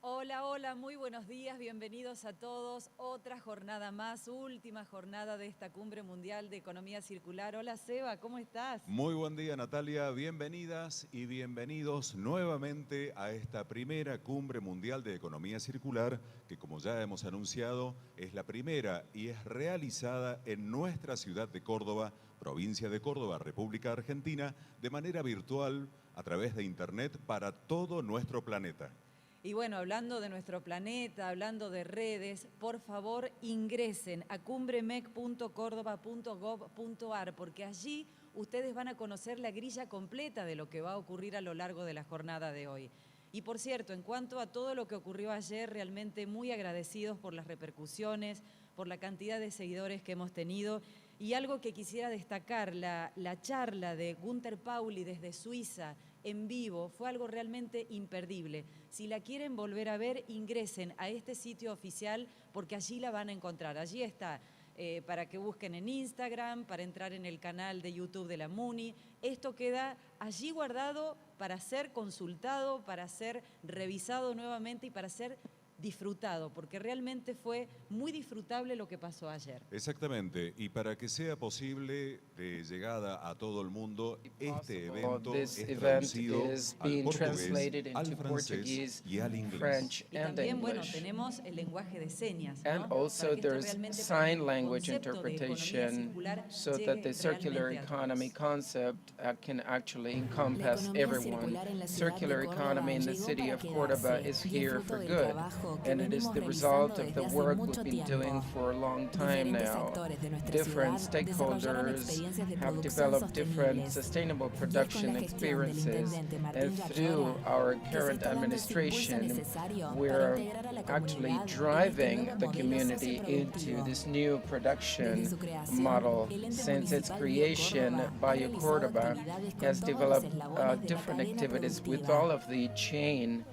Hola, hola, muy buenos días, bienvenidos a todos. Otra jornada más, última jornada de esta Cumbre Mundial de Economía Circular. Hola Seba, ¿cómo estás? Muy buen día Natalia, bienvenidas y bienvenidos nuevamente a esta primera Cumbre Mundial de Economía Circular, que como ya hemos anunciado, es la primera y es realizada en nuestra ciudad de Córdoba, provincia de Córdoba, República Argentina, de manera virtual a través de Internet para todo nuestro planeta. Y bueno, hablando de nuestro planeta, hablando de redes, por favor ingresen a cumbremec.cordoba.gov.ar porque allí ustedes van a conocer la grilla completa de lo que va a ocurrir a lo largo de la jornada de hoy. Y por cierto, en cuanto a todo lo que ocurrió ayer, realmente muy agradecidos por las repercusiones, por la cantidad de seguidores que hemos tenido. Y algo que quisiera destacar, la charla de Gunther Pauli desde Suiza, en vivo, fue algo realmente imperdible. Si la quieren volver a ver, ingresen a este sitio oficial porque allí la van a encontrar. Allí está, para que busquen en Instagram, para entrar en el canal de YouTube de la MUNI. Esto queda allí guardado para ser consultado, para ser revisado nuevamente y para ser disfrutado, porque realmente fue muy disfrutable lo que pasó ayer. Exactamente, y para que sea posible de llegada a todo el mundo, este evento es traducido al portugués, al francés y al inglés. Y también, bueno, tenemos el lenguaje de señas, ¿no? And also there's sign language interpretation so that the circular economy concept can actually encompass everyone. Circular economy in the city of Córdoba is here for good. And it is the result of the work we've been doing for a long time now. Different stakeholders have developed different sustainable production experiences, and through our current administration, we're actually driving the community into this new production model. Since its creation, Bio Córdoba has developed different activities with all of the chain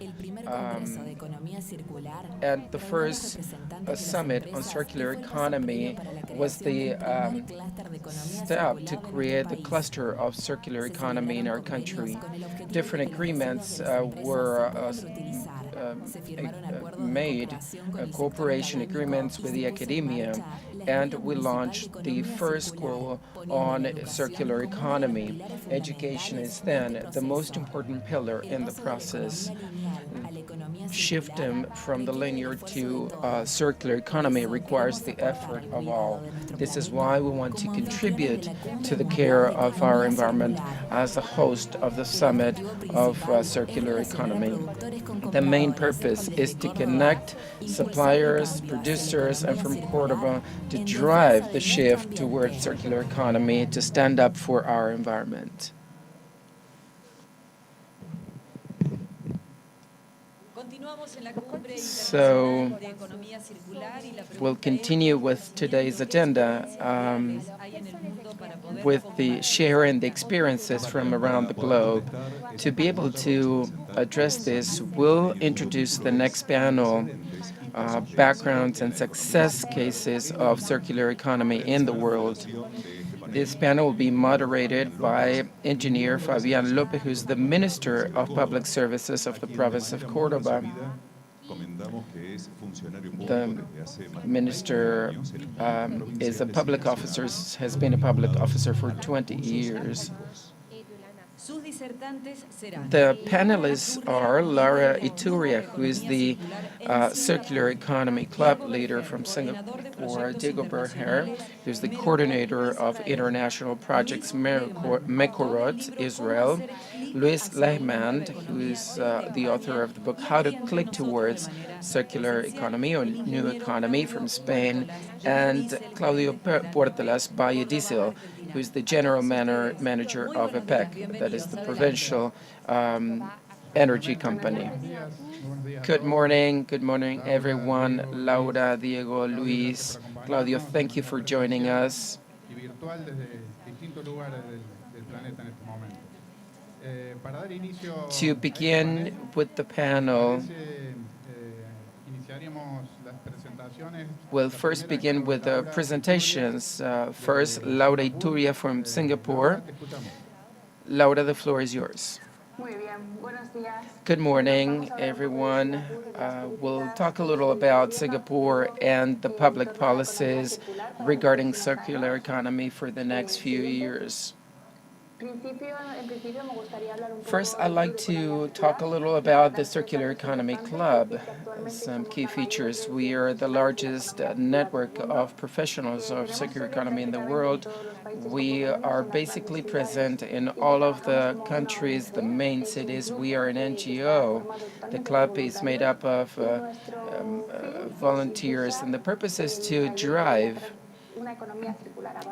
And the first summit on circular economy was the step to create the cluster of circular economy in our country. Different agreements were made, cooperation agreements with the academia, and we launched the first school on circular economy. Education is then the most important pillar in the process. Shifting from the linear to circular economy requires the effort of all. This is why we want to contribute to the care of our environment as the host of the Summit of Circular Economy. The main purpose is to connect suppliers, producers, and from Cordoba to drive the shift towards circular economy to stand up for our environment. So we'll continue with today's agenda with the sharing the experiences from around the globe. To be able to address this, we'll introduce the next panel, backgrounds and success cases of circular economy in the world. This panel will be moderated by engineer Fabián López, who's the Minister of Public Services of the province of Córdoba. The minister is a public officer, has been a public officer for 20 years. The panelists are Laura Ituria, who is the Circular Economy Club leader from Singapore, Diego Berher, who is the coordinator of international projects Mekorot, Israel, Luis Lehmann, who is the author of the book How to Click Towards Circular Economy or New Economy from Spain, and Claudio Portelas Biodiesel, who is the general manager of EPEC, that is the provincial energy company. Good morning, everyone. Laura, Diego, Luis, Claudio, thank you for joining us. To begin with the panel, we'll first begin with the presentations. First, Laura Ituria from Singapore. Laura, the floor is yours. Good morning, everyone. We'll talk a little about Singapore and the public policies regarding circular economy for the next few years. First, I'd like to talk a little about the Circular Economy Club. Some key features. We are the largest network of professionals of circular economy in the world. We are basically present in all of the countries, the main cities. We are an NGO. The club is made up of volunteers, and the purpose is to drive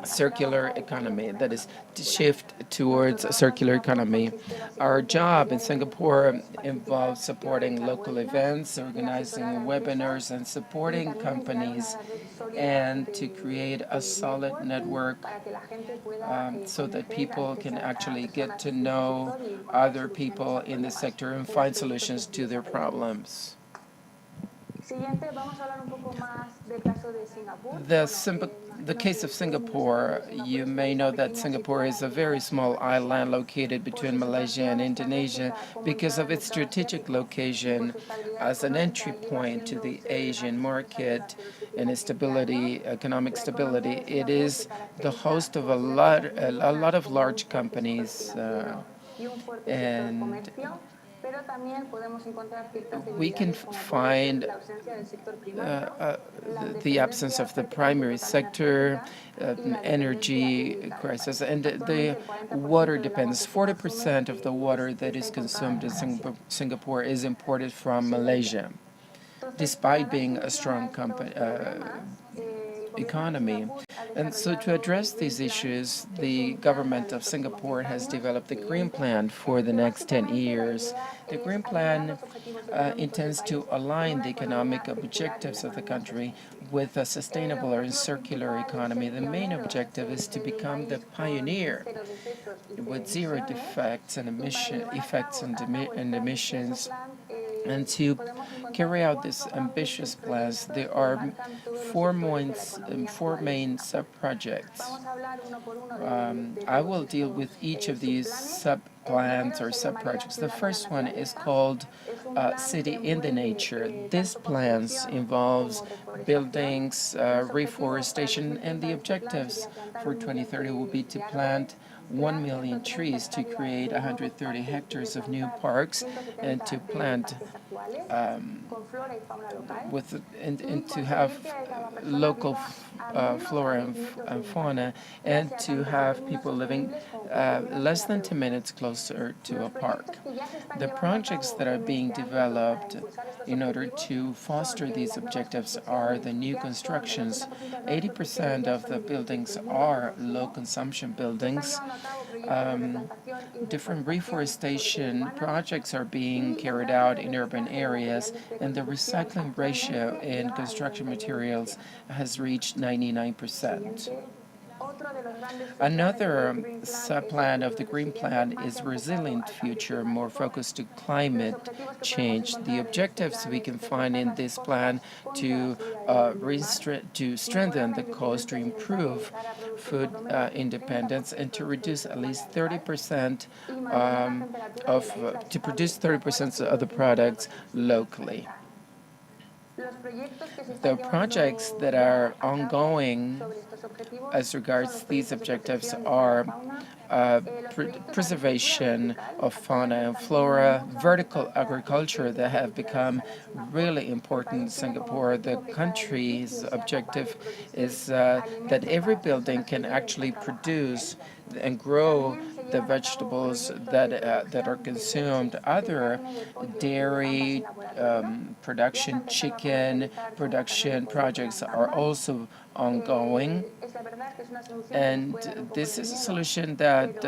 circular economy, that is to shift towards a circular economy. Our job in Singapore involves supporting local events, organizing webinars, and supporting companies, and to create a solid network so that people can actually get to know other people in the sector and find solutions to their problems. The case of Singapore, you may know that Singapore is a very small island located between Malaysia and Indonesia. Because of its strategic location as an entry point to the Asian market and its stability, economic stability, it is the host of a lot of large companies and we can find the absence of the primary sector, energy crisis, and the water depends. 40% of the water that is consumed in Singapore is imported from Malaysia, despite being a strong economy. And so to address these issues, the government of Singapore has developed the Green Plan for the next 10 years. The Green Plan intends to align the economic objectives of the country with a sustainable and circular economy. The main objective is to become the pioneer with zero defects and emissions. And to carry out this ambitious plans, there are four main sub-projects. I will deal with each of these sub-plans or sub-projects. The first one is called City in the Nature. This plans involves buildings, reforestation, and the objectives for 2030 will be to plant 1 million trees, to create 130 hectares of new parks, and to plant and to have local flora and fauna, and to have people living less than 10 minutes closer to a park. The projects that are being developed in order to foster these objectives are the new constructions. 80% of the buildings are low consumption buildings. Different reforestation projects are being carried out in urban areas, and the recycling ratio in construction materials has reached 99%. Another sub-plan of the Green Plan is Resilient Future, more focused to climate change. The objectives we can find in this plan to strengthen the coast, to improve food independence, and to reduce at least 30% to produce 30% of the products locally. The projects that are ongoing as regards these objectives are preservation of fauna and flora, vertical agriculture that have become really important in Singapore. The country's objective is that every building can actually produce and grow the vegetables that are consumed. Other dairy production, chicken production projects are also ongoing, and this is a solution that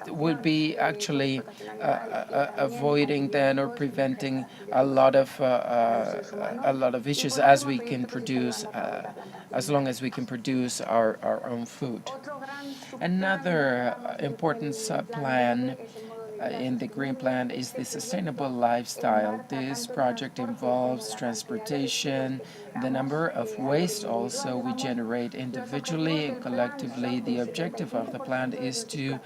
would be actually avoiding then or preventing a lot of issues as we can produce as long as we can produce our own food. Another important sub-plan in the Green Plan is the sustainable lifestyle. This project involves transportation, the number of waste also we generate individually and collectively. The objective of the plan is to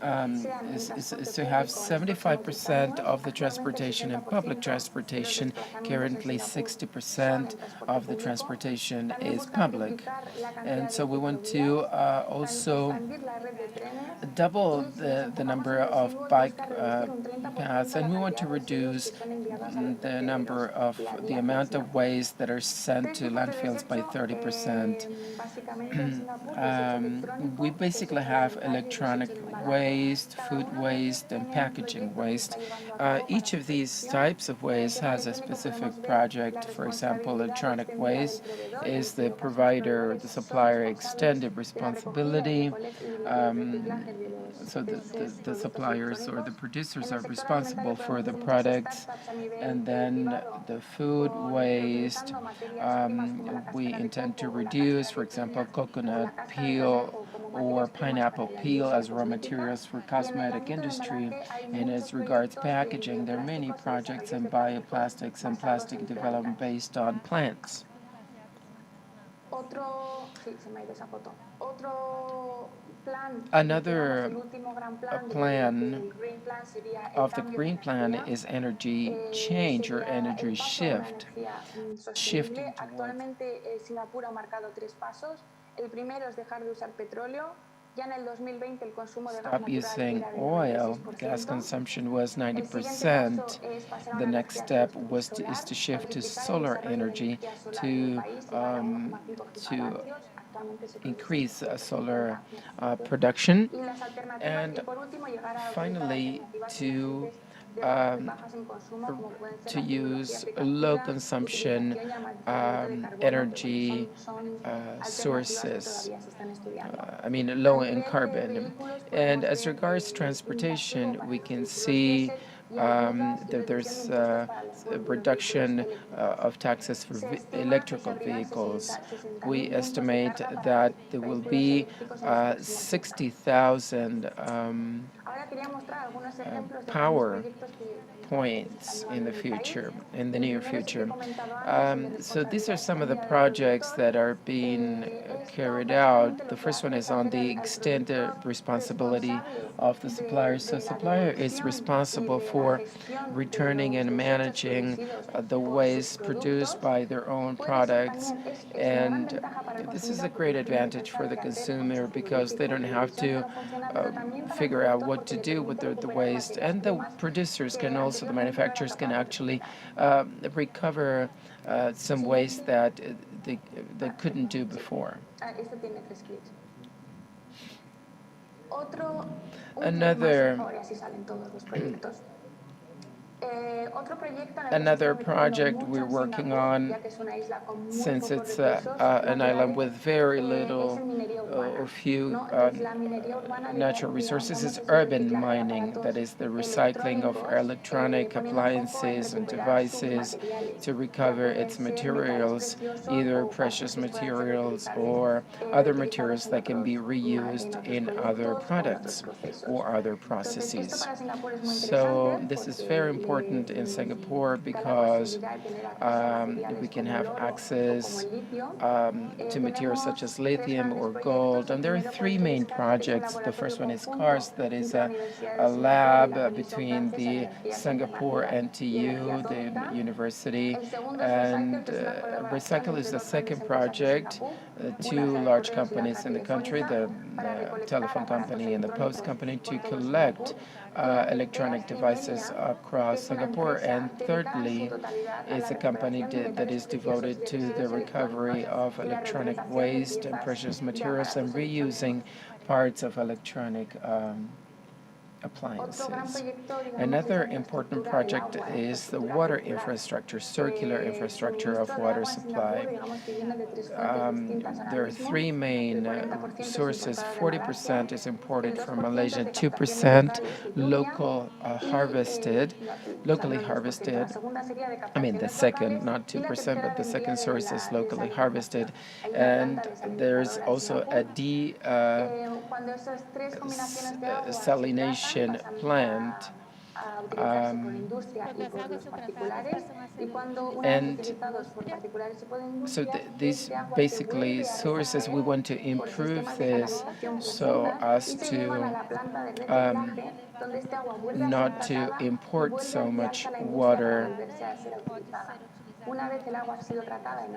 have 75% of the transportation in public transportation. Currently, 60% of the transportation is public, and so we want to also double the number of bike paths, and we want to reduce the amount of waste that are sent to landfills by 30%. We basically have electronic waste, food waste, and packaging waste. Each of these types of waste has a specific project. For example, electronic waste is the provider, the supplier extended responsibility. So the suppliers or the producers are responsible for the products. And then the food waste, we intend to reduce, for example, coconut peel or pineapple peel as raw materials for cosmetic industry. And as regards packaging, there are many projects in bioplastics and plastic development based on plants. Another plan of the Green Plan is energy change or energy shift. Shifting towards stop using oil. Gas consumption was 90%. The next step is to shift to solar energy to increase solar production, and finally to use low consumption energy sources, low in carbon. And as regards transportation, we can see that there's a reduction of taxes for electrical vehicles. We estimate that there will be 60,000 points in the future, in the near future. So these are some of the projects that are being carried out. The first one is on the extended responsibility of the supplier. So supplier is responsible for returning and managing the waste produced by their own products. And this is a great advantage for the consumer because they don't have to figure out what to do with the waste. And the producers can also, the manufacturers can actually recover some waste that they couldn't do before. Another project we're working on, since it's an island with very little or few natural resources, is urban mining. That is the recycling of electronic appliances and devices to recover its materials, either precious materials or other materials that can be reused in other products or other processes. So this is very important in Singapore because we can have access to materials such as lithium or gold. And there are three main projects. The first one is CARS, that is a lab between the Singapore NTU, the university, and Recycle is the second project. Two large companies in the country, the telephone company and the post company, to collect electronic devices across Singapore. And thirdly is a company that is devoted to the recovery of electronic waste and precious materials and reusing parts of electronic appliances. Another important project is the water infrastructure, circular infrastructure of water supply. There are three main sources. 40% is imported from Malaysia, 2% locally harvested. I mean, the second, not 2%, but the second source is locally harvested. And there's also a desalination plant. And so these basically sources, we want to improve this so as to not to import so much water.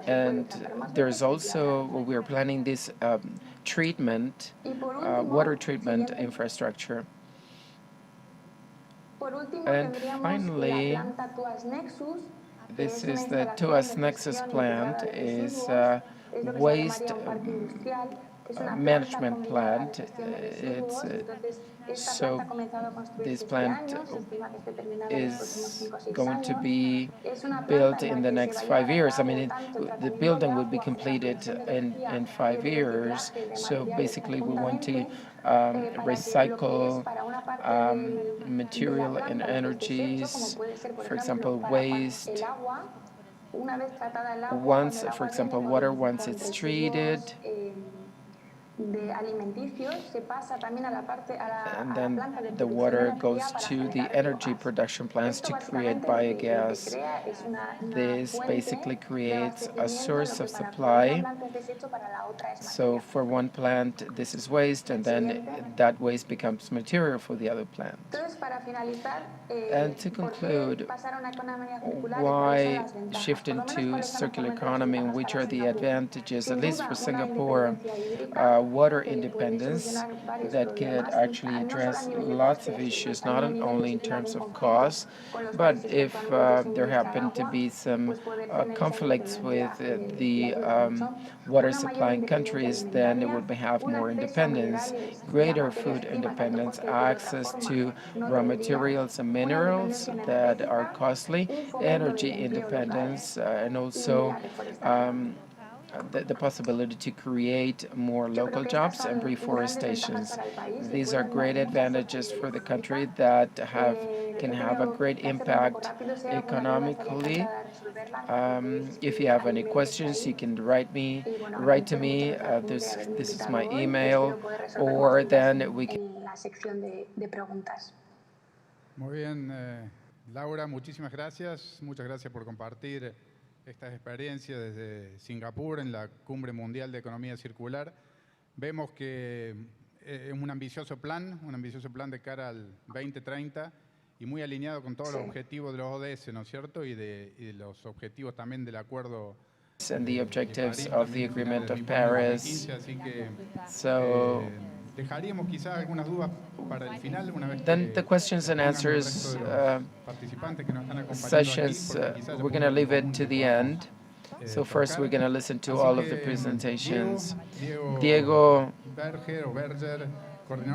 And there's also, we're planning this water treatment infrastructure. And finally, this is the Tuas Nexus plant, is waste management plant. So this plant is going to be built in the next 5 years. I mean, the building will be completed in 5 years. So basically, we want to recycle material and energies, for example, waste. Once, for example, water, once it's treated, and then the water goes to the energy production plants to create biogas. This basically creates a source of supply. So for one plant, this is waste, and then that waste becomes material for the other plant. And to conclude, why shift into circular economy, and which are the advantages, at least for Singapore? Water independence that could actually address lots of issues, not only in terms of cost, but if there happen to be some conflicts with the water supplying countries, then it would have more independence, greater food independence, access to raw materials and minerals that are costly, energy independence, and also the possibility to create more local jobs and reforestations. These are great advantages for the country that can have a great impact economically. If you have any questions, you can write to me. This is my email, or then we can. Muy bien, Laura, muchísimas gracias. Muchas gracias por compartir estas experiencias desde Singapur en la Cumbre Mundial de Economía Circular. Vemos que es un ambicioso plan de cara al 2030 y muy alineado con todos los objetivos de los ODS, ¿no es cierto? Y de los objetivos también del acuerdo. And the objectives of the Agreement of Paris. So then the questions and answers sessions, we're going to leave it to the end. So first we're going to listen to all of the presentations. Diego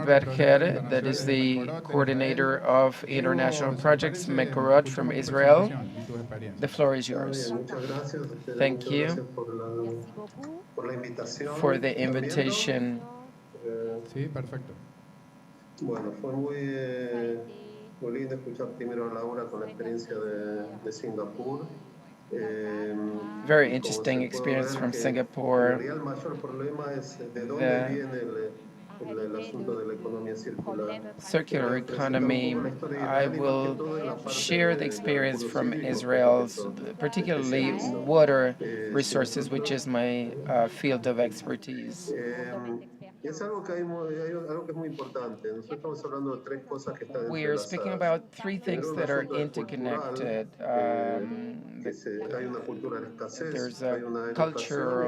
Berger, that is the coordinator of international projects, Mekorot from Israel. The floor is yours. Thank you for the invitation. Sí, perfecto. Bueno, fue muy lindo escuchar primero a Laura con la experiencia de Singapur. Very interesting experience from Singapore. El mayor problema es de dónde viene el asunto de la economía circular. Circular economy. I will share the experience from Israel, particularly water resources, which is my field of expertise. Es algo que es muy importante. Nosotros estamos hablando de tres cosas que están We are speaking about three things that are interconnected. There's a culture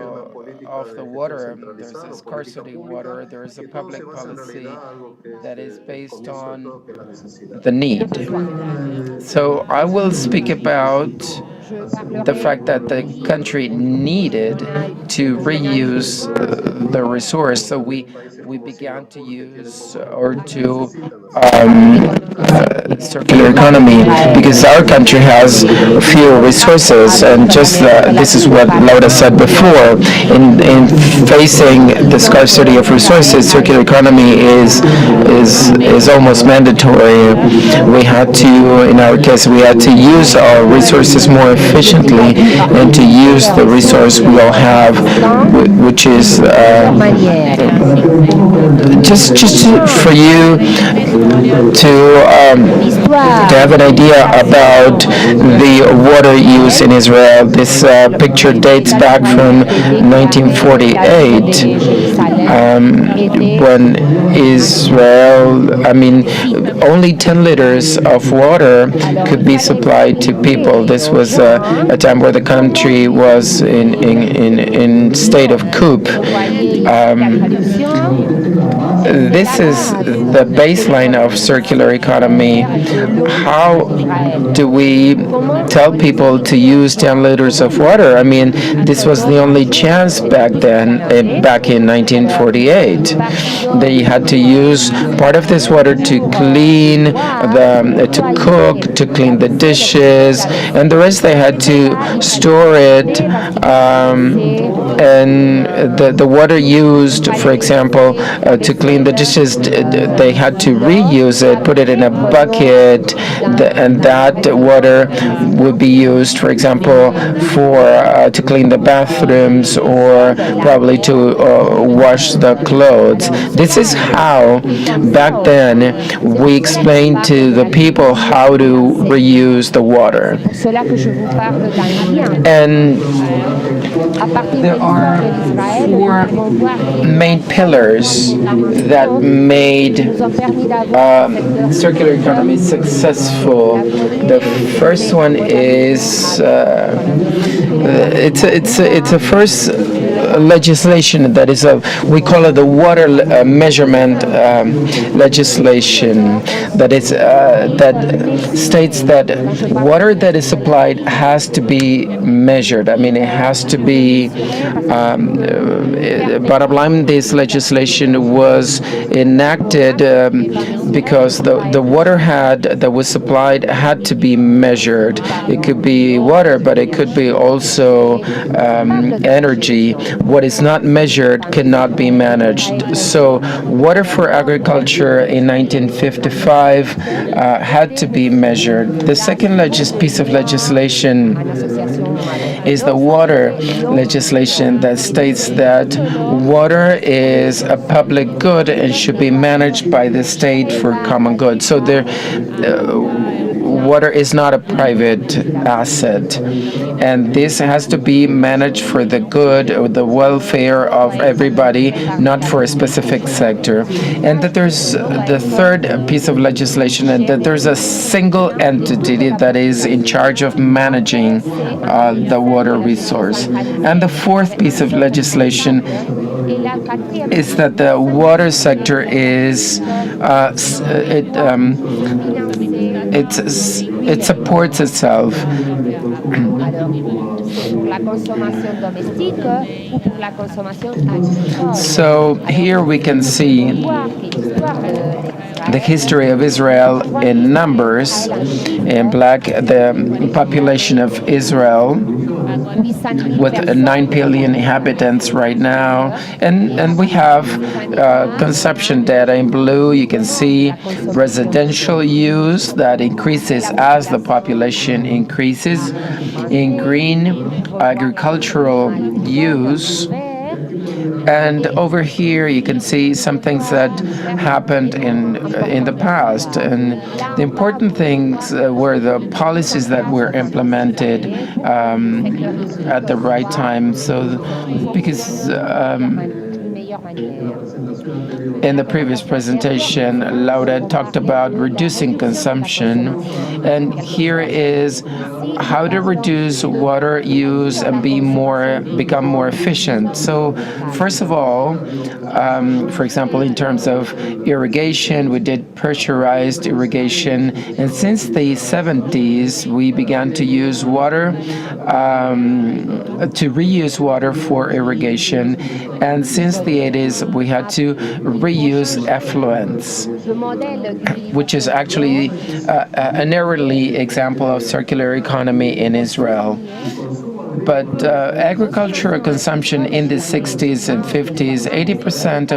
of the water, there's a scarcity of water, there's a public policy that is based on the need. So I will speak about the fact that the country needed to reuse the resource. So we began to use or to circular economy because our country has fewer resources, and just this is what Laura said before. In facing the scarcity of resources, circular economy is almost mandatory. We had to, in our case, we had to use our resources more efficiently and to use the resource we all have, which is just for you to have an idea about the water use in Israel. This picture dates back from 1948, when Israel, only 10 liters of water could be supplied to people. This was a time where the country was in state of coup. This is the baseline of circular economy. How do we tell people to use 10 liters of water? This was the only chance back then, back in 1948. They had to use part of this water to clean, to cook, to clean the dishes, and the rest they had to store it. And the water used, for example, to clean the dishes, they had to reuse it, put it in a bucket, and that water would be used, for example, to clean the bathrooms or probably to wash the clothes. This is how, back then, we explained to the people how to reuse the water. And there are four main pillars that made circular economy successful. The first one is it's a first legislation that is we call it the water measurement legislation, that is that states that water that is supplied has to be measured. It has to be bottom line. This legislation was enacted because the water that was supplied had to be measured. It could be water, but it could be also energy. What is not measured cannot be managed. So water for agriculture in 1955 had to be measured. The second piece of legislation is the water legislation that states that water is a public good and should be managed by the state for common good. So water is not a private asset, and this has to be managed for the good or the welfare of everybody, not for a specific sector. And that there's the third piece of legislation, and that there's a single entity that is in charge of managing the water resource. And the fourth piece of legislation is that the water sector is it supports itself. So here we can see the history of Israel in numbers. In black, the population of Israel with 9 billion inhabitants right now. And we have consumption data in blue. You can see residential use that increases as the population increases. In green, agricultural use. And over here, you can see some things that happened in the past. And the important things were the policies that were implemented at the right time. So, because in the previous presentation, Laura talked about reducing consumption, and here is how to reduce water use and become more efficient. So, first of all, for example, in terms of irrigation, we did pressurized irrigation, and since the 70s, we began to use water, to reuse water for irrigation, and since the 80s, we had to reuse effluents, which is actually an early example of circular economy in Israel. But agricultural consumption in the 60s and 50s, 80%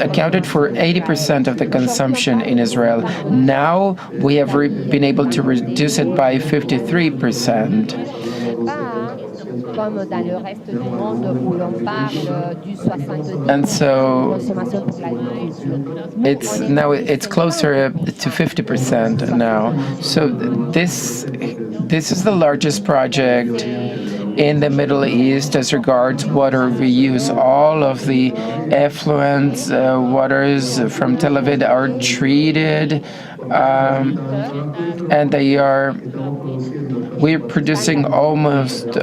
accounted for 80% of the consumption in Israel. Now we have been able to reduce it by 53%. And so it's closer to 50% now. So this is the largest project in the Middle East as regards water reuse. All of the effluent waters from Tel Aviv are treated, and we're producing almost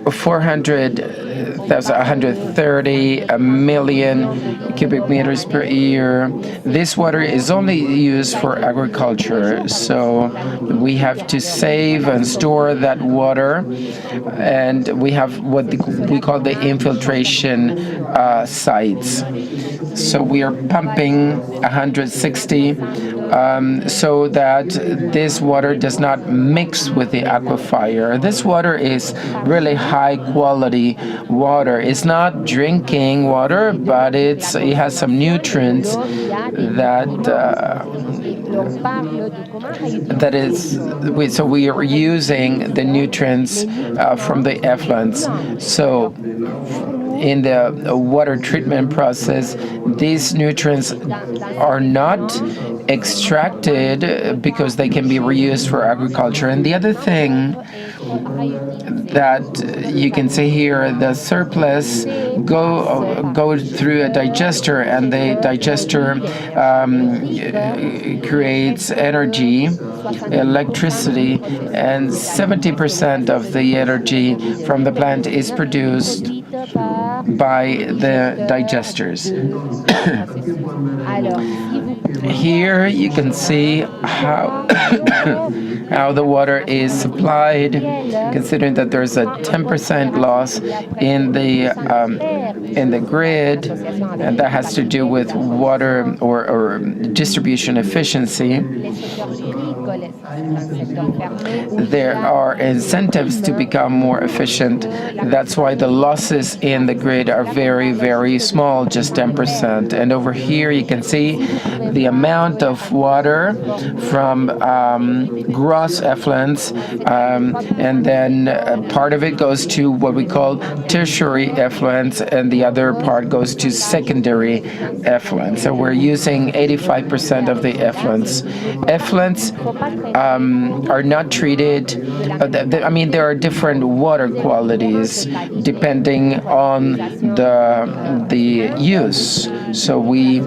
130 million cubic meters per year. This water is only used for agriculture, so we have to save and store that water, and we have what we call the infiltration sites. So we are pumping 160 so that this water does not mix with the aquifer. This water is really high quality water. It's not drinking water, but it has some nutrients so we are using the nutrients from the effluents. So in the water treatment process, these nutrients are not extracted because they can be reused for agriculture. And the other thing that you can see here, the surplus go through a digester, and the digester creates energy, electricity, and 70% of the energy from the plant is produced by the digesters. Here you can see how how the water is supplied, considering that there's a 10% loss in the grid, and that has to do with water or distribution efficiency. there are incentives to become more efficient. That's why the losses in the grid are very, very small, just 10%. And over here you can see the amount of water from gross effluents, and then part of it goes to what we call tertiary effluents, and the other part goes to secondary effluents. So we're using 85% of the effluents. Effluents are not treated. I mean, there are different water qualities depending on the use. So we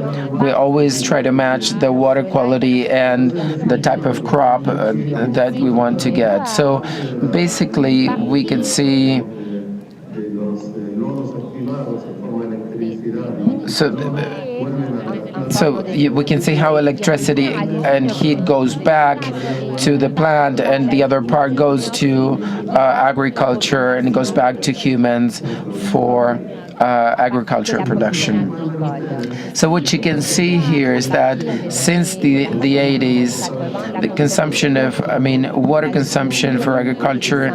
always try to match the water quality and the type of crop that we want to get. So basically, we can see. So we can see how electricity and heat goes back to the plant, and the other part goes to agriculture, and it goes back to humans for agriculture production. So what you can see here is that since the 80s, the consumption of, water consumption for agriculture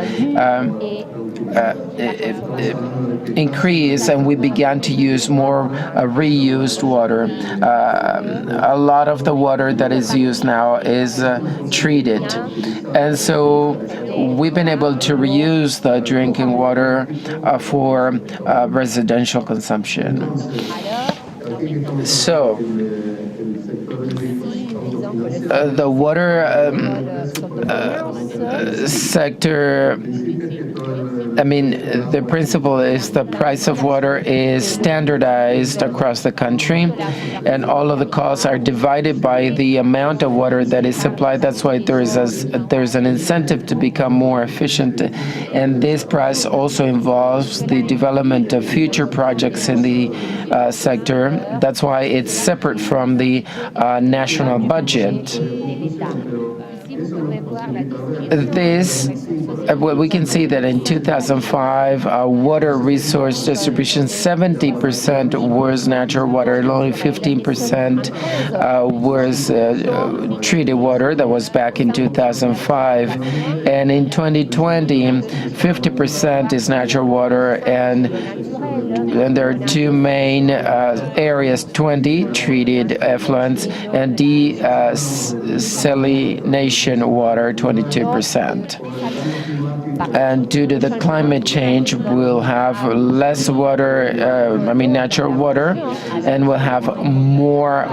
increased, and we began to use more reused water. A lot of the water that is used now is treated, and so we've been able to reuse the drinking water for residential consumption. So the water sector, the principle is the price of water is standardized across the country, and all of the costs are divided by the amount of water that is supplied. That's why there's an incentive to become more efficient, and this price also involves the development of future projects in the sector. That's why it's separate from the national budget. We can see that in 2005, water resource distribution, 70% was natural water, and only 15% was treated water. That was back in 2005. And in 2020, 50% is natural water, and there are two main areas: 20 treated effluents and desalination water, 22%. And due to the climate change, we'll have less water, natural water, and we'll have more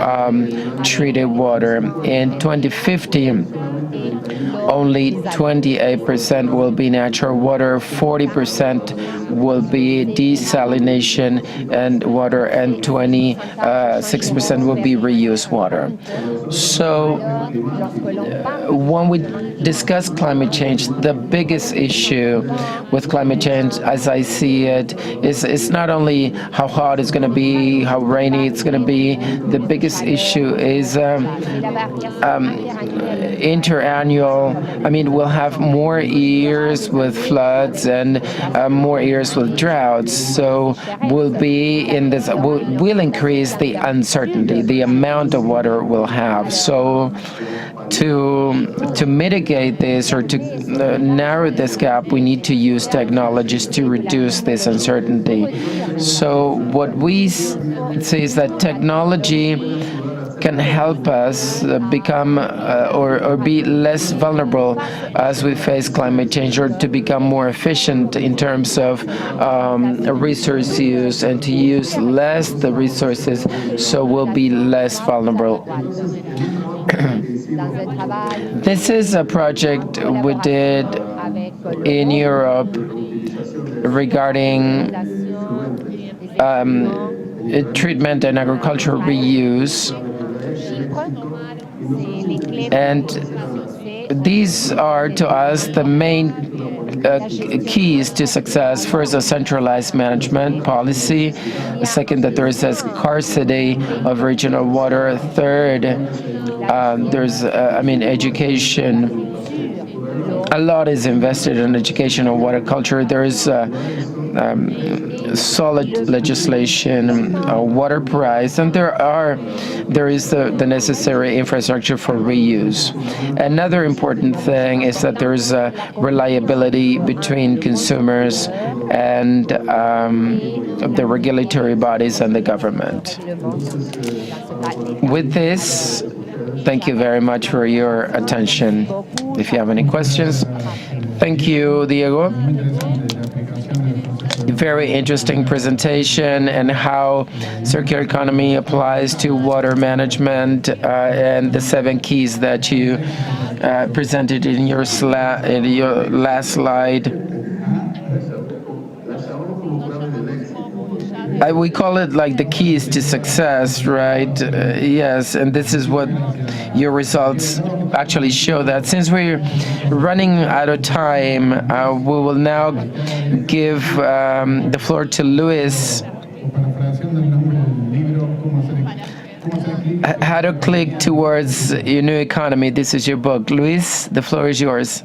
treated water. In 2050, only 28% will be natural water, 40% will be desalination and water, and 26% will be reused water. So when we discuss climate change, the biggest issue with climate change, as I see it, is not only how hot it's going to be, how rainy it's going to be. The biggest issue is interannual. We'll have more years with floods and more years with droughts. So we'll increase the uncertainty, the amount of water we'll have. So to mitigate this, or to narrow this gap, we need to use technologies to reduce this uncertainty. So what we see is that technology can help us become or be less vulnerable as we face climate change, or to become more efficient in terms of resource use, and to use less the resources, so we'll be less vulnerable. This is a project we did in Europe regarding treatment and agricultural reuse. And these are, to us, the main keys to success. First, a centralized management policy. Second, that there is a scarcity of regional water. Third, there's, education. a lot is invested in education and water culture. There is solid legislation, water price, and there is the necessary infrastructure for reuse. Another important thing is that there is reliability between consumers and the regulatory bodies and the government. With this, thank you very much for your attention. If you have any questions, thank you, Diego. Very interesting presentation and how circular economy applies to water management and the 7 keys that you presented in your last slide. We call it like the keys to success, right? Yes, and this is what your results actually show that. Since we're running out of time, we will now give the floor to Luis. How to click towards your new economy. This is your book. Luis, the floor is yours.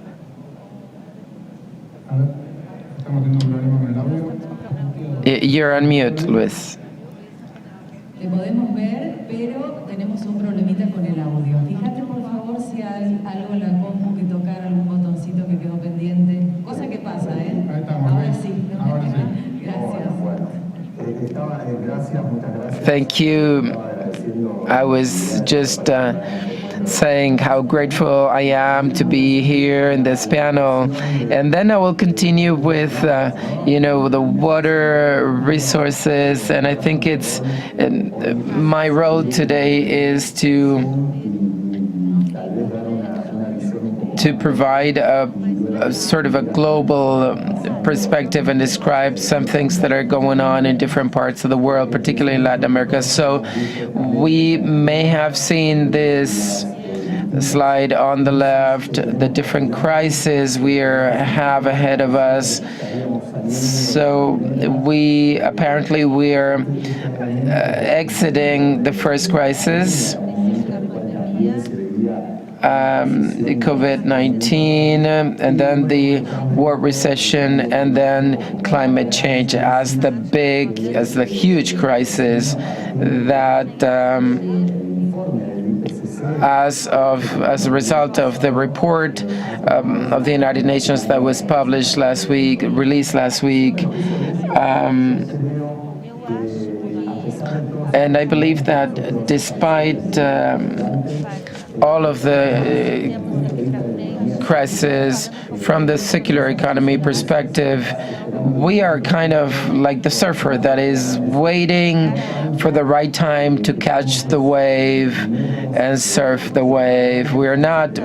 You're on mute, Luis. Te podemos ver, pero tenemos un problemita con el audio. Fíjate, por favor, si hay algo en la compu que tocar, algún botoncito que quedó pendiente. Cosa que pasa, ¿eh? Ahora sí. Gracias. Thank you. I was just saying how grateful I am to be here in this panel. And then I will continue with, the water resources. And I think it's my role today is to provide a sort of a global perspective and describe some things that are going on in different parts of the world, particularly in Latin America. So we may have seen this slide on the left, the different crises we have ahead of us. So we are exiting the first crisis, COVID-19, and then the war recession, and then climate change as the huge crisis that as a result of the report of the United Nations that was released last week. And I believe that despite all of the crisis from the circular economy perspective, we are kind of like the surfer that is waiting for the right time to catch the wave and surf the wave. We are not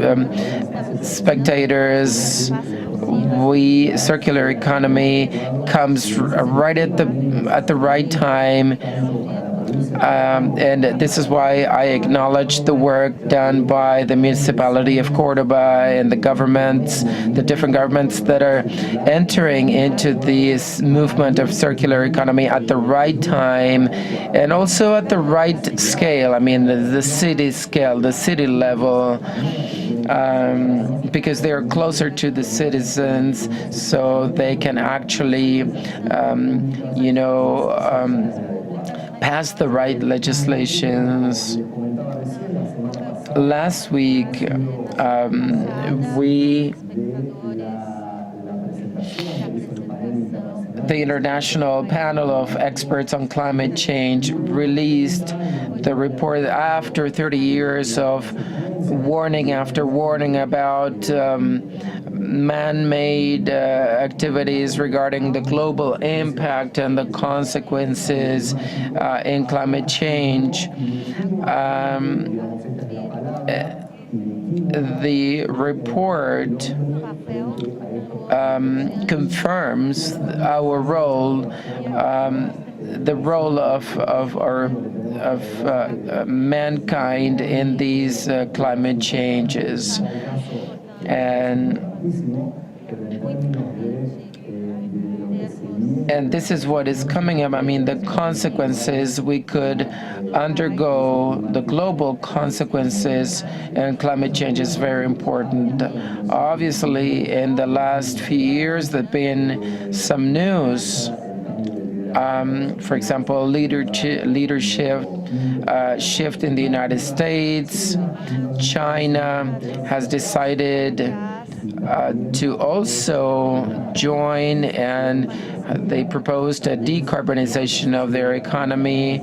spectators. Circular economy comes right at the right time. And this is why I acknowledge the work done by the municipality of Cordoba and the different governments that are entering into this movement of circular economy at the right time and also at the right scale. I mean, the city scale, the city level, because they are closer to the citizens, so they can actually, pass the right legislations. Last week, the International Panel of Experts on Climate Change released the report after 30 years of warning after warning about man-made activities regarding the global impact and the consequences in climate change. The report confirms our role, the role of mankind in these climate changes. And And this is what is coming up. I mean, the consequences we could undergo, the global consequences, and climate change is very important. Obviously, in the last few years, there have been some news. For example, leadership shift in the United States. China has decided to also join, and they proposed a decarbonization of their economy.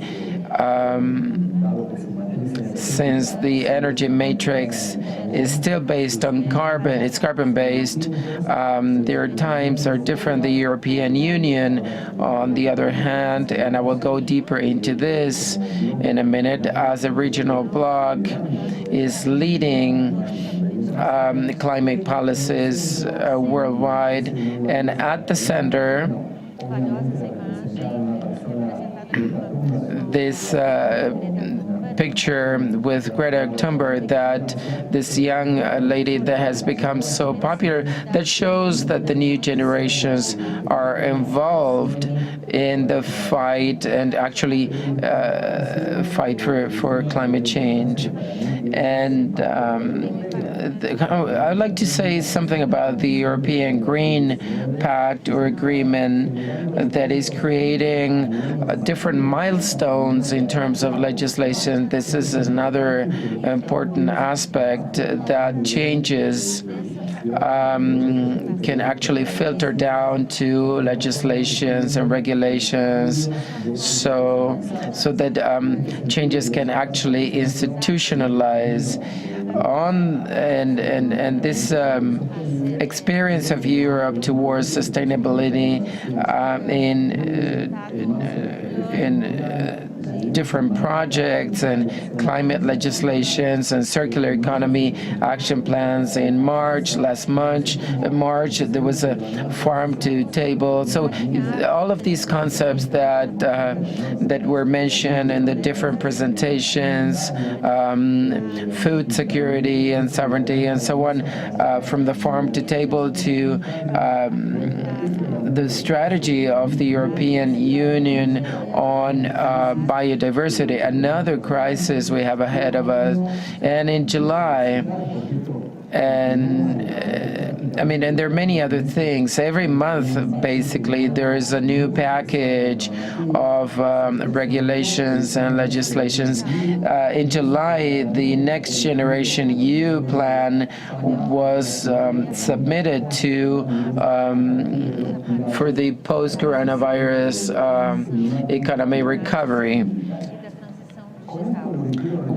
Since the energy matrix is still based on carbon, it's carbon-based, their times are different. The European Union, on the other hand, and I will go deeper into this in a minute, as a regional bloc, is leading climate policies worldwide, and at the center, this picture with Greta Thunberg, that this young lady that has become so popular, that shows that the new generations are involved in the fight and actually fight for climate change. And I'd like to say something about the European Green Pact or agreement that is creating different milestones in terms of legislation. This is another important aspect that changes can actually filter down to legislations and regulations, so that changes can actually institutionalize on and this experience of Europe towards sustainability in different projects and climate legislations and circular economy action plans. In last March, there was a farm to table. So all of these concepts that were mentioned in the different presentations, food security and sovereignty and so on, from the farm to table to the strategy of the European Union on biodiversity, another crisis we have ahead of us. And in July, and there are many other things. Every month, basically, there is a new package of regulations and legislations. In July, the Next Generation EU plan was submitted to for the post-coronavirus economy recovery.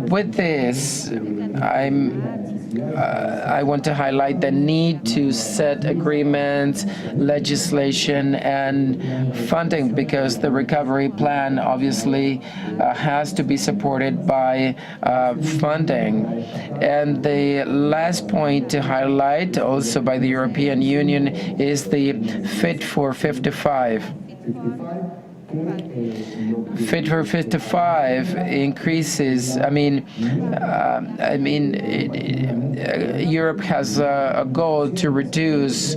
With this, I want to highlight the need to set agreements, legislation, and funding, because the recovery plan obviously has to be supported by funding. And the last point to highlight, also by the European Union, is the Fit for 55. Fit for 55 increases. Europe has a goal to reduce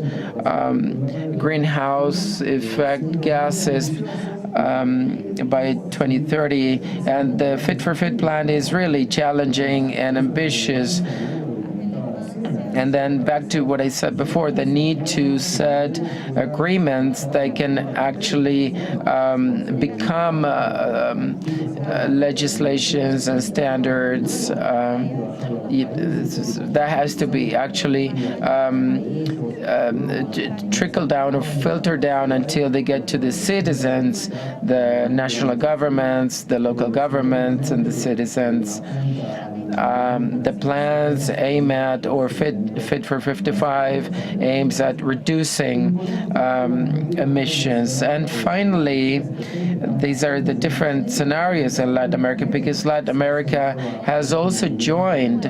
greenhouse effect gases by 2030, and the Fit for 55 plan is really challenging and ambitious. And then back to what I said before, the need to set agreements that can actually become legislations and standards. That has to be actually trickle down or filter down until they get to the citizens, the national governments, the local governments, and the citizens. The plans aim at, or Fit for 55 aims at reducing emissions. And finally, these are the different scenarios in Latin America, because Latin America has also joined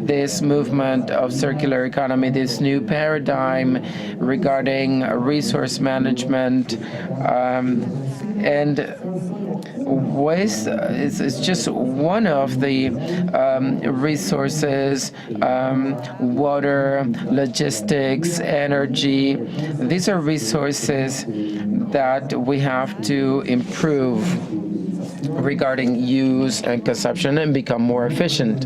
this movement of circular economy, this new paradigm regarding resource management, and waste is just one of the resources, water, logistics, energy. These are resources that we have to improve regarding use and consumption and become more efficient.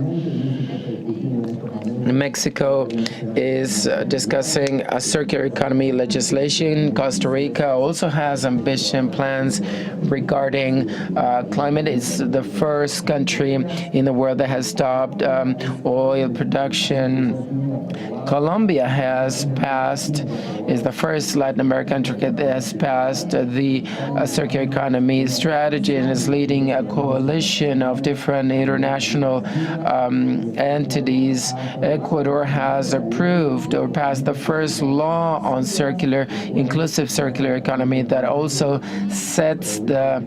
Mexico is discussing a circular economy legislation. Costa Rica also has ambition plans regarding climate. It's the first country in the world that has stopped oil production. Colombia has passed, is the first Latin American country that has passed the circular economy strategy and is leading a coalition of different international entities. Ecuador has approved or passed the first law on inclusive circular economy that also sets the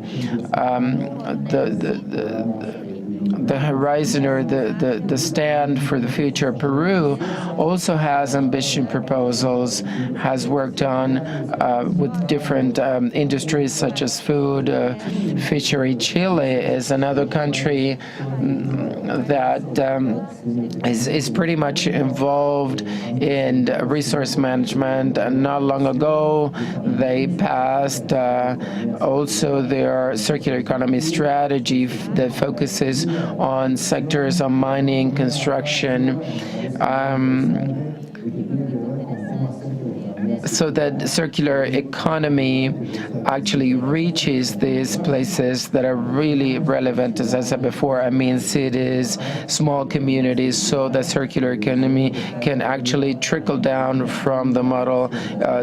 horizon or the stand for the future. Peru also has ambition proposals, has worked on with different industries such as food, fishery. Chile is another country that is pretty much involved in resource management. And not long ago, they passed also their circular economy strategy that focuses on sectors of mining, construction, so that circular economy actually reaches these places that are really relevant, as I said before. I mean cities, small communities, so that circular economy can actually trickle down from the model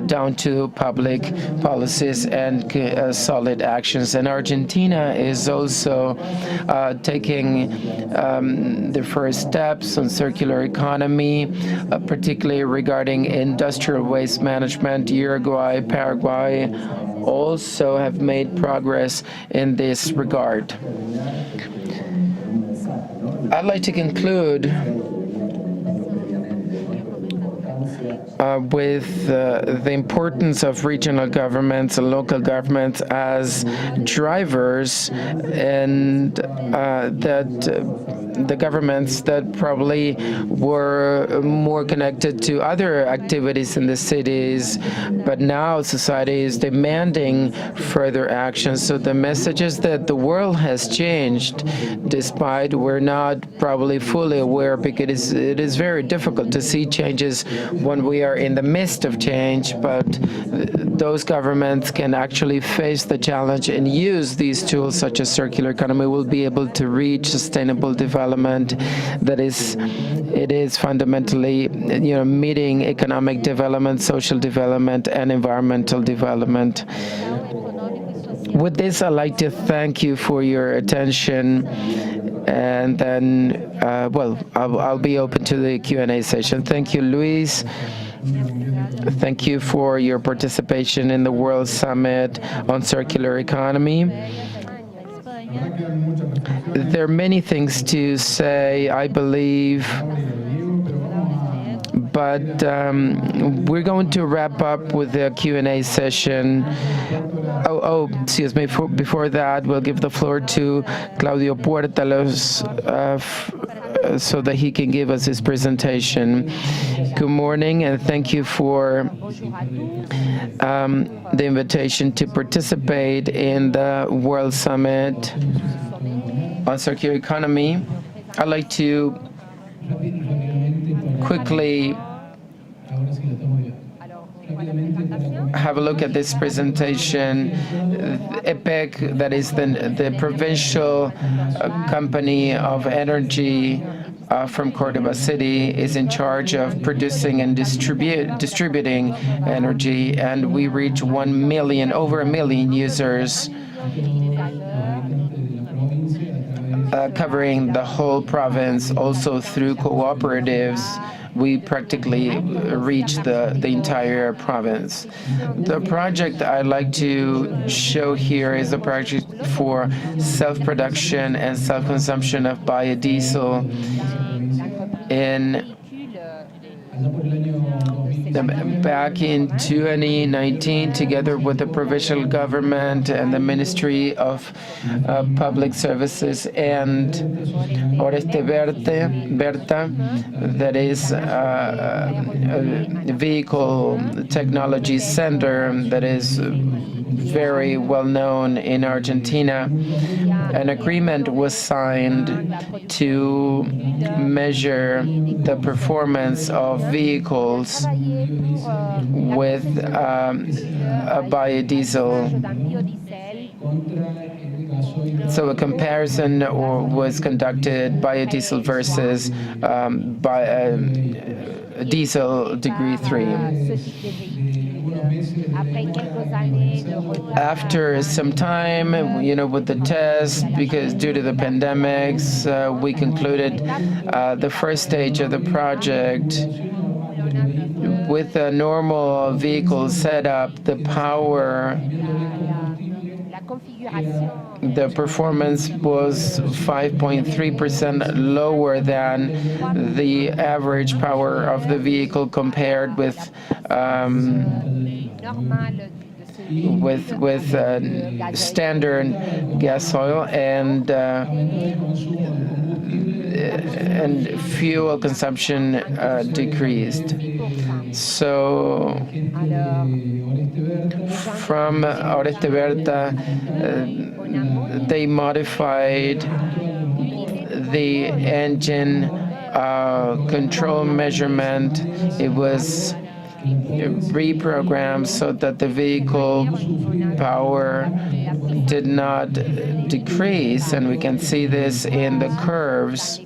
down to public policies and solid actions. And Argentina is also taking the first steps on circular economy, particularly regarding industrial waste management. Uruguay, Paraguay also have made progress in this regard. I'd like to conclude with the importance of regional governments and local governments as drivers, and that the governments that probably were more connected to other activities in the cities, but now society is demanding further action. So the message is that the world has changed, despite we're not probably fully aware, because it is very difficult to see changes when we are in the midst of change, but those governments can actually face the challenge and use these tools such as circular economy will be able to reach sustainable development that is fundamentally meeting economic development, social development, and environmental development. With this, I'd like to thank you for your attention, and then, I'll be open to the Q&A session. Thank you, Luis. Thank you for your participation in the World Summit on Circular Economy. There are many things to say, I believe, but we're going to wrap up with the Q&A session. Excuse me. Before that, we'll give the floor to Claudio Puertalos so that he can give us his presentation. Good morning, and thank you for the invitation to participate in the World Summit on Circular Economy. I'd like to quickly have a look at this presentation. EPEC, that is the provincial company of energy from Cordoba City, is in charge of producing and distributing energy, and we reach over 1 million users, covering the whole province. Also through cooperatives, we practically reach the entire province. The project I'd like to show here is a project for self-production and self-consumption of biodiesel. Back in 2019, together with the provincial government and the Ministry of Public Services and Oreste Berta, that is a vehicle technology center that is very well known in Argentina, an agreement was signed to measure the performance of vehicles with a biodiesel. So a comparison was conducted, biodiesel versus diesel degree 3. After some time, with the test, because due to the pandemics, we concluded the first stage of the project. With a normal vehicle setup, the power, the performance was 5.3% lower than the average power of the vehicle compared with standard gas oil, and fuel consumption decreased. So from Oreste Berta, they modified the engine control measurement. It was reprogrammed so that the vehicle power did not decrease, and we can see this in the curves.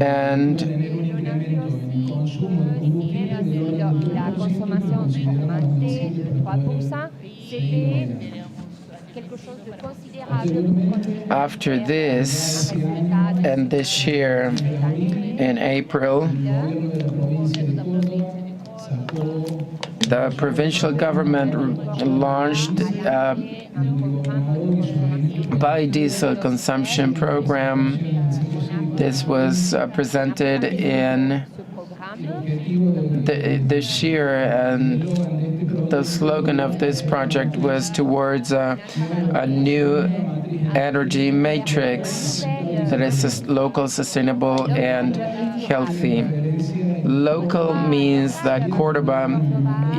And after this, and this year in April, the provincial government launched a biodiesel consumption program. This was presented in this year, and the slogan of this project was towards a new energy matrix that is local, sustainable, and healthy. Local means that Cordoba,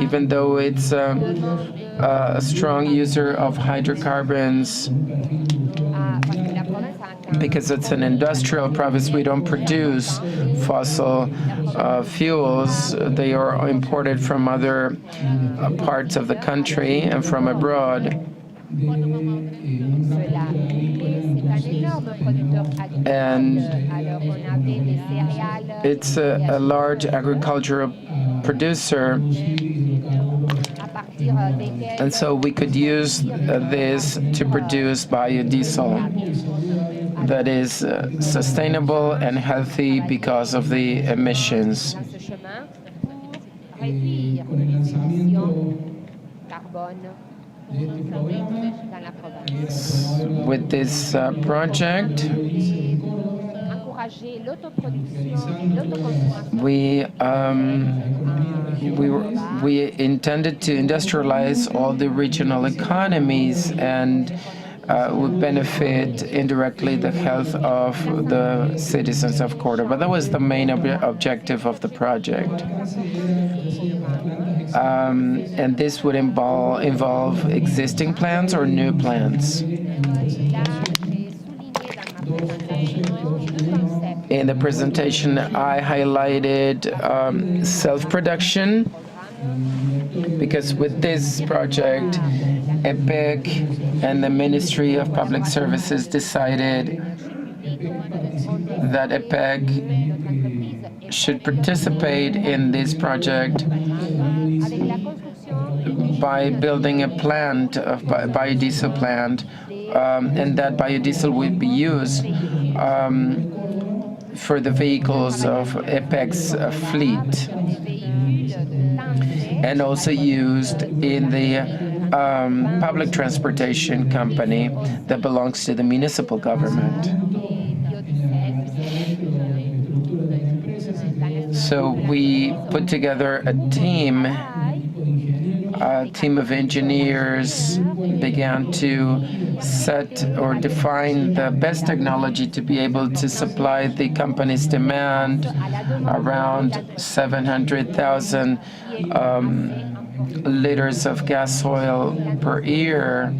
even though it's a strong user of hydrocarbons, because it's an industrial province, we don't produce fossil fuels. They are imported from other parts of the country and from abroad. And it's a large agricultural producer. And so we could use this to produce biodiesel that is sustainable and healthy because of the emissions. With this project, we intended to industrialize all the regional economies and would benefit indirectly the health of the citizens of Cordoba. That was the main objective of the project. And this would involve existing plants or new plants. In the presentation, I highlighted self-production, because with this project, EPEC and the Ministry of Public Services decided that EPEC should participate in this project by building a plant, a biodiesel plant, and that biodiesel would be used for the vehicles of EPEC's fleet, and also used in the public transportation company that belongs to the municipal government. So we put together a team of engineers, began to set or define the best technology to be able to supply the company's demand, around 700,000 liters of gas oil per year,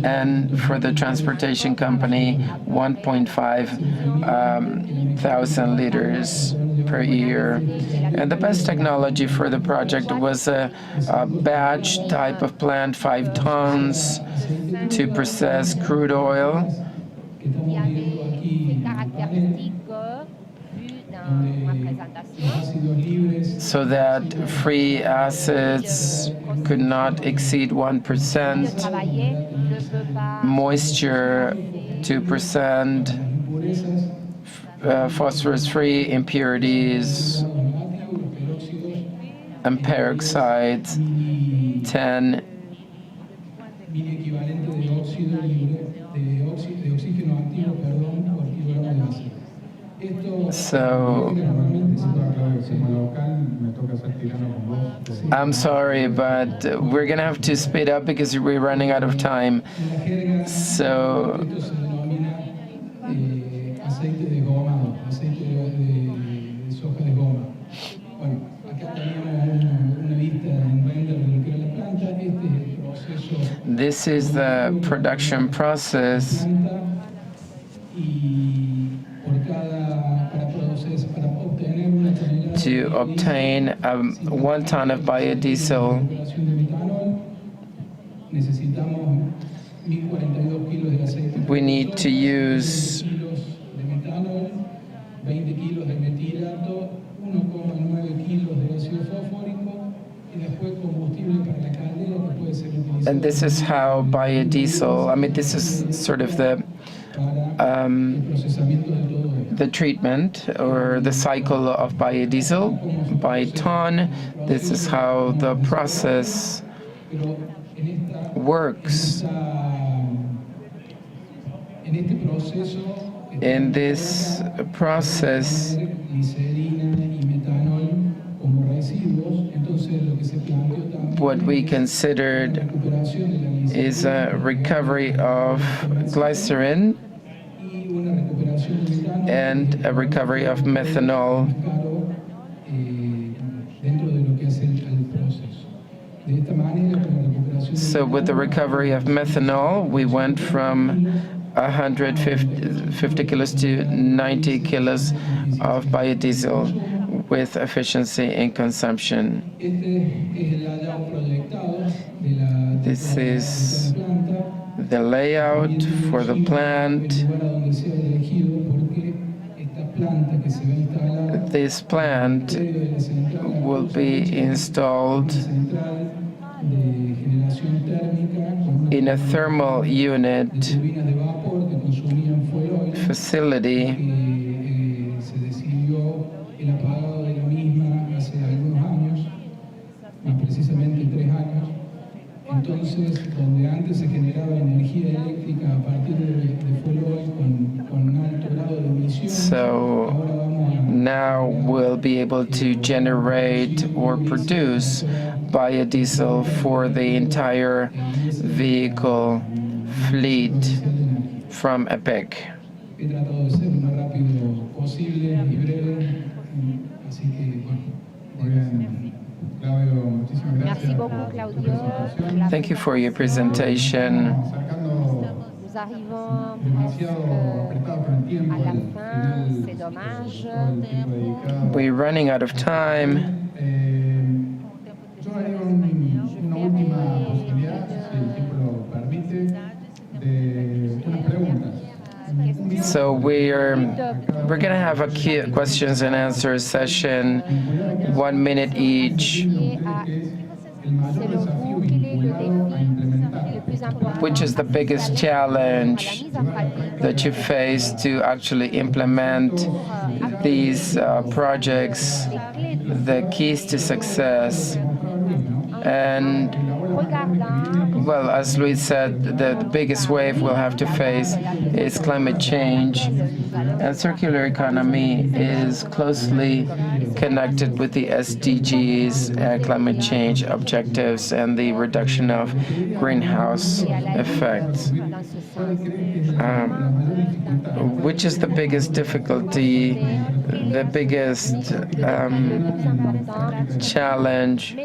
and for the transportation company, 1.5 thousand liters per year. And the best technology for the project was a batch type of plant, 5 tons, to process crude oil. So that free acids could not exceed 1%, moisture 2%, phosphorus-free impurities, and peroxides 10. So I'm sorry, but we're gonna have to speed up because we're running out of time. So this is the production process. To obtain 1 ton of biodiesel, we need to use 20 kilos de metilato, 1,9 kilos de ácido fosfórico y después combustible para la caldera que puede ser utilizado. And this is how biodiesel, I mean, this is sort of the treatment or the cycle of biodiesel by ton. This is how the process works. In this process, what we considered is a recovery of glycerin and a recovery of methanol. So with the recovery of methanol, we went from 150 kilos to 90 kilos of biodiesel with efficiency in consumption. This is the layout for the plant. This plant will be installed in a thermal unit facility. So now we'll be able to generate or produce biodiesel for the entire vehicle fleet from EPEC. Thank you for your presentation. We're running out of time. So we're going to have a questions and answers session, 1 minute each. Which is the biggest challenge that you face to actually implement these projects, the keys to success? And, well, as Luis said, the biggest wave we'll have to face is climate change. And circular economy is closely connected with the SDGs, climate change objectives, and the reduction of greenhouse effects. Which is the biggest difficulty, the biggest challenge?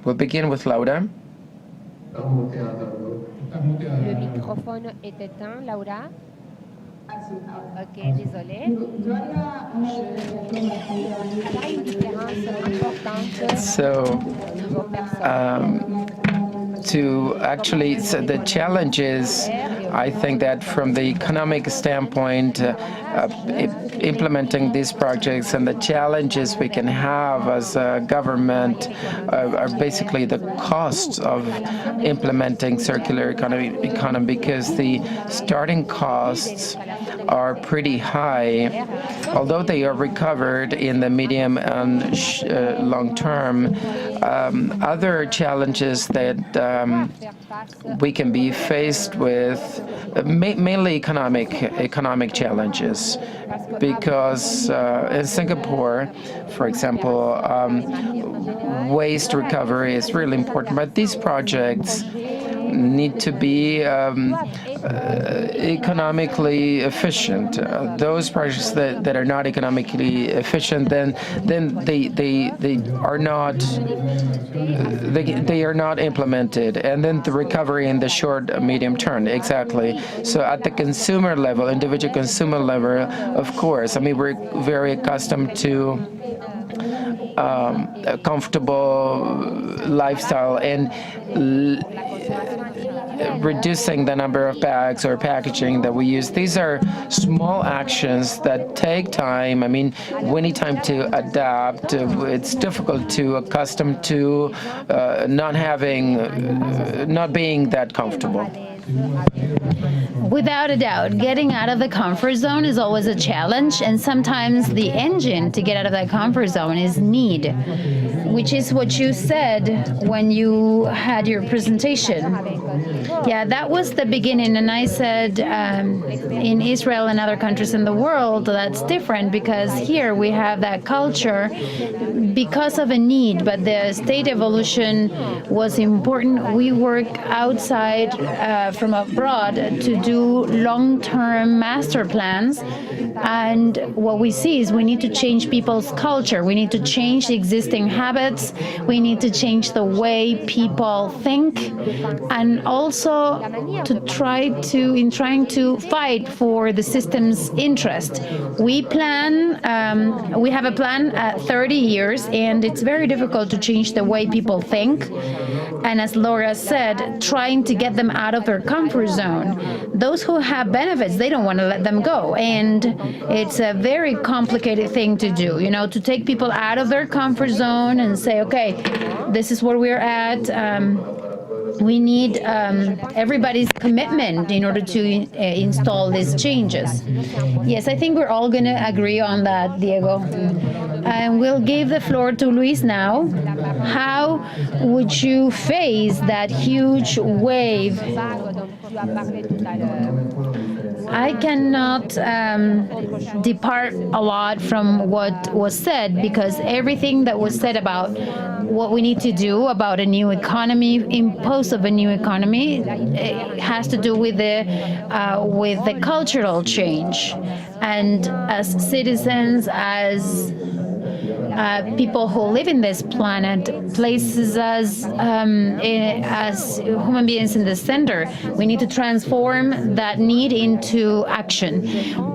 We'll begin with Laura. Le microphone est éteint, Laura. Ok, désolé. So, the challenge is, I think that from the economic standpoint, implementing these projects and the challenges we can have as a government are basically the costs of implementing circular economy because the starting costs are pretty high. Although they are recovered in the medium and long term, other challenges that we can be faced with, mainly economic challenges, because in Singapore, for example, waste recovery is really important, but these projects need to be economically efficient. Those projects that are not economically efficient, then they are not implemented, and then the recovery in the short medium term. Exactly. So at the consumer level, individual consumer level, of course, I mean, we're very accustomed to a comfortable lifestyle and reducing the number of bags or packaging that we use. These are small actions that take time. I mean, we need time to adapt. It's difficult to accustom to not being that comfortable. Without a doubt, getting out of the comfort zone is always a challenge, and sometimes the engine to get out of that comfort zone is need, which is what you said when you had your presentation. Yeah, that was the beginning, and I said in Israel and other countries in the world, that's different because here we have that culture because of a need, but the state evolution was important. We work outside from abroad to do long-term master plans, and what we see is we need to change people's culture. We need to change the existing habits. We need to change the way people think, and also to trying to fight for the system's interest. We have a plan at 30 years, and it's very difficult to change the way people think. And as Laura said, trying to get them out of their comfort zone. Those who have benefits, they don't want to let them go. And it's a very complicated thing to do, to take people out of their comfort zone and say, okay, this is where we're at. We need everybody's commitment in order to install these changes. Yes, I think we're all going to agree on that, Diego. And we'll give the floor to Luis now. How would you face that huge wave? I cannot depart a lot from what was said, because everything that was said about what we need to do about a new economy, impose of a new economy, it has to do with the cultural change. And as citizens, as people who live in this planet, places us as human beings in the center. We need to transform that need into action.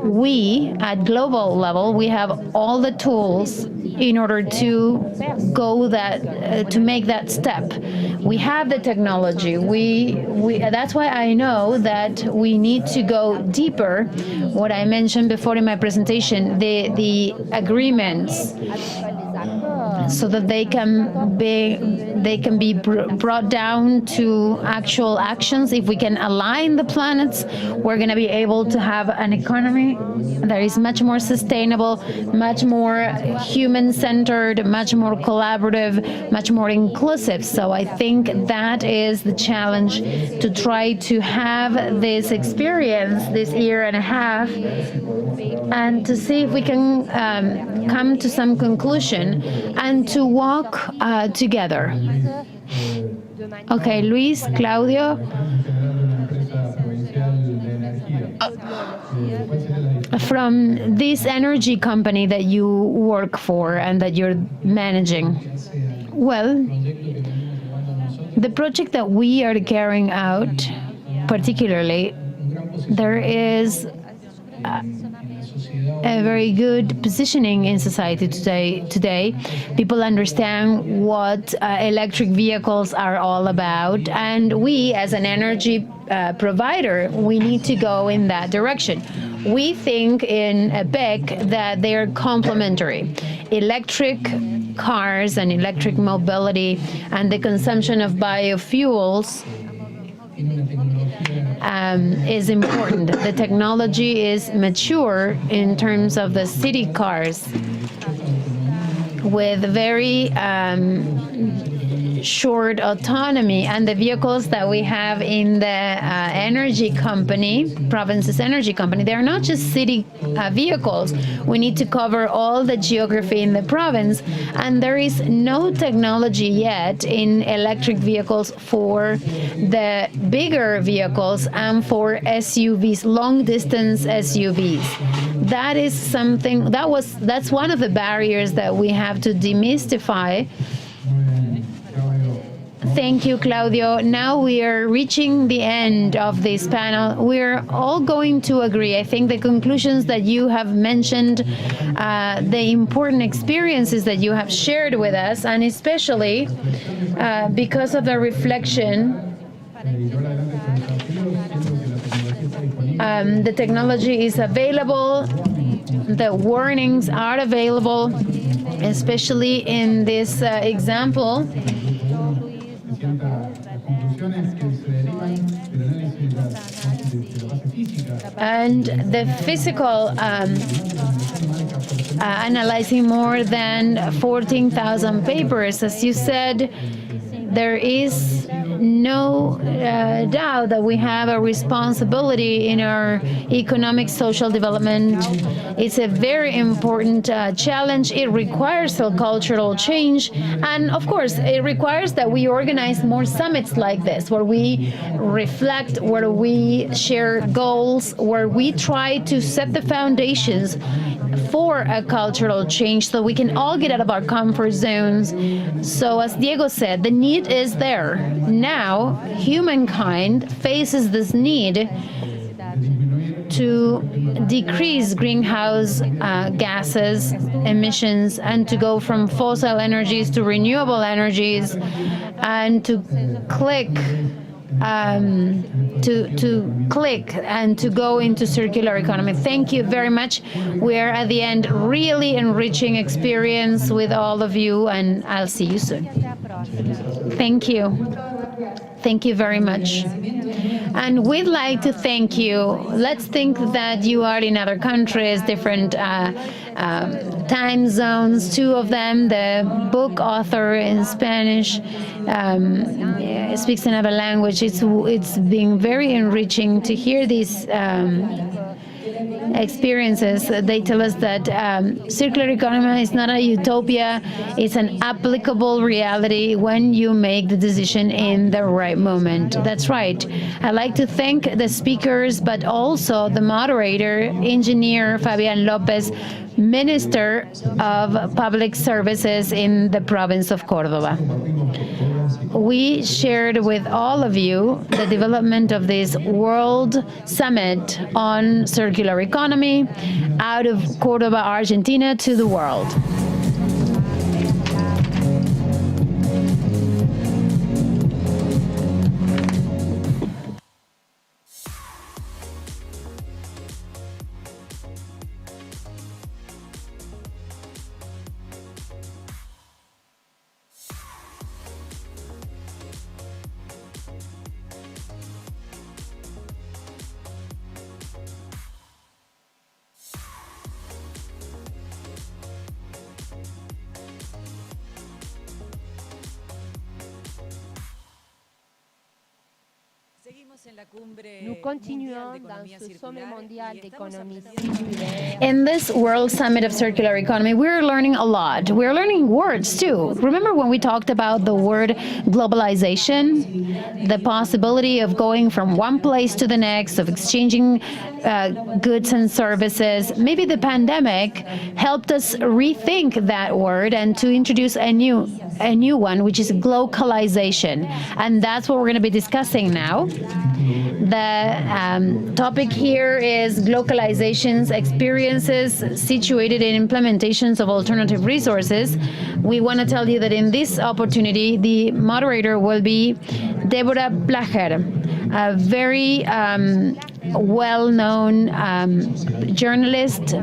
We, at global level, we have all the tools in order to to make that step. We have the technology. That's why I know that we need to go deeper. What I mentioned before in my presentation, the agreements. so that they can be brought down to actual actions. If we can align the planets, we're going to be able to have an economy that is much more sustainable, much more human-centered, much more collaborative, much more inclusive. So I think that is the challenge, to try to have this experience this year and a half and to see if we can come to some conclusion and to walk together. Okay, Luis, Claudio. From this energy company that you work for and that you're managing, well, the project that we are carrying out, particularly, there is a very good positioning in society today. People understand what electric vehicles are all about, and we, as an energy provider, we need to go in that direction. We think in BEC that they are complementary. Electric cars and electric mobility and the consumption of biofuels is important. The technology is mature in terms of the city cars with very short autonomy, and the vehicles that we have in the energy company, province's energy company, they're not just city vehicles. We need to cover all the geography in the province, and there is no technology yet in electric vehicles for the bigger vehicles and for SUVs, long distance SUVs. That is something that's one of the barriers that we have to demystify. Thank you, Claudio. Now we are reaching the end of this panel. We're all going to agree. I think the conclusions that you have mentioned, the important experiences that you have shared with us, and especially because of the reflection, the technology is available, the warnings are available, especially in this example. And the physical analyzing more than 14,000 papers, as you said, there is no doubt that we have a responsibility in our economic social development. It's a very important challenge. It requires a cultural change, and of course it requires that we organize more summits like this, where we reflect, where we share goals, where we try to set the foundations for a cultural change so we can all get out of our comfort zones. So as Diego said, the need is there. Now, humankind faces this need to decrease greenhouse gases emissions and to go from fossil energies to renewable energies and to click and to go into circular economy. Thank you very much. We're at the end, really enriching experience with all of you, and I'll see you soon. Thank you. Thank you very much. And we'd like to thank you. Let's think that you are in other countries, different time zones, two of them. The book author in Spanish speaks another language. It's been very enriching to hear these experiences. They tell us that circular economy is not a utopia, it's an applicable reality when you make the decision in the right moment. That's right. I'd like to thank the speakers, but also the moderator, Engineer Fabian Lopez, Minister of Public Services in the province of Córdoba. We shared with all of you the development of this World Summit on Circular Economy out of Córdoba, Argentina to the world. Nous continuons dans ce sommet mondial d'économie circulaire. In this World Summit of Circular Economy, we're learning a lot. We're learning words too. Remember when we talked about the word globalization? The possibility of going from one place to the next, of exchanging goods and services. Maybe the pandemic helped us rethink that word and to introduce a new one, which is globalization. And that's what we're going to be discussing now. The topic here is globalization's experiences situated in implementations of alternative resources. We want to tell you that in this opportunity, the moderator will be Deborah Placher, a very well-known journalist,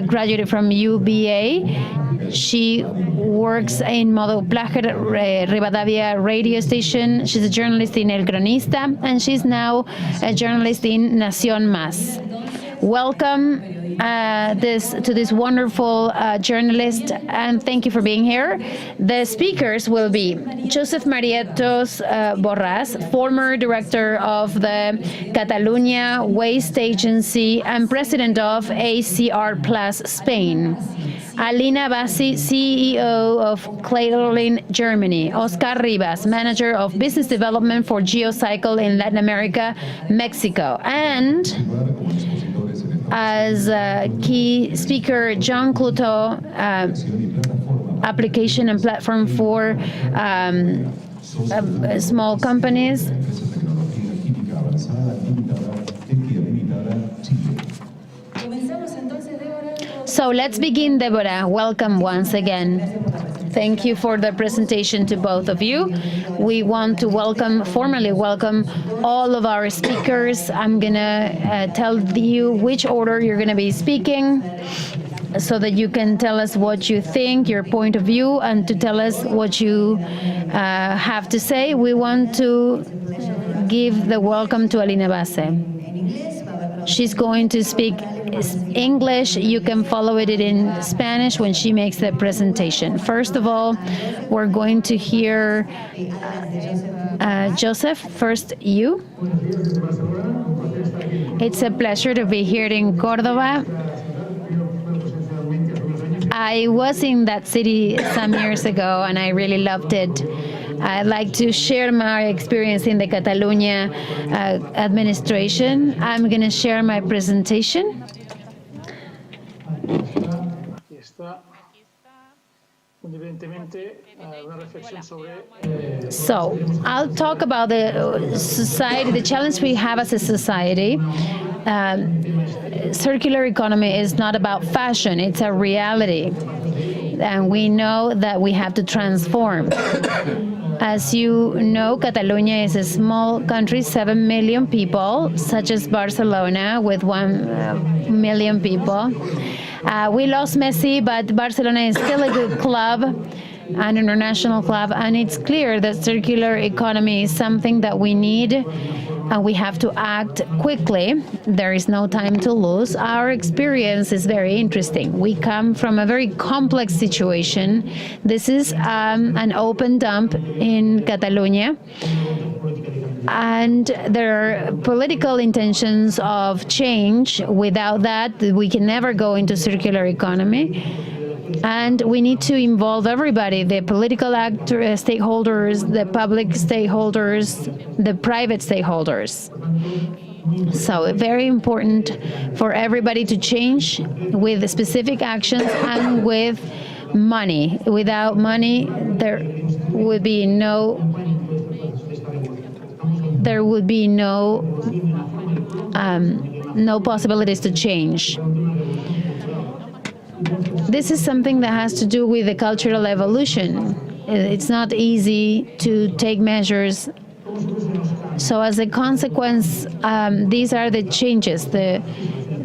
graduated from UBA. She works in Modo Placher Rivadavia radio station. She's a journalist in El Cronista, and she's now a journalist in Nación Más. Welcome to this wonderful journalist, and thank you for being here. The speakers will be Joseph Marietos Borràs, former director of the Catalunya Waste Agency and president of ACR Plus Spain. Alina Bassi, CEO of Clayton, Germany. Oscar Rivas, Manager of Business Development for Geocycle in Latin America, Mexico. And as a key speaker, John Cluto, application and platform for small companies. So let's begin, Deborah. Welcome once again. Thank you for the presentation to both of you. We want to formally welcome all of our speakers. I'm gonna tell you which order you're gonna be speaking so that you can tell us what you think, your point of view, and to tell us what you have to say. We want to give the welcome to Alina Bassi. She's going to speak English. You can follow it in Spanish when she makes the presentation. First of all, we're going to hear Joseph. First, you. It's a pleasure to be here in Córdoba. I was in that city some years ago, and I really loved it. I'd like to share my experience in the Catalunya administration. I'm going to share my presentation. So I'll talk about the society, the challenge we have as a society. Circular economy is not about fashion, it's a reality. And we know that we have to transform. As you know, Catalonia is a small country, 7 million people, such as Barcelona with 1 million people. We lost Messi, but Barcelona is still a good club, an international club, and it's clear that circular economy is something that we need, and we have to act quickly. There is no time to lose. Our experience is very interesting. We come from a very complex situation. This is an open dump in Catalonia, and there are political intentions of change. Without that, we can never go into circular economy. And we need to involve everybody, the political stakeholders, the public stakeholders, the private stakeholders. So very important for everybody to change with specific actions and with money. Without money, there would be no possibilities to change. This is something that has to do with the cultural evolution. It's not easy to take measures. So as a consequence, these are the changes.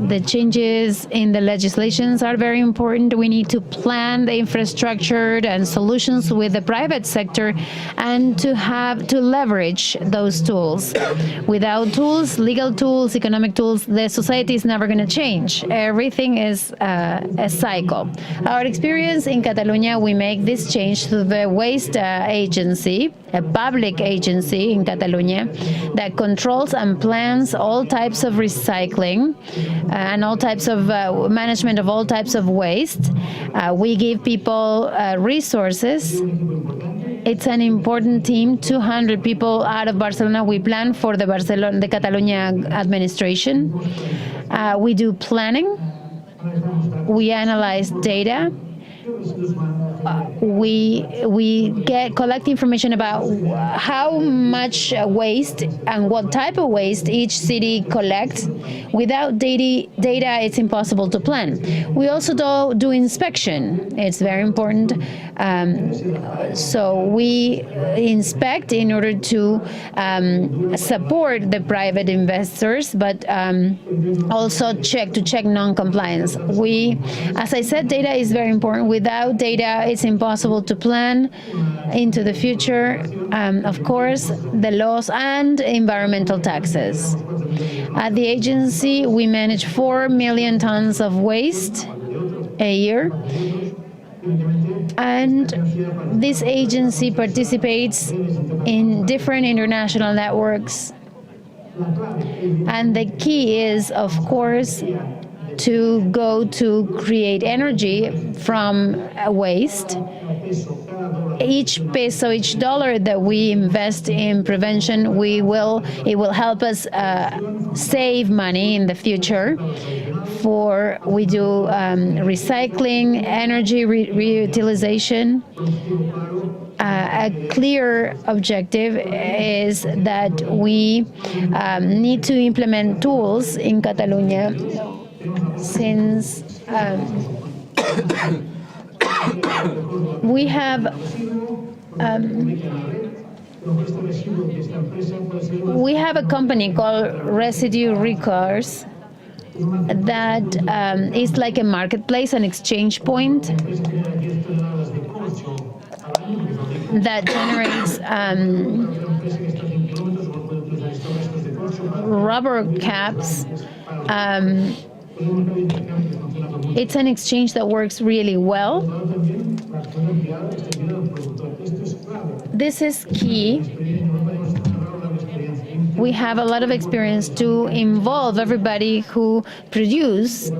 The changes in the legislations are very important. We need to plan the infrastructure and solutions with the private sector and to leverage those tools. Without tools, legal tools, economic tools, the society is never going to change. Everything is a cycle. Our experience in Catalonia, we make this change through the waste agency. a public agency in Catalonia that controls and plans all types of recycling and all types of management of all types of waste. We give people resources. It's an important team, 200 people out of Barcelona. We plan for the Catalonia administration. We do planning. We analyze data. We collect information about how much waste and what type of waste each city collects. Without data, it's impossible to plan. We also do inspection. It's very important. So we inspect in order to support the private investors, but also check non-compliance. As I said, data is very important. Without data, it's impossible to plan into the future. Of course, the laws and environmental taxes. At the agency, we manage 4 million tons of waste a year. And this agency participates in different international networks. And the key is, of course, to go to create energy from waste. Each peso, each dollar that we invest in prevention, it will help us save money in the future. We do recycling, energy reutilization. A clear objective is that we need to implement tools in Catalonia since we have a company called Residue Recourse that is like a marketplace, an exchange point that generates rubber caps. It's an exchange that works really well. This is key. We have a lot of experience to involve everybody who produce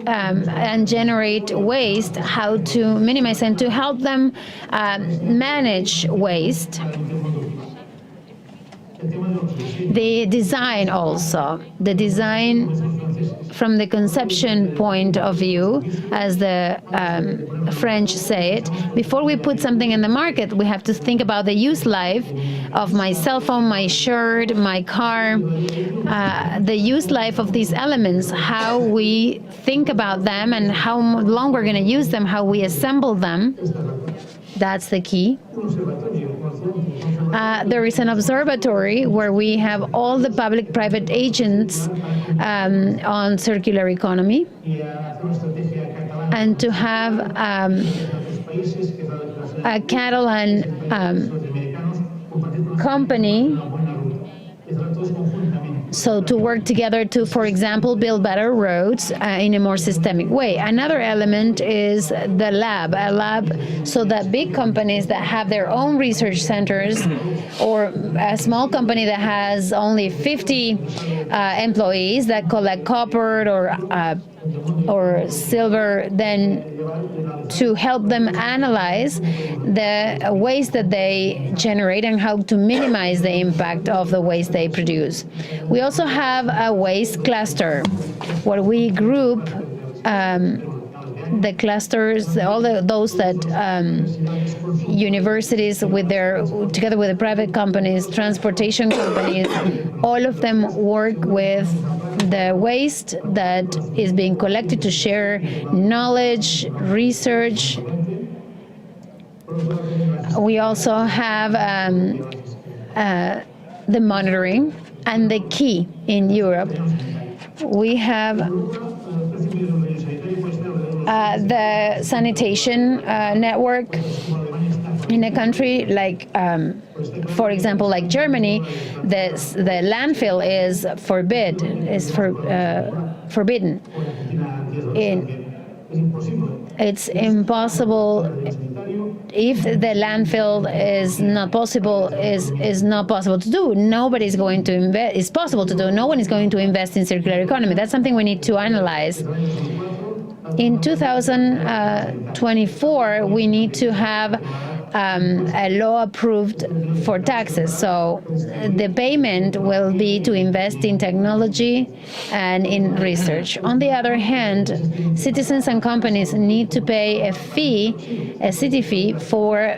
and generate waste, how to minimize and to help them manage waste. The design also, the design from the conception point of view, as the French say it, before we put something in the market, we have to think about the use life of my cell phone, my shirt, my car, the use life of these elements, how we think about them and how long we're going to use them, how we assemble them. That's the key. There is an observatory where we have all the public-private agents on circular economy, and to have a Catalan company, so to work together to, for example, build better roads in a more systemic way. Another element is the lab, a lab so that big companies that have their own research centers, or a small company that has only 50 employees that collect copper or silver, then to help them analyze the waste that they generate and how to minimize the impact of the waste they produce. We also have a waste cluster where we group the clusters, those that universities together with the private companies, transportation companies, all of them work with the waste that is being collected to share knowledge, research. We also have the monitoring, and the key in Europe, we have the sanitation network. In a country like, for example, like Germany, the landfill is forbidden. It's impossible if the landfill is not possible, is not possible to do, nobody's going to invest. It's possible to do. No one is going to invest in circular economy. That's something we need to analyze. In 2024, we need to have a law approved for taxes. So the payment will be to invest in technology and in research. On the other hand, citizens and companies need to pay a city fee for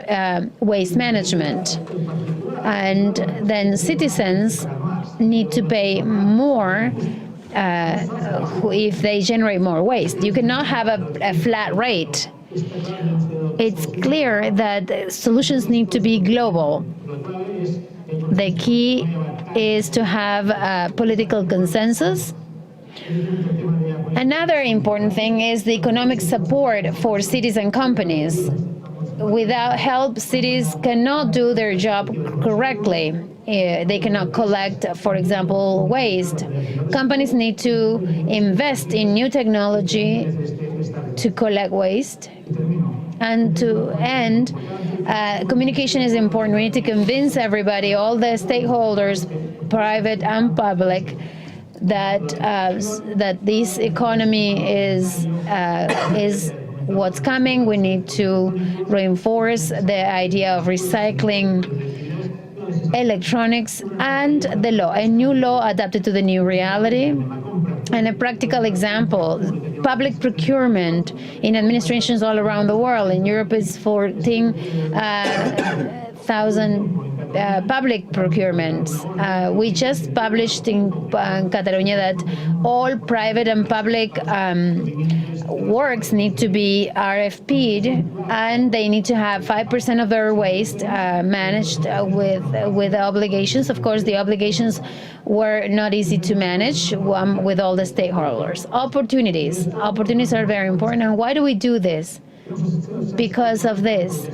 waste management. And then citizens need to pay more if they generate more waste. You cannot have a flat rate. It's clear that solutions need to be global. The key is to have a political consensus. Another important thing is the economic support for cities and companies. Without help, cities cannot do their job correctly. They cannot collect, for example, waste. Companies need to invest in new technology to collect waste. And to end, communication is important. We need to convince everybody, all the stakeholders, private and public, that this economy is what's coming. We need to reinforce the idea of recycling electronics and the law, a new law adapted to the new reality. And a practical example, public procurement in administrations all around the world. In Europe, it's 14,000 public procurements. We just published in Catalonia that all private and public works need to be RFP'd, and they need to have 5% of their waste managed with obligations. Of course, the obligations were not easy to manage with all the stakeholders. Opportunities are very important. And why do we do this? Because of this,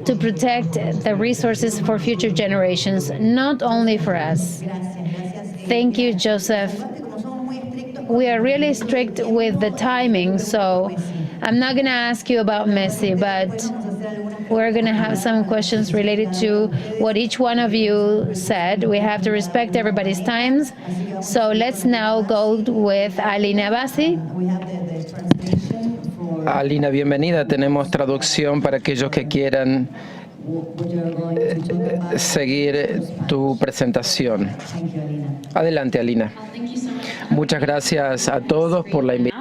to protect the resources for future generations, not only for us. Thank you, Joseph. We are really strict with the timing, so I'm not going to ask you about Messi, but we're going to have some questions related to what each one of you said. We have to respect everybody's times. So let's now go with Alina Bassi. Alina, bienvenida. Tenemos traducción para aquellos que quieran seguir tu presentación. Adelante, Alina. Muchas gracias a todos por la invitación.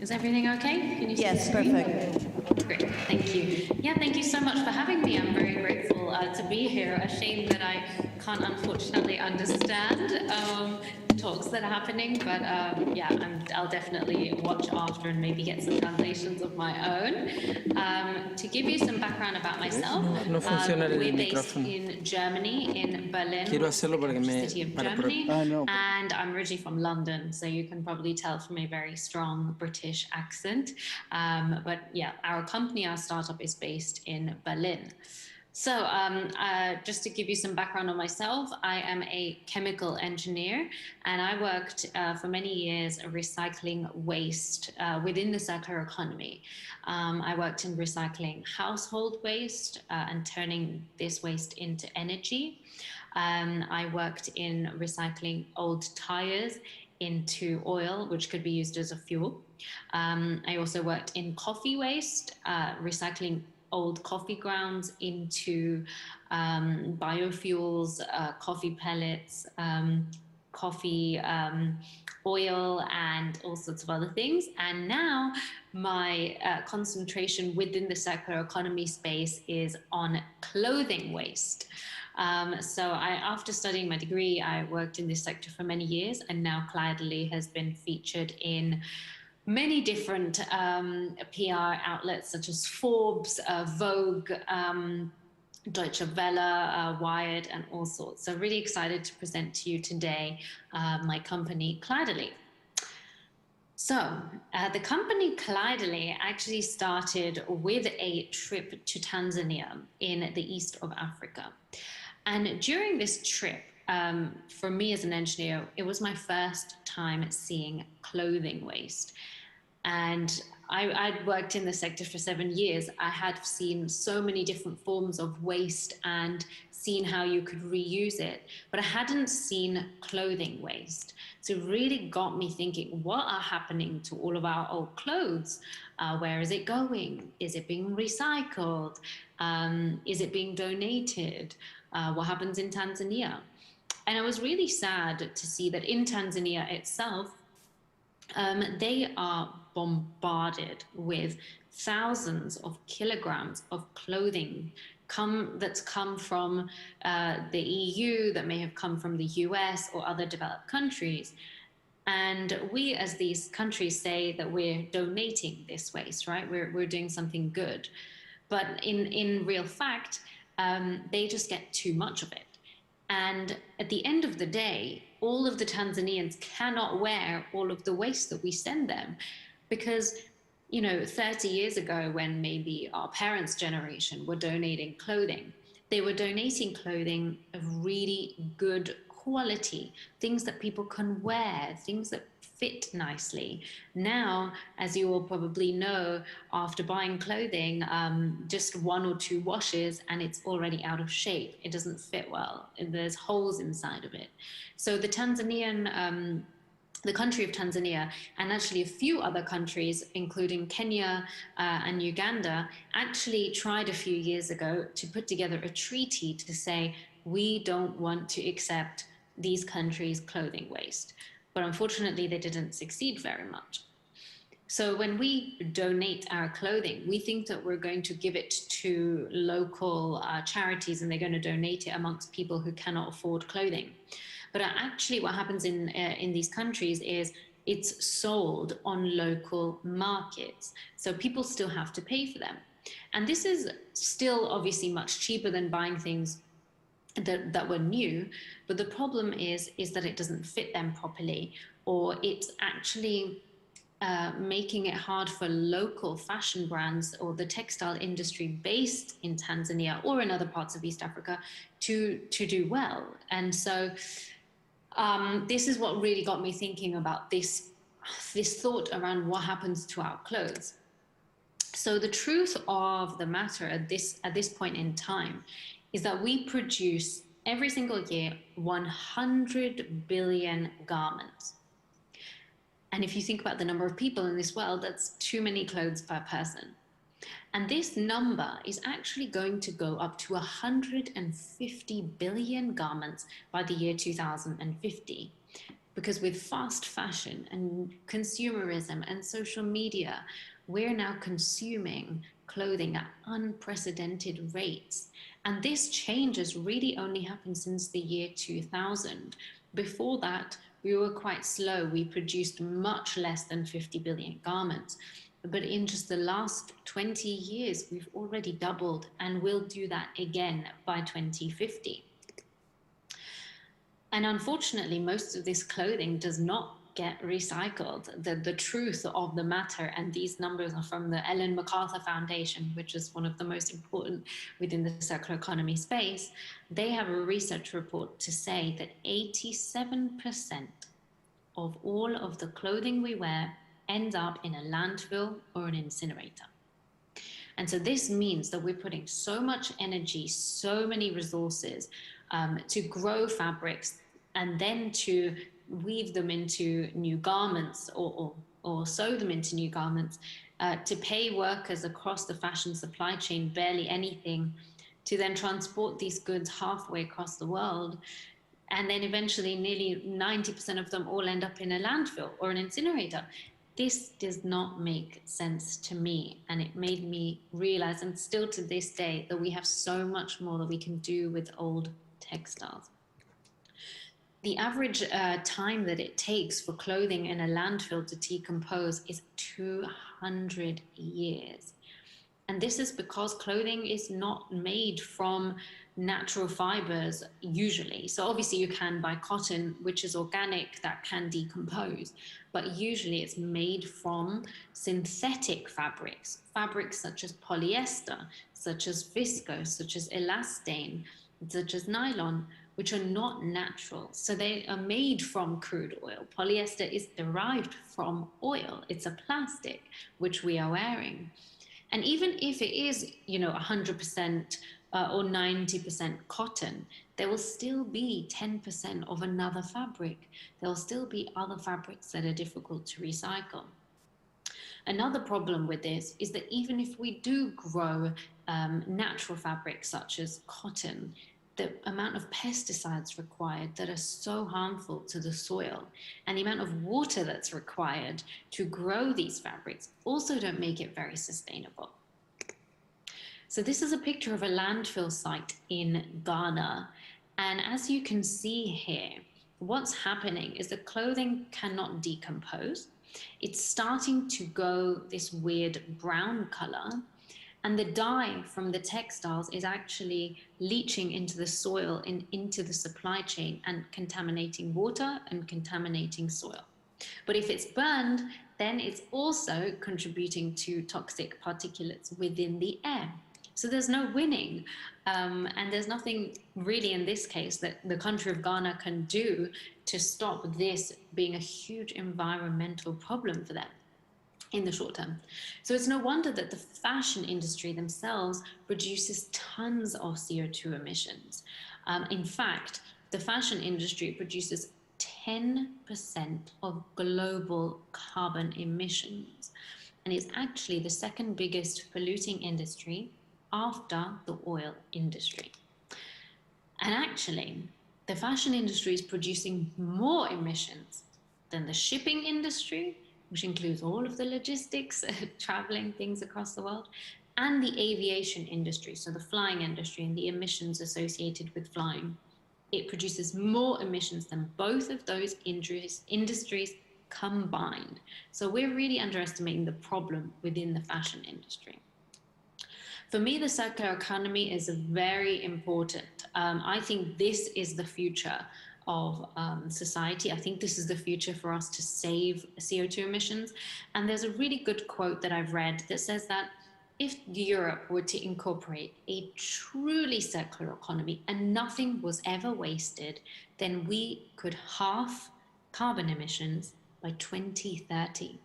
Is everything okay? Can you see Yes, perfect. Great, thank you. Yeah, thank you so much for having me. I'm very grateful to be here. A shame that I can't unfortunately understand talks that are happening, but yeah, I'll definitely watch after and maybe get some translations of my own. To give you some background about myself, we're based in Germany, in Berlin, city of Germany, and I'm originally from London, so you can probably tell from a very strong British accent. But yeah, our company, our startup is based in Berlin. So just to give you some background on myself, I am a chemical engineer, and I worked for many years recycling waste within the circular economy. I worked in recycling household waste and turning this waste into energy. I worked in recycling old tires into oil, which could be used as a fuel. I also worked in coffee waste, recycling old coffee grounds into biofuels, coffee pellets, coffee oil, and all sorts of other things. And now my concentration within the circular economy space is on clothing waste. So after studying my degree, I worked in this sector for many years, and now Kleiderly has been featured in many different PR outlets such as Forbes, Vogue, Deutsche Welle, Wired, and all sorts. So really excited to present to you today my company, Kleiderly. So the company Kleiderly actually started with a trip to Tanzania in the east of Africa. And during this trip, for me as an engineer, it was my first time seeing clothing waste. And I'd worked in the sector for 7 years. I had seen so many different forms of waste and seen how you could reuse it, but I hadn't seen clothing waste. So it really got me thinking, what are happening to all of our old clothes? Where is it going? Is it being recycled? Is it being donated? What happens in Tanzania? And I was really sad to see that in Tanzania itself, they are bombarded with thousands of kilograms of clothing that's come from the EU, that may have come from the US or other developed countries. And we, as these countries, say that we're donating this waste, right? We're doing something good. But in real fact, they just get too much of it. And at the end of the day, all of the Tanzanians cannot wear all of the waste that we send them, because, 30 years ago, when maybe our parents' generation were donating clothing, they were donating clothing of really good quality, things that people can wear, things that fit nicely. Now, as you all probably know, after buying clothing, just 1 or 2 washes and it's already out of shape. It doesn't fit well. There's holes inside of it. So the country of Tanzania, and actually a few other countries, including Kenya and Uganda, actually tried a few years ago to put together a treaty to say, we don't want to accept these countries' clothing waste. But unfortunately, they didn't succeed very much. So when we donate our clothing, we think that we're going to give it to local charities and they're going to donate it amongst people who cannot afford clothing. But actually what happens in these countries is it's sold on local markets. So people still have to pay for them. And this is still obviously much cheaper than buying things that were new, but the problem is that it doesn't fit them properly, or it's actually making it hard for local fashion brands or the textile industry based in Tanzania or in other parts of East Africa to do well. And so this is what really got me thinking about this thought around what happens to our clothes. So the truth of the matter at this point in time is that we produce every single year 100 billion garments. And if you think about the number of people in this world, that's too many clothes per person. And this number is actually going to go up to 150 billion garments by the year 2050. Because with fast fashion and consumerism and social media, we're now consuming clothing at unprecedented rates. And this change has really only happened since the year 2000. Before that, we were quite slow. We produced much less than 50 billion garments. But in just the last 20 years, we've already doubled, and we'll do that again by 2050. And unfortunately, most of this clothing does not get recycled. The truth of the matter, and these numbers are from the Ellen MacArthur Foundation, which is one of the most important within the circular economy space. They have a research report to say that 87% of all of the clothing we wear ends up in a landfill or an incinerator. And so this means that we're putting so much energy, so many resources to grow fabrics and then to weave them into new garments or sew them into new garments, to pay workers across the fashion supply chain barely anything, to then transport these goods halfway across the world. And then eventually nearly 90% of them all end up in a landfill or an incinerator. This does not make sense to me. And it made me realize, and still to this day, that we have so much more that we can do with old textiles. The average time that it takes for clothing in a landfill to decompose is 200 years. And this is because clothing is not made from natural fibers usually. So obviously you can buy cotton, which is organic, that can decompose, but usually it's made from synthetic fabrics such as polyester, such as viscose, such as elastane, such as nylon, which are not natural. So they are made from crude oil. Polyester is derived from oil. It's a plastic, which we are wearing. And even if it is, 100% or 90% cotton, there will still be 10% of another fabric. There will still be other fabrics that are difficult to recycle. Another problem with this is that even if we do grow natural fabrics such as cotton, the amount of pesticides required that are so harmful to the soil and the amount of water that's required to grow these fabrics also don't make it very sustainable. So this is a picture of a landfill site in Ghana. And as you can see here, what's happening is the clothing cannot decompose. It's starting to go this weird brown color, and the dye from the textiles is actually leaching into the soil and into the supply chain and contaminating water and contaminating soil. But if it's burned, then it's also contributing to toxic particulates within the air. So there's no winning, and there's nothing really in this case that the country of Ghana can do to stop this being a huge environmental problem for them in the short term. So it's no wonder that the fashion industry themselves produces tons of CO2 emissions. In fact, the fashion industry produces 10% of global carbon emissions, and it's actually the second biggest polluting industry after the oil industry. And actually, the fashion industry is producing more emissions than the shipping industry, which includes all of the logistics, traveling things across the world, and the aviation industry, so the flying industry and the emissions associated with flying. It produces more emissions than both of those industries combined. So we're really underestimating the problem within the fashion industry. For me, the circular economy is very important. I think this is the future of society. I think this is the future for us to save CO2 emissions. And there's a really good quote that I've read that says that if Europe were to incorporate a truly circular economy and nothing was ever wasted, then we could halve carbon emissions by 2030.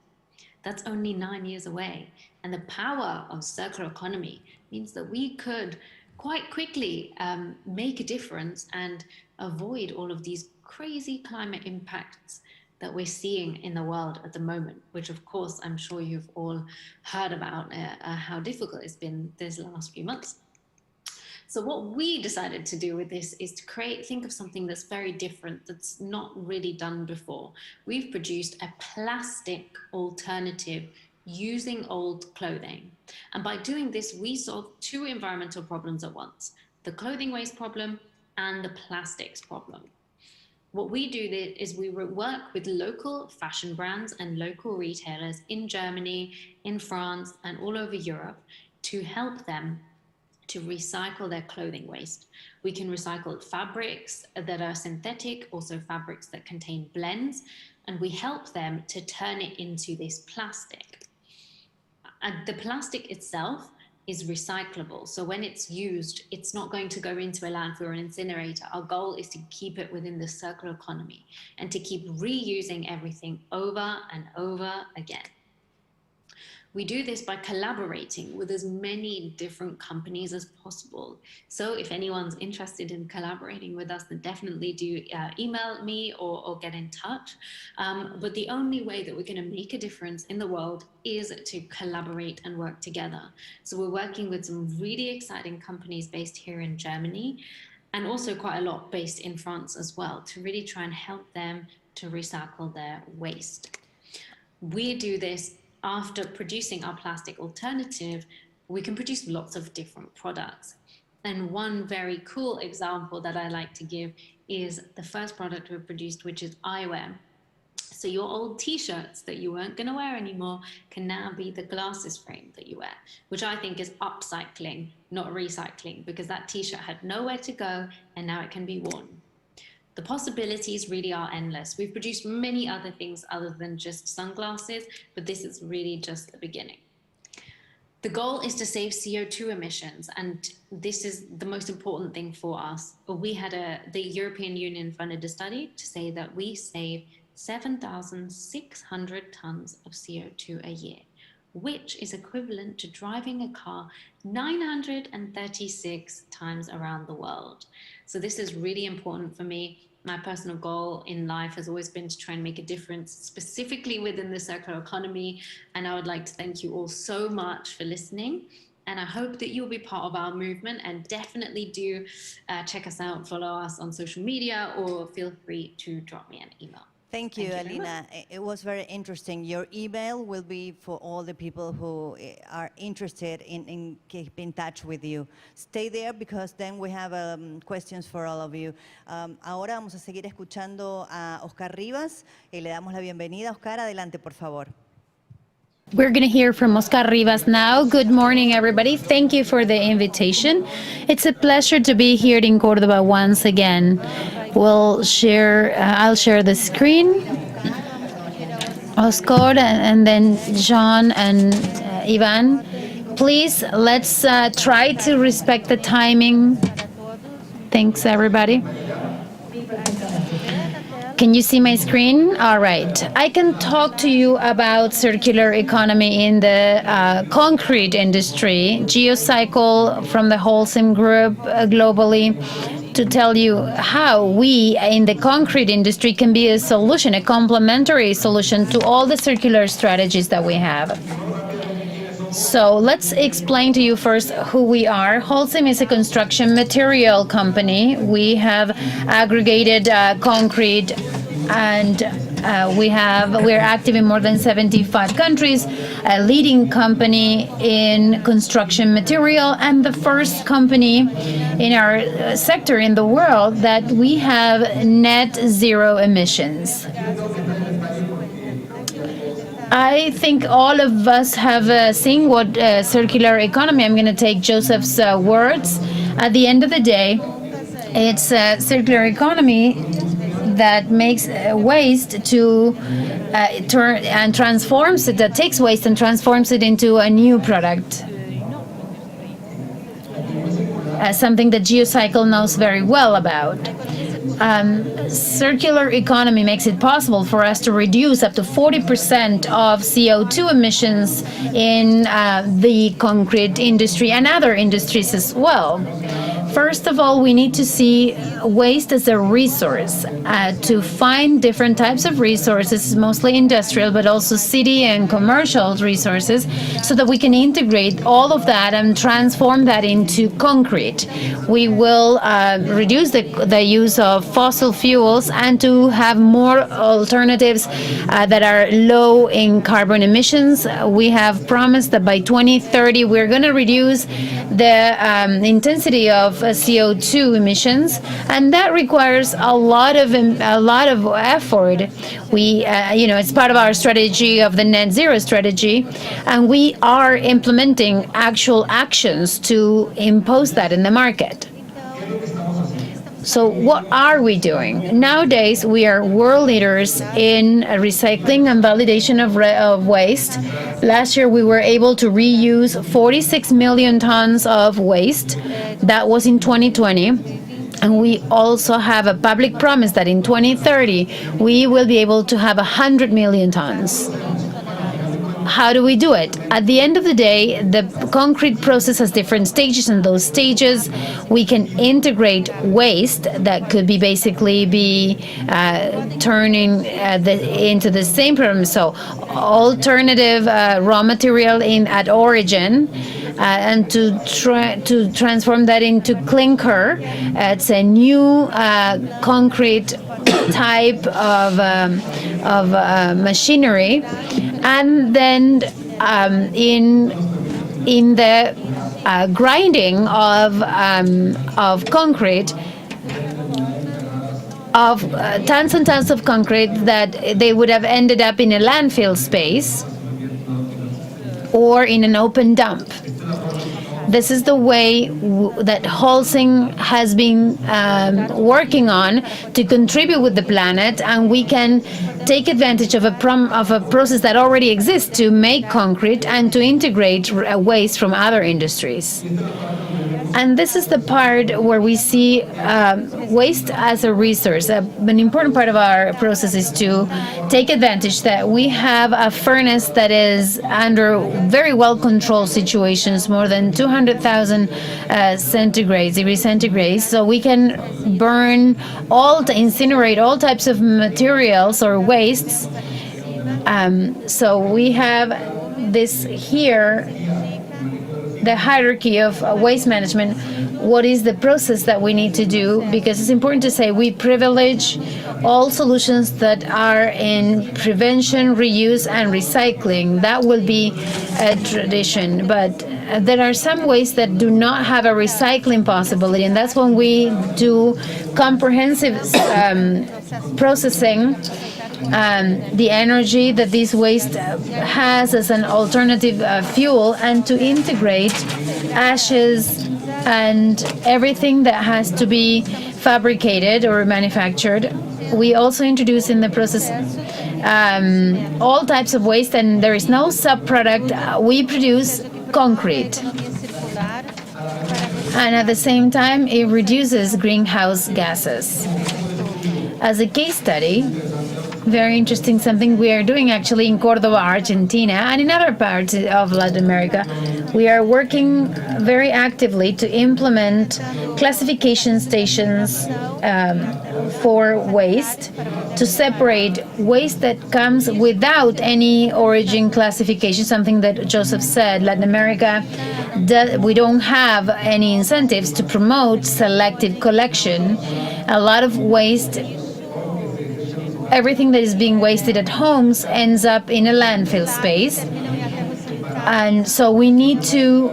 That's only 9 years away. And the power of circular economy means that we could quite quickly make a difference and avoid all of these crazy climate impacts that we're seeing in the world at the moment, which of course I'm sure you've all heard about how difficult it's been this last few months. So what we decided to do with this is to think of something that's very different, that's not really done before. We've produced a plastic alternative using old clothing. And by doing this, we solve two environmental problems at once: the clothing waste problem and the plastics problem. What we do is we work with local fashion brands and local retailers in Germany, in France, and all over Europe to help them to recycle their clothing waste. We can recycle fabrics that are synthetic, also fabrics that contain blends, and we help them to turn it into this plastic. And the plastic itself is recyclable. So when it's used, it's not going to go into a landfill or an incinerator. Our goal is to keep it within the circular economy and to keep reusing everything over and over again. We do this by collaborating with as many different companies as possible. So if anyone's interested in collaborating with us, then definitely do email me or get in touch. But the only way that we're going to make a difference in the world is to collaborate and work together. So we're working with some really exciting companies based here in Germany, and also quite a lot based in France as well, to really try and help them to recycle their waste. We do this after producing our plastic alternative. We can produce lots of different products. And one very cool example that I like to give is the first product we produced, which is eyewear. So your old t-shirts that you weren't going to wear anymore can now be the glasses frame that you wear, which I think is upcycling, not recycling, because that t-shirt had nowhere to go and now it can be worn. The possibilities really are endless. We've produced many other things other than just sunglasses, but this is really just the beginning. The goal is to save CO2 emissions, and this is the most important thing for us. The European Union funded a study to say that we save 7,600 tons of CO2 a year, which is equivalent to driving a car 936 times around the world. So this is really important for me. My personal goal in life has always been to try and make a difference, specifically within the circular economy. And I would like to thank you all so much for listening. And I hope that you'll be part of our movement, and definitely do check us out, follow us on social media, or feel free to drop me an email. Thank you, Alina. It was very interesting. Your email will be for all the people who are interested in keeping in touch with you. Stay there, because then we have questions for all of you. Ahora vamos a seguir escuchando a Oscar Rivas. Le damos la bienvenida. Oscar, adelante, por favor. We're going to hear from Oscar Rivas now. Good morning, everybody. Thank you for the invitation. It's a pleasure to be here in Córdoba once again. I'll share the screen. Oscar and then John and Ivan. Please, let's try to respect the timing. Thanks, everybody. Can you see my screen? All right. I can talk to you about circular economy in the concrete industry, Geocycle from the Holcim Group globally, to tell you how we in the concrete industry can be a solution, a complementary solution to all the circular strategies that we have. So let's explain to you first who we are. Holcim is a construction material company. We have aggregated concrete, and we're active in more than 75 countries, a leading company in construction material, and the first company in our sector in the world that we have net zero emissions. I think all of us have seen what circular economy. I'm going to take Joseph's words. At the end of the day, it's a circular economy that makes waste to turn and transforms it, that takes waste and transforms it into a new product. Something that Geocycle knows very well about. Circular economy makes it possible for us to reduce up to 40% of CO2 emissions in the concrete industry and other industries as well. First of all, we need to see waste as a resource, to find different types of resources, mostly industrial, but also city and commercial resources, so that we can integrate all of that and transform that into concrete. We will reduce the use of fossil fuels and to have more alternatives that are low in carbon emissions. We have promised that by 2030 we're going to reduce the intensity of CO2 emissions, and that requires a lot of effort. We, it's part of our strategy of the net zero strategy, and we are implementing actual actions to impose that in the market. So what are we doing? Nowadays, we are world leaders in recycling and validation of waste. Last year, we were able to reuse 46 million tons of waste. That was in 2020. And we also have a public promise that in 2030, we will be able to have 100 million tons. How do we do it? At the end of the day, the concrete process has different stages, and those stages we can integrate waste that could be turning into the same problem. So alternative raw material at origin, and to transform that into clinker. It's a new concrete type of machinery, and then in the grinding of concrete, of tons and tons of concrete that they would have ended up in a landfill space or in an open dump. This is the way that Holcim has been working on to contribute with the planet, and we can take advantage of a process that already exists to make concrete and to integrate waste from other industries. And this is the part where we see waste as a resource. An important part of our process is to take advantage that we have a furnace that is under very well-controlled situations, more than 200,000 degrees centigrade. So we can burn incinerate all types of materials or wastes. So we have this here, the hierarchy of waste management. What is the process that we need to do? Because it's important to say we privilege all solutions that are in prevention, reuse, and recycling. That will be a tradition. But there are some waste that do not have a recycling possibility, and that's when we do comprehensive processing. The energy that this waste has as an alternative fuel, and to integrate ashes and everything that has to be fabricated or manufactured. We also introduce in the process all types of waste, and there is no subproduct. We produce concrete. And at the same time, it reduces greenhouse gases. As a case study, very interesting, something we are doing actually in Cordoba, Argentina, and in other parts of Latin America. We are working very actively to implement classification stations for waste, to separate waste that comes without any origin classification, something that Joseph said. Latin America, we don't have any incentives to promote selective collection. A lot of waste, everything that is being wasted at homes ends up in a landfill space. And so we need to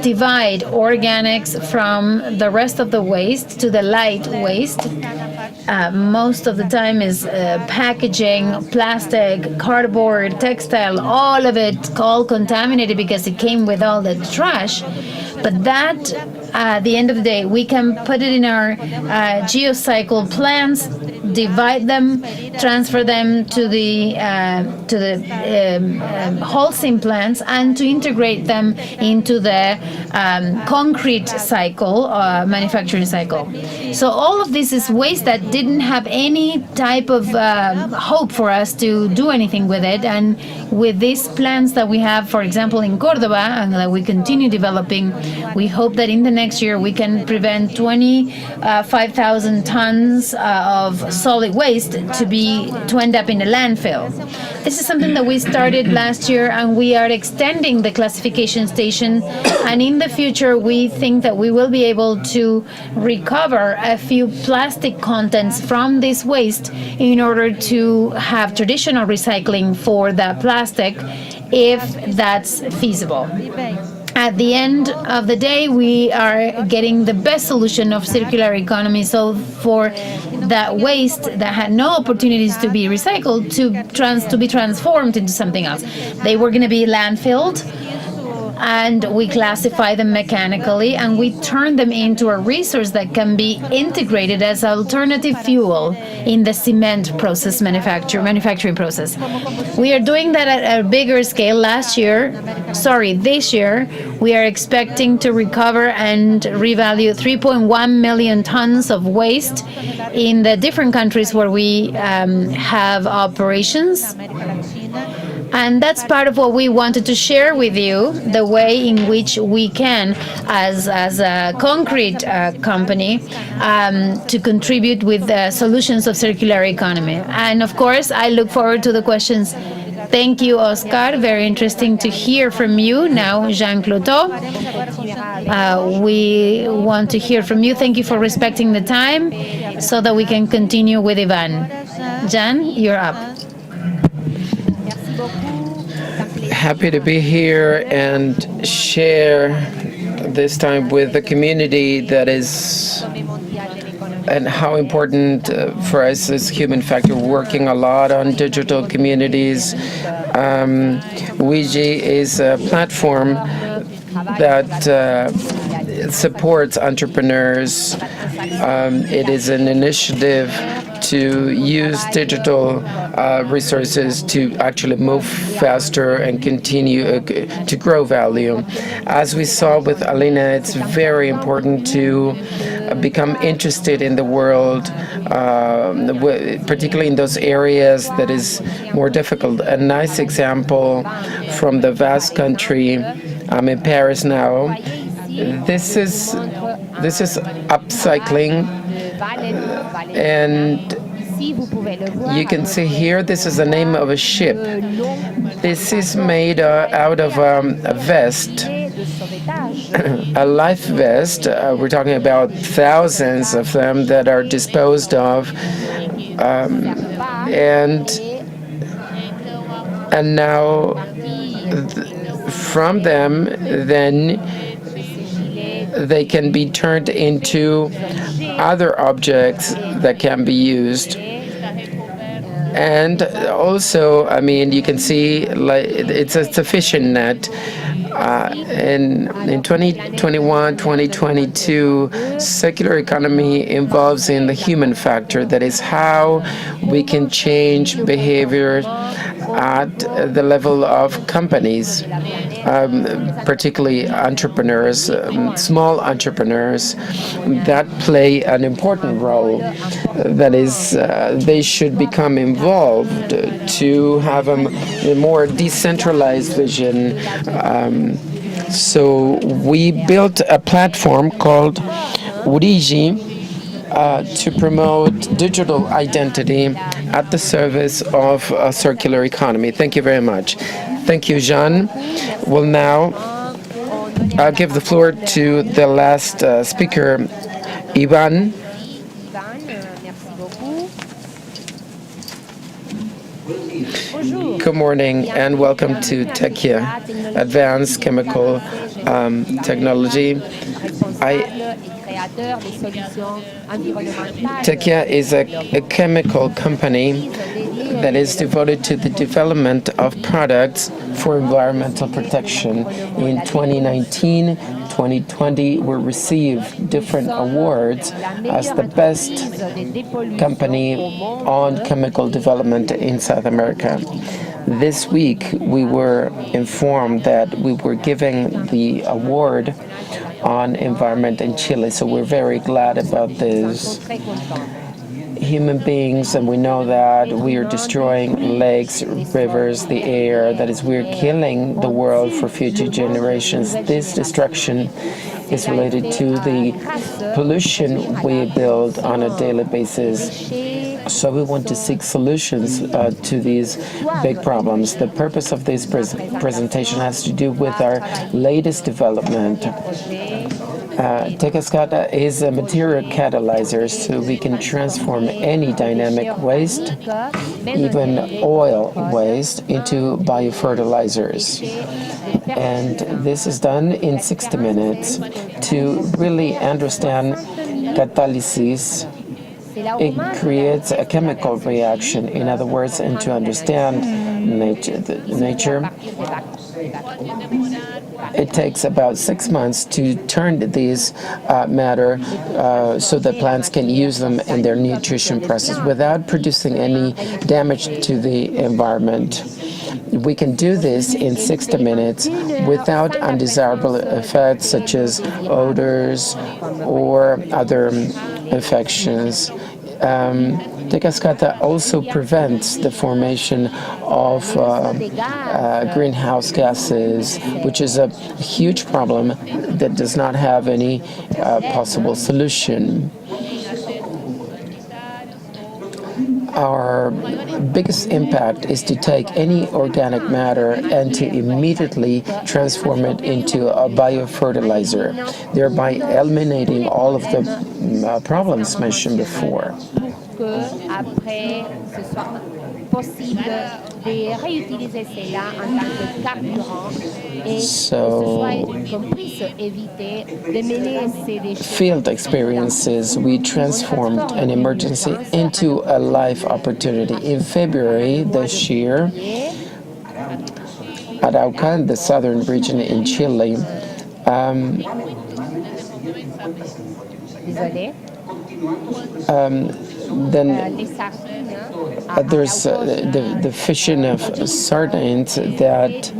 divide organics from the rest of the waste to the light waste. Most of the time is packaging, plastic, cardboard, textile, all of it all contaminated because it came with all the trash. But that, at the end of the day, we can put it in our geocycle plants, divide them, transfer them to the Holcim plants, and to integrate them into the concrete cycle, manufacturing cycle. So all of this is waste that didn't have any type of hope for us to do anything with it. And with these plans that we have, for example, in Cordoba, and that we continue developing, we hope that in the next year we can prevent 25,000 tons of solid waste to end up in a landfill. This is something that we started last year, and we are extending the classification station. And in the future, we think that we will be able to recover a few plastic contents from this waste in order to have traditional recycling for that plastic, if that's feasible. At the end of the day, we are getting the best solution of circular economy. So for that waste that had no opportunities to be recycled, to be transformed into something else. They were going to be landfilled, and we classify them mechanically, and we turn them into a resource that can be integrated as alternative fuel in the cement process manufacturing process. We are doing that at a bigger scale. This year, we are expecting to recover and revalue 3.1 million tons of waste in the different countries where we have operations. And that's part of what we wanted to share with you, the way in which we can, as a concrete company, to contribute with the solutions of circular economy. And of course, I look forward to the questions. Thank you, Oscar. Very interesting to hear from you. Now, Jean Cloteau, we want to hear from you. Thank you for respecting the time so that we can continue with Ivan. Jan, you're up. Happy to be here and share this time with the community that is, and how important for us is human factor, working a lot on digital communities. Ouija is a platform that supports entrepreneurs. It is an initiative to use digital resources to actually move faster and continue to grow value. As we saw with Alina, it's very important to become interested in the world, particularly in those areas that is more difficult. A nice example from the vast country. I'm in Paris now. This is upcycling, and you can see here, this is the name of a ship. This is made out of a vest, a life vest. We're talking about thousands of them that are disposed of, and now from them, then they can be turned into other objects that can be used. And also, I mean, you can see like it's a fishing net. In 2021, 2022, circular economy involves in the human factor. That is how we can change behavior at the level of companies, particularly entrepreneurs, small entrepreneurs that play an important role. That is, they should become involved to have a more decentralized vision. So we built a platform called Urigi to promote digital identity at the service of a circular economy. Thank you very much. Thank you, Jean. Well, now I'll give the floor to the last speaker, Ivan. Good morning and welcome to Techia, Advanced Chemical Technology. Techia is a chemical company that is devoted to the development of products for environmental protection. In 2019, 2020, we received different awards as the best company on chemical development in South America. This week, we were informed that we were giving the award on environment in Chile, so we're very glad about this. Human beings, and we know that we are destroying lakes, rivers, the air, that is, we're killing the world for future generations. This destruction is related to the pollution we build on a daily basis. So we want to seek solutions to these big problems. The purpose of this presentation has to do with our latest development. Tecascata is a material catalyzer, so we can transform any dynamic waste, even oil waste, into biofertilizers. And this is done in 60 minutes. To really understand catalysis, it creates a chemical reaction. In other words, and to understand nature, it takes about 6 months to turn these matter so that plants can use them in their nutrition process without producing any damage to the environment. We can do this in 60 minutes without undesirable effects such as odors or other infections. Tecascata also prevents the formation of greenhouse gases, which is a huge problem that does not have any possible solution. Our biggest impact is to take any organic matter and to immediately transform it into a biofertilizer, thereby eliminating all of the problems mentioned before. So, field experiences, we transformed an emergency into a life opportunity. In February this year, Arauca, the southern region in Chile, Then there's the fishing of sardines. That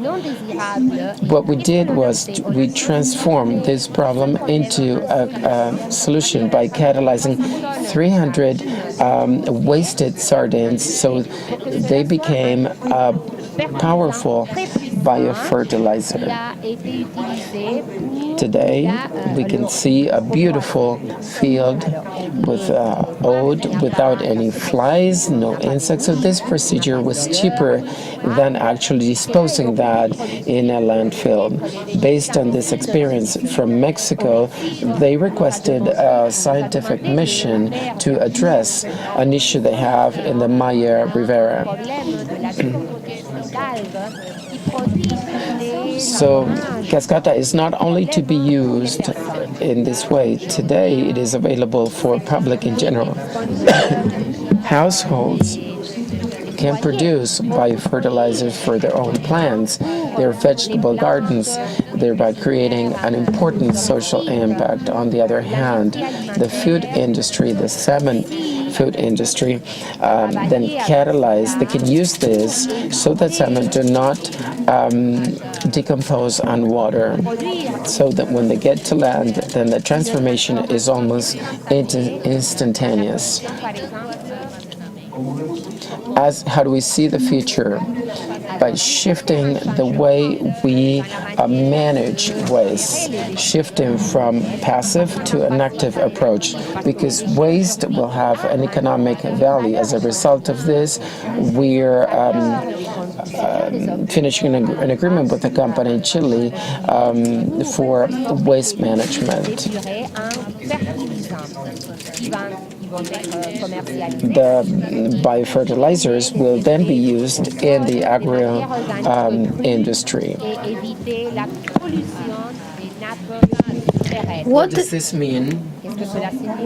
what we did was we transformed this problem into a solution by catalyzing 300 wasted sardines, so they became a powerful biofertilizer. Today, we can see a beautiful field with oat without any flies, no insects. So this procedure was cheaper than actually disposing that in a landfill. Based on this experience from Mexico, they requested a scientific mission to address an issue they have in the Maya Rivera. So cascata is not only to be used in this way. Today, it is available for public in general. Households can produce biofertilizers for their own plants, their vegetable gardens, thereby creating an important social impact. On the other hand, the food industry, the salmon food industry, then catalyze, they can use this so that salmon do not decompose on water, so that when they get to land, then the transformation is almost instantaneous. How do we see the future? By shifting the way we manage waste, shifting from passive to an active approach, because waste will have an economic value. As a result of this, we're finishing an agreement with a company in Chile for waste management. The biofertilizers will then be used in the agro industry. What does this mean?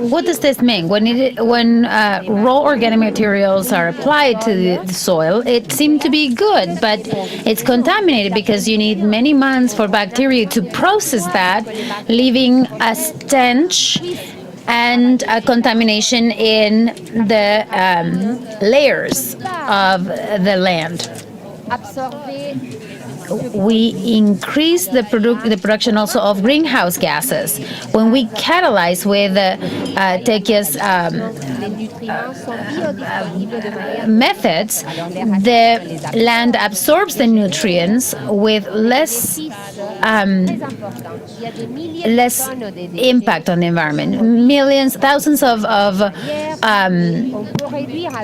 What does this mean? When raw organic materials are applied to the soil, it seemed to be good, but it's contaminated because you need many months for bacteria to process that, leaving a stench and a contamination in the layers of the land. We increase the production also of greenhouse gases. When we catalyze with Tequia's methods, the land absorbs the nutrients with less impact on the environment. Millions, thousands of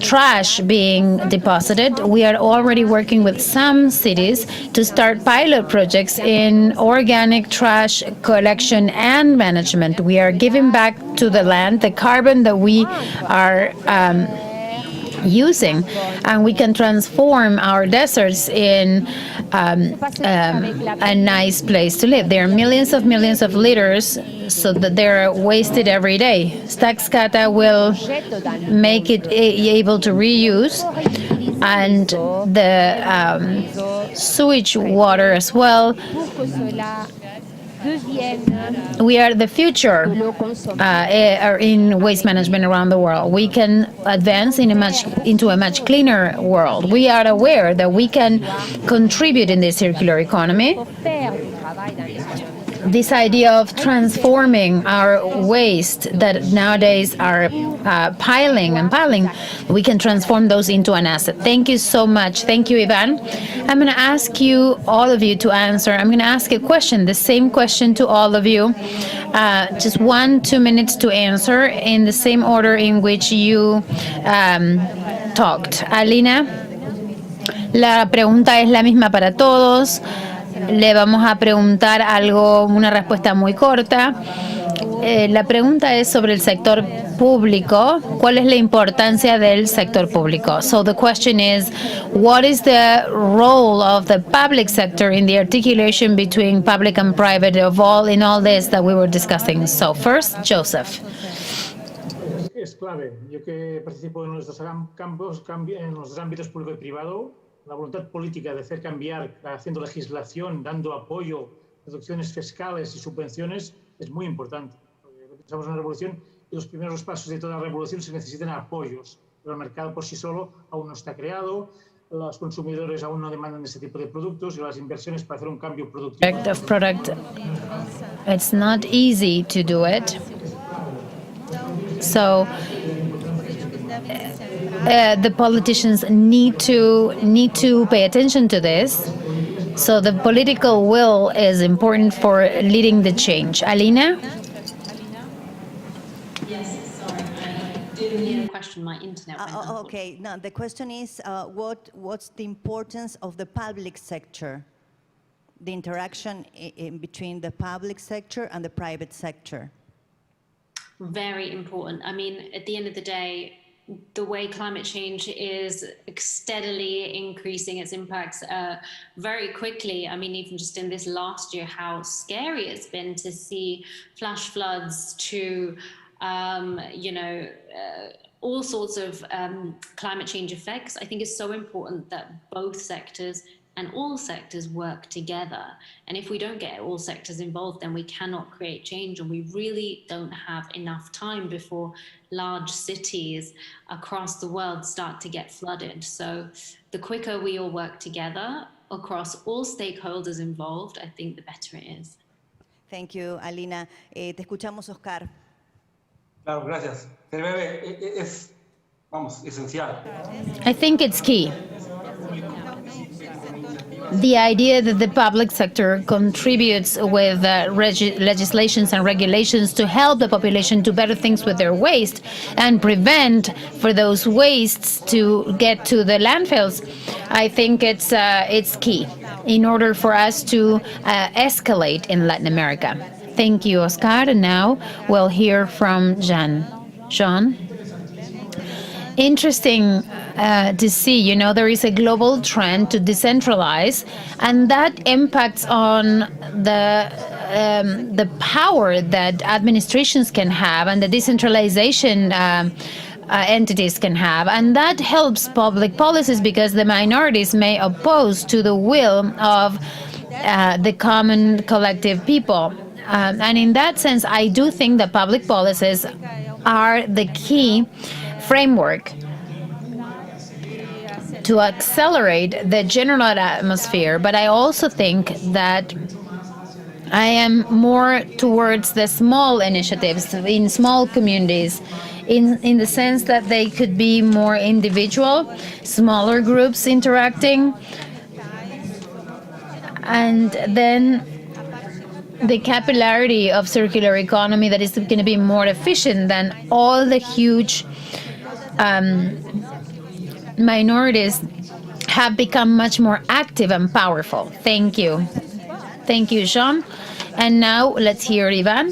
trash being deposited. We are already working with some cities to start pilot projects in organic trash collection and management. We are giving back to the land the carbon that we are using, and we can transform our deserts in a nice place to live. There are millions of liters, so that they're wasted every day. Staxcata will make it able to reuse, and the sewage water as well. We are the future in waste management around the world. We can advance into a much cleaner world. We are aware that we can contribute in the circular economy. This idea of transforming our waste that nowadays are piling, we can transform those into an asset. Thank you so much. Thank you, Ivan. I'm going to ask you, all of you, to answer. I'm going to ask a question, the same question to all of you. Just 1-2 minutes to answer in the same order in which you talked. Alina, la pregunta es la misma para todos. Le vamos a preguntar algo, una respuesta muy corta. La pregunta es sobre el sector público. ¿Cuál es la importancia del sector público? So the question is, what is the role of the public sector in the articulation between public and private in all this that we were discussing? So first, Joseph. Es clave. Yo que participo en nuestros campos, en los ámbitos público y privado, la voluntad política de hacer cambiar, haciendo legislación, dando apoyo deducciones fiscales y subvenciones es muy importante. Estamos en una revolución y los primeros pasos de toda revolución se necesitan apoyos. Pero el mercado por sí solo aún no está creado, los consumidores aún no demandan ese tipo de productos y las inversiones para hacer un cambio productivo. It's not easy to do it. So the politicians need to pay attention to this. So the political will is important for leading the change. Alina? My internet went okay, now the question is, what's the importance of the public sector, the interaction in between the public sector and the private sector? Very important. I mean, at the end of the day, the way climate change is steadily increasing its impacts very quickly. I mean, even just in this last year, how scary it's been to see flash floods, to all sorts of climate change effects. I think it's so important that both sectors and all sectors work together. And if we don't get all sectors involved, then we cannot create change. And we really don't have enough time before large cities across the world start to get flooded. So the quicker we all work together across all stakeholders involved, I think the better it is. Thank you, Alina. Te escuchamos, Oscar. Claro, gracias. Es, esencial. I think it's key. The idea that the public sector contributes with legislations and regulations to help the population do better things with their waste and prevent for those wastes to get to the landfills, I think it's key in order for us to escalate in Latin America. Thank you, Oscar. And now we'll hear from Jean. Jean? Interesting to see, there is a global trend to decentralize, and that impacts on the power that administrations can have and the decentralization entities can have, and that helps public policies because the minorities may oppose to the will of the common collective people. And in that sense, I do think that public policies are the key framework to accelerate the general atmosphere. But I also think that I am more towards the small initiatives in small communities, in the sense that they could be more individual, smaller groups interacting, and then the capillarity of circular economy that is going to be more efficient than all the huge minorities have become much more active and powerful. Thank you. Thank you, Jean. And now let's hear Ivan.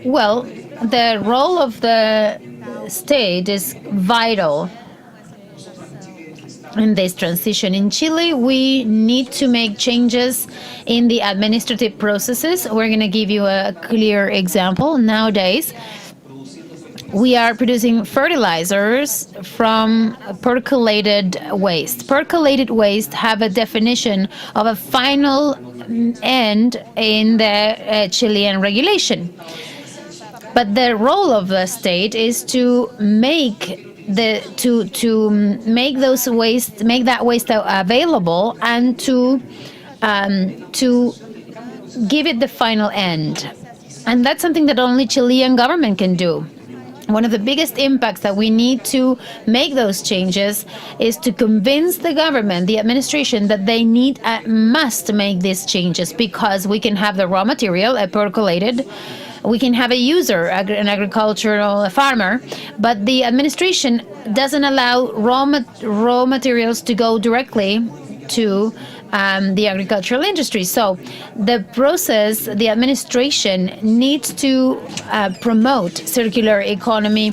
Well, the role of the state is vital in this transition. In Chile, we need to make changes in the administrative processes. We're going to give you a clear example. Nowadays, we are producing fertilizers from percolated waste. Percolated waste have a definition of a final end in the Chilean regulation. But the role of the state is to make make that waste available and to give it the final end. And that's something that only Chilean government can do. One of the biggest impacts that we need to make those changes is to convince the government, the administration, that they must make these changes, because we can have the raw material, percolated, we can have a user, an agricultural farmer, but the administration doesn't allow raw materials to go directly to the agricultural industry. So the process, the administration needs to promote circular economy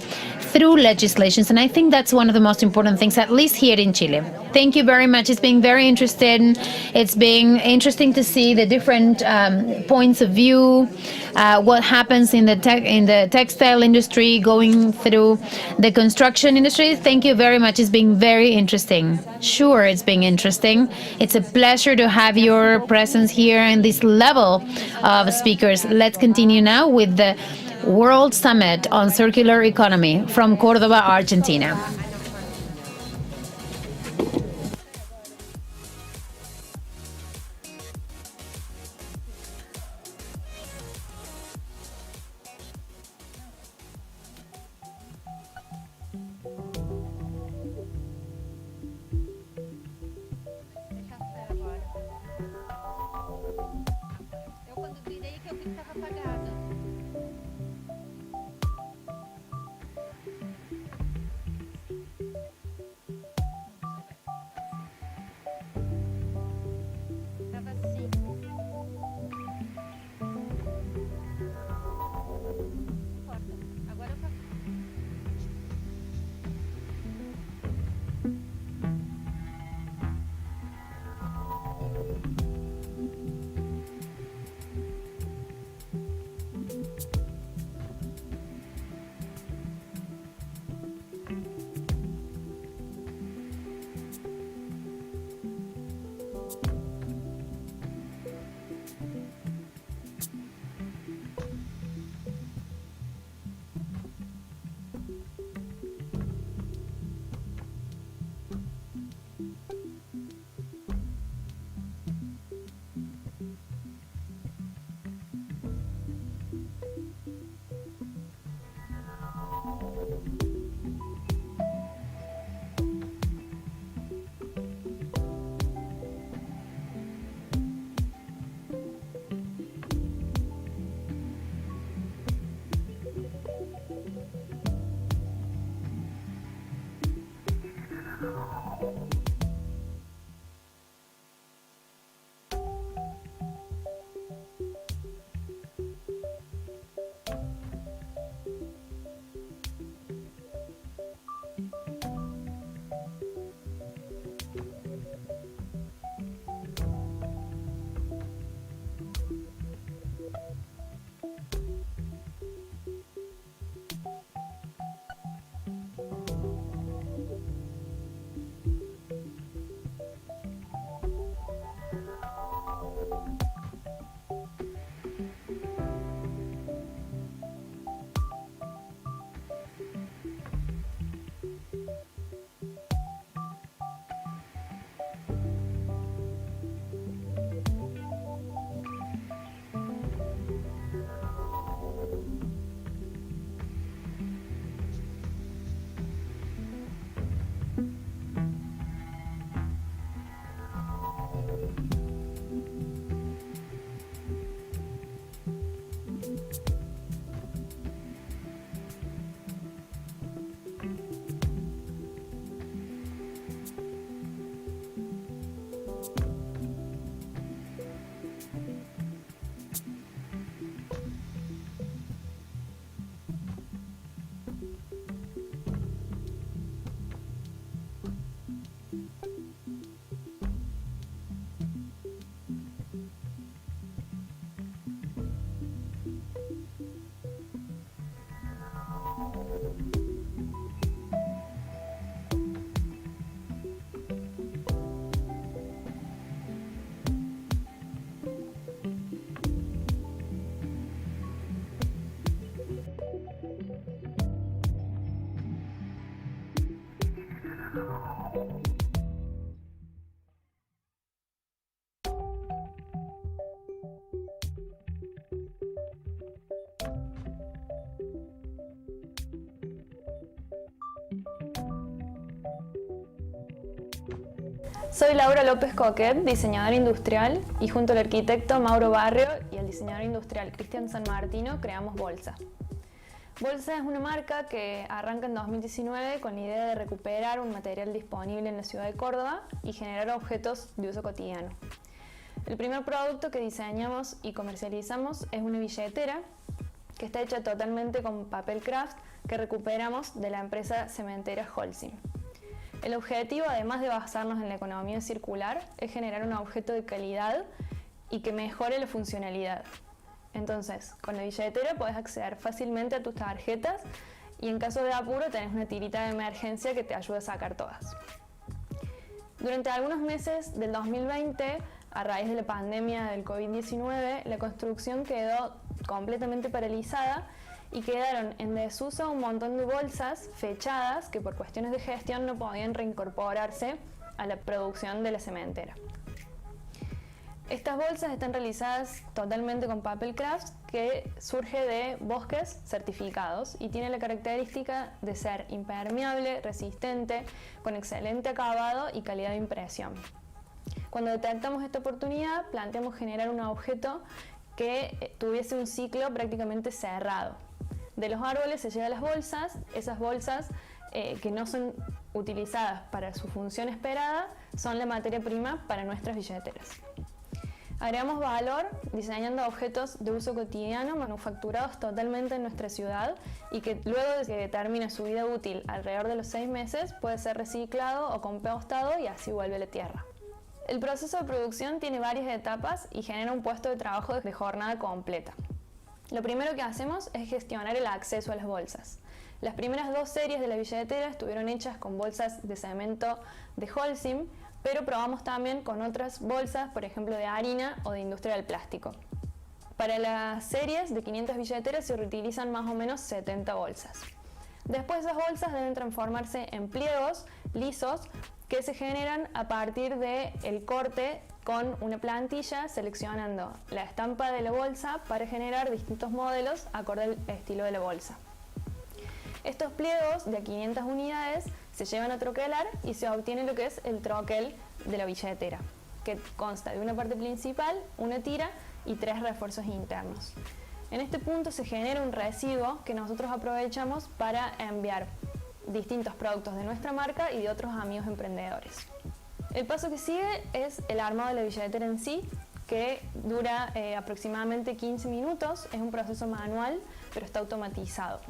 through legislations. And I think that's one of the most important things, at least here in Chile. Thank you very much. It's been very interesting. It's been interesting to see the different points of view, what happens in the textile industry, going through the construction industry. Thank you very much. It's been very interesting. Sure, it's been interesting. It's a pleasure to have your presence here and this level of speakers. Let's continue now with the World Summit on Circular Economy from Córdoba, Argentina. Soy Laura López Coquet, diseñadora industrial, y junto al arquitecto Mauro Barrio y al diseñador industrial Cristian San Martino creamos Bolsa. Bolsa es una marca que arranca en 2019 con la idea de recuperar un material disponible en la ciudad de Córdoba y generar objetos de uso cotidiano. El primer producto que diseñamos y comercializamos es una billetera que está hecha totalmente con papel craft que recuperamos de la empresa cementera Holcim. El objetivo, además de basarnos en la economía circular, es generar un objeto de calidad y que mejore la funcionalidad. Entonces, con la billetera podés acceder fácilmente a tus tarjetas y en caso de apuro tenés una tirita de emergencia que te ayuda a sacar todas. Durante algunos meses del 2020, a raíz de la pandemia del COVID-19, la construcción quedó completamente paralizada y quedaron en desuso un montón de bolsas fechadas que por cuestiones de gestión no podían reincorporarse a la producción de la cementera. Estas bolsas están realizadas totalmente con papel craft que surge de bosques certificados y tiene la característica de ser impermeable, resistente, con excelente acabado y calidad de impresión. Cuando detectamos esta oportunidad, planteamos generar un objeto que tuviese un ciclo prácticamente cerrado. De los árboles se llevan las bolsas, esas bolsas que no son utilizadas para su función esperada son la materia prima para nuestras billeteras. Agregamos valor diseñando objetos de uso cotidiano manufacturados totalmente en nuestra ciudad y que luego de que termine su vida útil alrededor de los 6 meses puede ser reciclado o compostado y así vuelve a la tierra. El proceso de producción tiene varias etapas y genera un puesto de trabajo de jornada completa. Lo primero que hacemos es gestionar el acceso a las bolsas. Las primeras 2 series de la billetera estuvieron hechas con bolsas de cemento de Holcim, pero probamos también con otras bolsas, por ejemplo de harina o de industria del plástico. Para las series de 500 billeteras se reutilizan más o menos 70 bolsas. Después esas bolsas deben transformarse en pliegos lisos que se generan a partir del corte con una plantilla seleccionando la estampa de la bolsa para generar distintos modelos acorde al estilo de la bolsa. Estos pliegos de 500 unidades se llevan a troquelar y se obtiene lo que es el troquel de la billetera, que consta de una parte principal, una tira y 3 refuerzos internos. En este punto se genera un residuo que nosotros aprovechamos para enviar distintos productos de nuestra marca y de otros amigos emprendedores. El paso que sigue es el armado de la billetera en sí, que dura aproximadamente 15 minutos, es un proceso manual, pero está automatizado.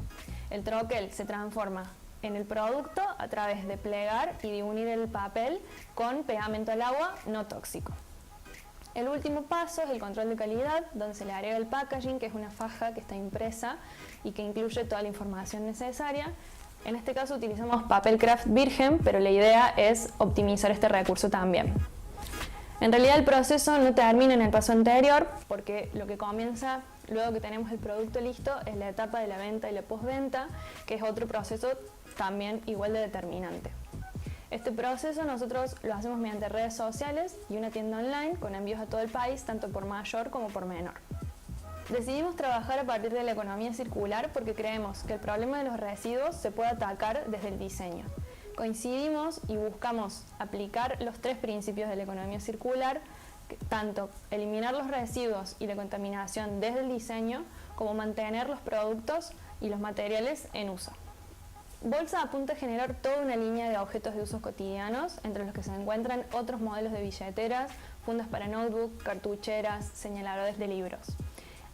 El troquel se transforma en el producto a través de plegar y de unir el papel con pegamento al agua no tóxico. El último paso es el control de calidad, donde se le agrega el packaging, que es una faja que está impresa y que incluye toda la información necesaria. En este caso utilizamos papel craft virgen, pero la idea es optimizar este recurso también. En realidad el proceso no termina en el paso anterior, porque lo que comienza luego que tenemos el producto listo es la etapa de la venta y la postventa, que es otro proceso también igual de determinante. Este proceso nosotros lo hacemos mediante redes sociales y una tienda online con envíos a todo el país, tanto por mayor como por menor. Decidimos trabajar a partir de la economía circular porque creemos que el problema de los residuos se puede atacar desde el diseño. Coincidimos y buscamos aplicar los 3 principios de la economía circular, tanto eliminar los residuos y la contaminación desde el diseño, como mantener los productos y los materiales en uso. Bolsa apunta a generar toda una línea de objetos de usos cotidianos, entre los que se encuentran otros modelos de billeteras, fundas para notebook, cartucheras, señaladores de libros.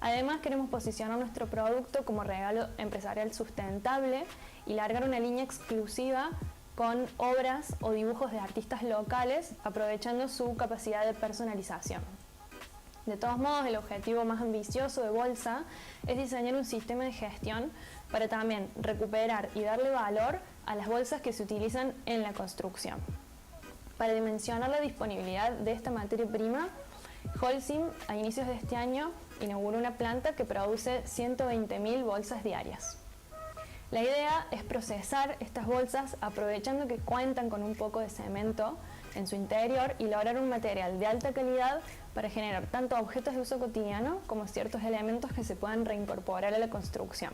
Además, queremos posicionar nuestro producto como regalo empresarial sustentable y largar una línea exclusiva con obras o dibujos de artistas locales, aprovechando su capacidad de personalización. De todos modos, el objetivo más ambicioso de Bolsa es diseñar un sistema de gestión para también recuperar y darle valor a las bolsas que se utilizan en la construcción. Para dimensionar la disponibilidad de esta materia prima, Holcim a inicios de este año inauguró una planta que produce 120.000 bolsas diarias. La idea es procesar estas bolsas aprovechando que cuentan con un poco de cemento en su interior y lograr un material de alta calidad para generar tanto objetos de uso cotidiano como ciertos elementos que se puedan reincorporar a la construcción.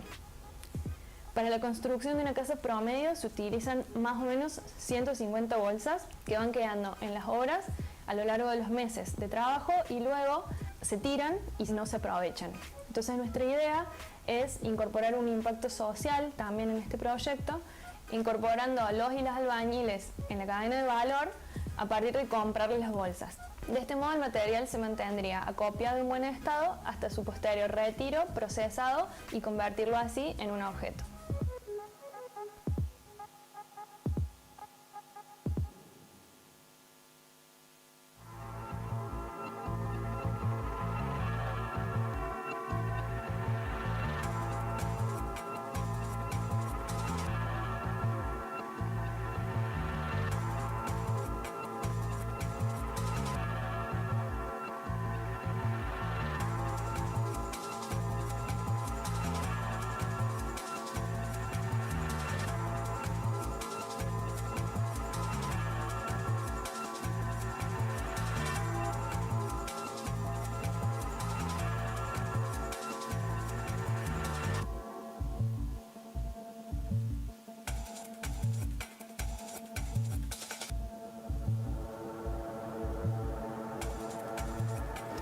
Para la construcción de una casa promedio se utilizan más o menos 150 bolsas que van quedando en las obras a lo largo de los meses de trabajo y luego se tiran y no se aprovechan. Entonces nuestra idea es incorporar un impacto social también en este proyecto, incorporando a los y las albañiles en la cadena de valor a partir de comprarles las bolsas. De este modo el material se mantendría acopiado en buen estado hasta su posterior retiro, procesado y convertirlo así en un objeto.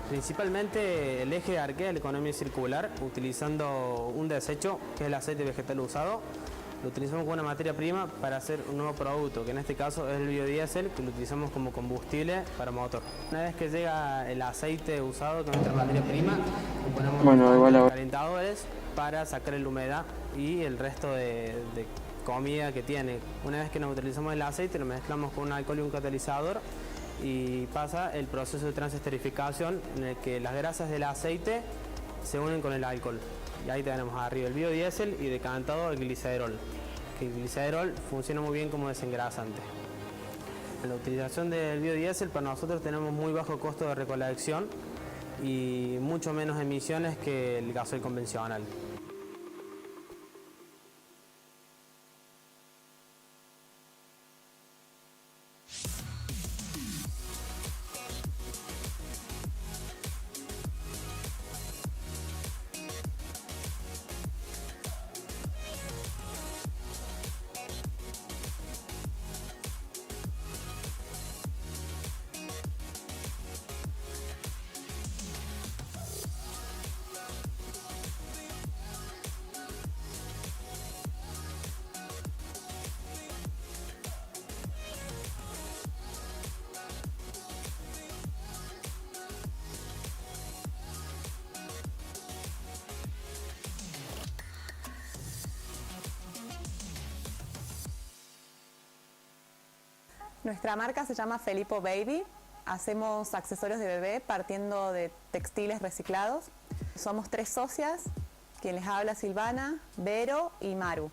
Principalmente el eje de arquea de la economía circular, utilizando un desecho, que es el aceite vegetal usado, lo utilizamos como una materia prima para hacer un nuevo producto, que en este caso es el biodiesel, que lo utilizamos como combustible para motor. Una vez que llega el aceite usado con nuestra materia prima, ponemos calentadores para sacar la humedad y el resto de comida que tiene. Una vez que nos utilizamos el aceite, lo mezclamos con un alcohol y un catalizador y pasa el proceso de transesterificación en el que las grasas del aceite se unen con el alcohol. Y ahí tenemos arriba el biodiesel y decantado el glicerol, que el glicerol funciona muy bien como desengrasante. En la utilización del biodiesel para nosotros tenemos muy bajo costo de recolección y mucho menos emisiones que el gasoil convencional. Nuestra marca se llama Felipo Baby. Hacemos accesorios de bebé partiendo de textiles reciclados. Somos 3 socias, quien les habla Silvana, Vero y Maru.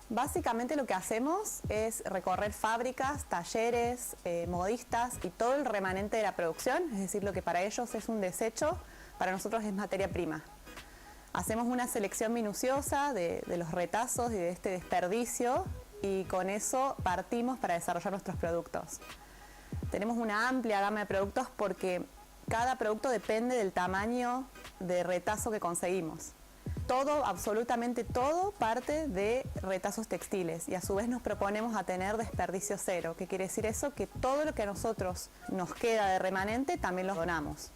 Básicamente lo que hacemos es recorrer fábricas, talleres, modistas y todo el remanente de la producción, es decir, lo que para ellos es un desecho, para nosotros es materia prima. Hacemos una selección minuciosa de los retazos y de este desperdicio y con eso partimos para desarrollar nuestros productos. Tenemos una amplia gama de productos porque cada producto depende del tamaño de retazo que conseguimos. Todo, absolutamente todo, parte de retazos textiles y a su vez nos proponemos a tener desperdicio cero. ¿Qué quiere decir eso? Que todo lo que a nosotros nos queda de remanente también lo donamos.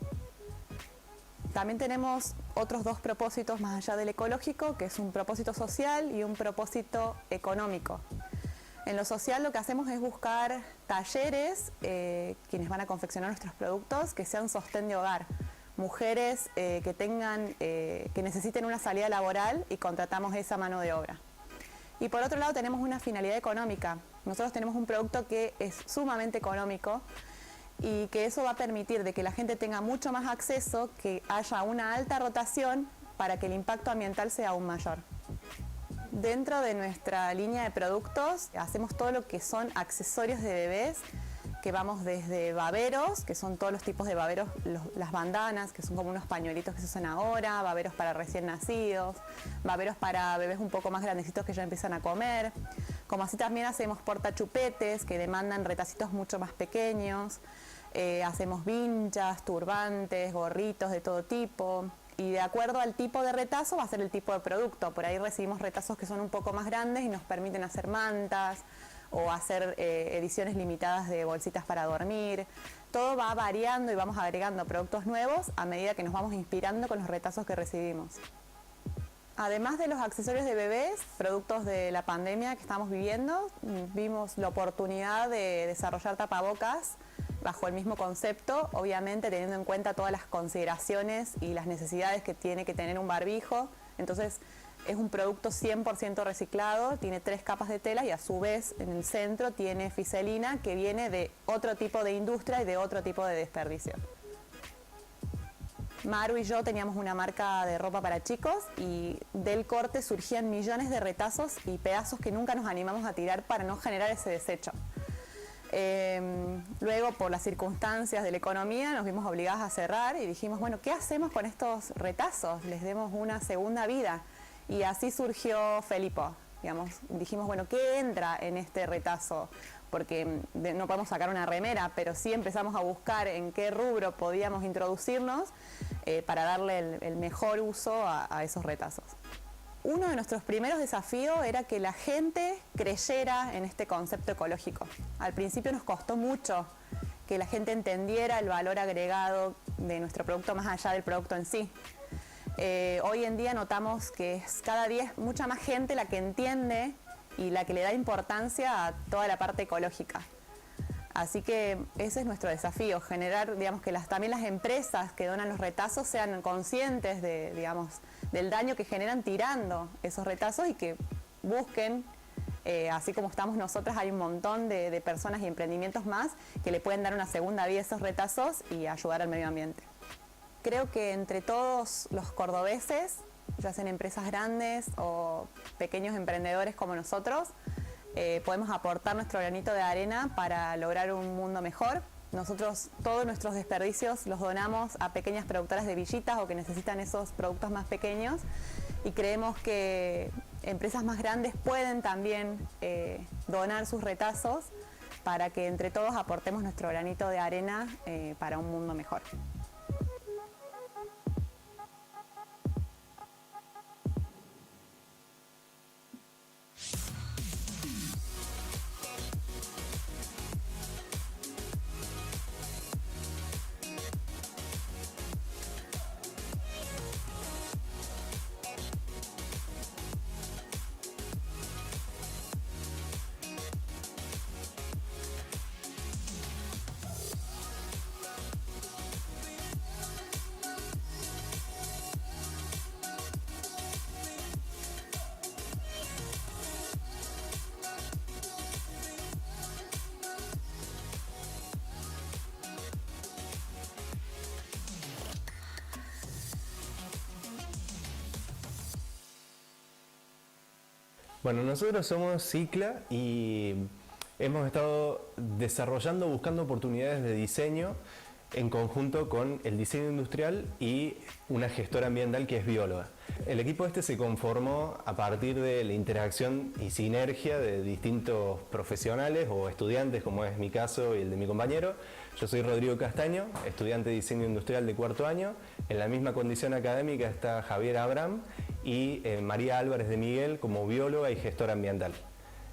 También tenemos otros 2 propósitos más allá del ecológico, que es un propósito social y un propósito económico. En lo social lo que hacemos es buscar talleres, quienes van a confeccionar nuestros productos, que sean sostén de hogar. Mujeres que necesiten una salida laboral y contratamos esa mano de obra. Y por otro lado tenemos una finalidad económica. Nosotros tenemos un producto que es sumamente económico y que eso va a permitir de que la gente tenga mucho más acceso, que haya una alta rotación para que el impacto ambiental sea aún mayor. Dentro de nuestra línea de productos hacemos todo lo que son accesorios de bebés, que vamos desde baberos, que son todos los tipos de baberos, las bandanas, que son como unos pañuelitos que se usan ahora, baberos para recién nacidos, baberos para bebés un poco más grandecitos que ya empiezan a comer. Como así también hacemos portachupetes, que demandan retacitos mucho más pequeños. Hacemos vinchas, turbantes, gorritos de todo tipo. Y de acuerdo al tipo de retazo va a ser el tipo de producto. Por ahí recibimos retazos que son un poco más grandes y nos permiten hacer mantas o hacer ediciones limitadas de bolsitas para dormir. Todo va variando y vamos agregando productos nuevos a medida que nos vamos inspirando con los retazos que recibimos. Además de los accesorios de bebés, productos de la pandemia que estamos viviendo, vimos la oportunidad de desarrollar tapabocas bajo el mismo concepto, obviamente teniendo en cuenta todas las consideraciones y las necesidades que tiene que tener un barbijo. Entonces es un producto 100% reciclado, tiene 3 capas de tela y a su vez en el centro tiene fiselina que viene de otro tipo de industria y de otro tipo de desperdicio. Maru y yo teníamos una marca de ropa para chicos y del corte surgían millones de retazos y pedazos que nunca nos animamos a tirar para no generar ese desecho. Luego, por las circunstancias de la economía, nos vimos obligadas a cerrar y dijimos, bueno, ¿qué hacemos con estos retazos? Les demos una segunda vida. Y así surgió Felipo, digamos. Dijimos, bueno, ¿qué entra en este retazo? Porque no podemos sacar una remera, pero sí empezamos a buscar en qué rubro podíamos introducirnos para darle el mejor uso a esos retazos. Uno de nuestros primeros desafíos era que la gente creyera en este concepto ecológico. Al principio nos costó mucho que la gente entendiera el valor agregado de nuestro producto más allá del producto en sí. Hoy en día notamos que es cada día es mucha más gente la que entiende y la que le da importancia a toda la parte ecológica. Así que ese es nuestro desafío, generar, digamos, que también las empresas que donan los retazos sean conscientes de, digamos, del daño que generan tirando esos retazos y que busquen, así como estamos nosotras, hay un montón de personas y emprendimientos más que le pueden dar una segunda vida a esos retazos y ayudar al medio ambiente. Creo que entre todos los cordobeses, ya sean empresas grandes o pequeños emprendedores como nosotros, podemos aportar nuestro granito de arena para lograr un mundo mejor. Nosotros todos nuestros desperdicios los donamos a pequeñas productoras de villitas o que necesitan esos productos más pequeños y creemos que empresas más grandes pueden también donar sus retazos para que entre todos aportemos nuestro granito de arena para un mundo mejor. Bueno, nosotros somos Cicla y hemos estado desarrollando, buscando oportunidades de diseño en conjunto con el diseño industrial y una gestora ambiental que es bióloga. El equipo este se conformó a partir de la interacción y sinergia de distintos profesionales o estudiantes, como es mi caso y el de mi compañero. Yo soy Rodrigo Castaño, estudiante de diseño industrial de cuarto año. En la misma condición académica está Javier Abraham y María Álvarez de Miguel como bióloga y gestora ambiental.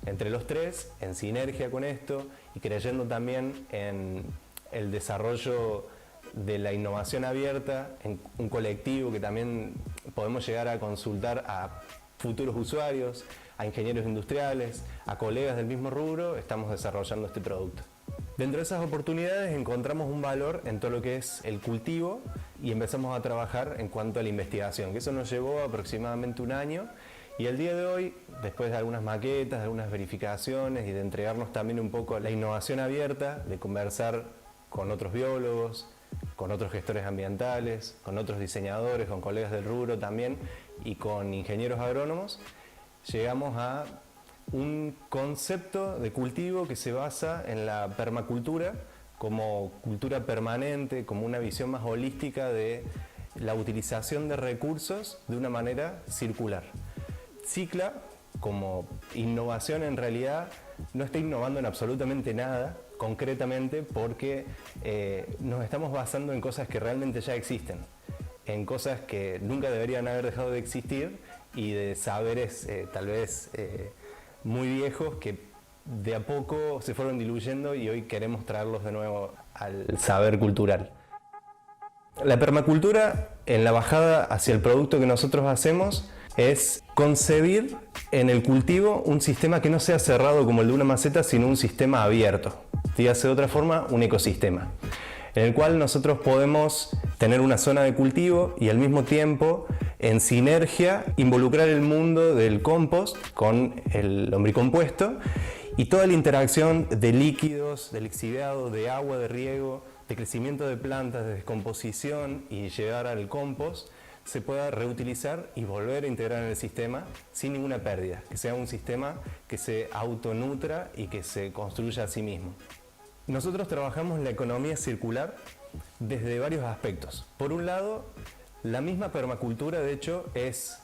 Entre los tres, en sinergia con esto y creyendo también en el desarrollo de la innovación abierta, en un colectivo que también podemos llegar a consultar a futuros usuarios, a ingenieros industriales, a colegas del mismo rubro, estamos desarrollando este producto. Dentro de esas oportunidades encontramos un valor en todo lo que es el cultivo y empezamos a trabajar en cuanto a la investigación, que eso nos llevó aproximadamente un año y el día de hoy, después de algunas maquetas, de algunas verificaciones y de entregarnos también un poco a la innovación abierta, de conversar con otros biólogos, con otros gestores ambientales, con otros diseñadores, con colegas del rubro también y con ingenieros agrónomos, llegamos a un concepto de cultivo que se basa en la permacultura como cultura permanente, como una visión más holística de la utilización de recursos de una manera circular. Cicla, como innovación en realidad, no está innovando en absolutamente nada, concretamente porque nos estamos basando en cosas que realmente ya existen, en cosas que nunca deberían haber dejado de existir y de saberes tal vez muy viejos que de a poco se fueron diluyendo y hoy queremos traerlos de nuevo al saber cultural. La permacultura, en la bajada hacia el producto que nosotros hacemos, es concebir en el cultivo un sistema que no sea cerrado como el de una maceta, sino un sistema abierto. Dígase de otra forma, un ecosistema, en el cual nosotros podemos tener una zona de cultivo y al mismo tiempo, en sinergia, involucrar el mundo del compost con el lombricompuesto y toda la interacción de líquidos, de lixiviado, de agua, de riego, de crecimiento de plantas, de descomposición y llegar al compost, se pueda reutilizar y volver a integrar en el sistema sin ninguna pérdida, que sea un sistema que se autonutra y que se construya a sí mismo. Nosotros trabajamos la economía circular desde varios aspectos. Por un lado, la misma permacultura, de hecho, es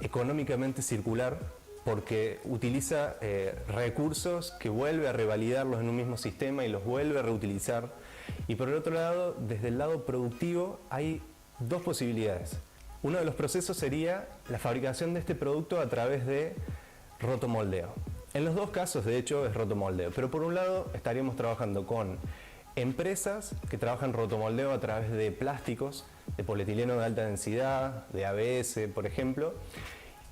económicamente circular porque utiliza recursos que vuelve a revalidarlos en un mismo sistema y los vuelve a reutilizar. Y por el otro lado, desde el lado productivo, hay dos posibilidades. Uno de los procesos sería la fabricación de este producto a través de rotomoldeo. En los dos casos, de hecho, es rotomoldeo, pero por un lado estaríamos trabajando con empresas que trabajan rotomoldeo a través de plásticos, de polietileno de alta densidad, de ABS, por ejemplo,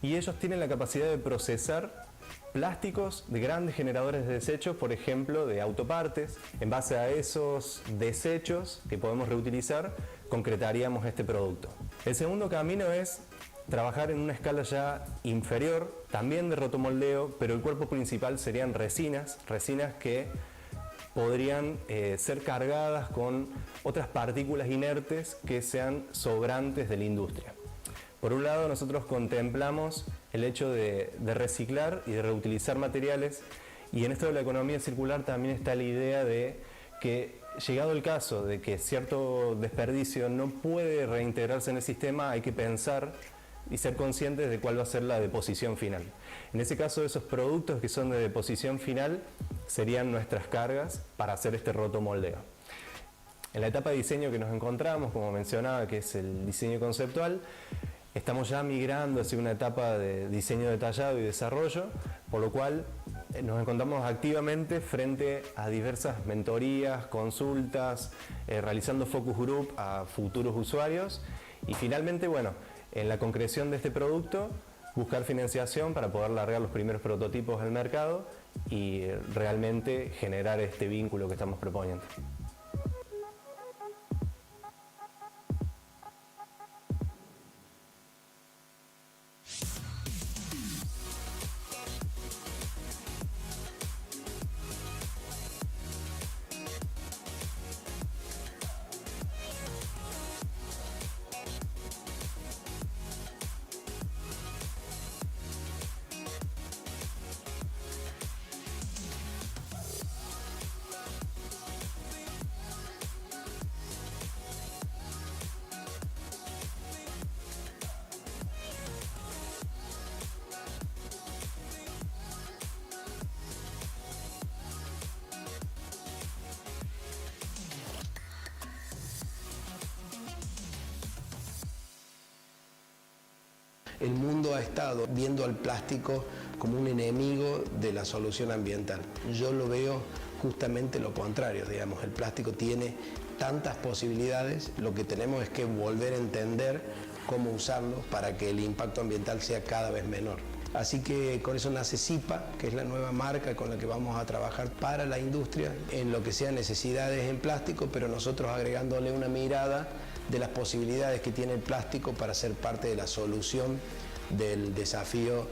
y ellos tienen la capacidad de procesar plásticos de grandes generadores de desechos, por ejemplo, de autopartes. En base a esos desechos que podemos reutilizar, concretaríamos este producto. El segundo camino es trabajar en una escala ya inferior, también de rotomoldeo, pero el cuerpo principal serían resinas que podrían ser cargadas con otras partículas inertes que sean sobrantes de la industria. Por un lado, nosotros contemplamos el hecho de reciclar y de reutilizar materiales, y en esto de la economía circular también está la idea de que, llegado el caso de que cierto desperdicio no puede reintegrarse en el sistema, hay que pensar y ser conscientes de cuál va a ser la deposición final. En ese caso, esos productos que son de deposición final serían nuestras cargas para hacer este rotomoldeo. En la etapa de diseño que nos encontramos, como mencionaba, que es el diseño conceptual, estamos ya migrando hacia una etapa de diseño detallado y desarrollo, por lo cual nos encontramos activamente frente a diversas mentorías, consultas, realizando focus group a futuros usuarios y finalmente, bueno, en la concreción de este producto, buscar financiación para poder largar los primeros prototipos al mercado y realmente generar este vínculo que estamos proponiendo. El mundo ha estado viendo al plástico como un enemigo de la solución ambiental. Yo lo veo justamente lo contrario, digamos, el plástico tiene tantas posibilidades, lo que tenemos es que volver a entender cómo usarlo para que el impacto ambiental sea cada vez menor. Así que con eso nace CIPA, que es la nueva marca con la que vamos a trabajar para la industria en lo que sean necesidades en plástico, pero nosotros agregándole una mirada de las posibilidades que tiene el plástico para ser parte de la solución del desafío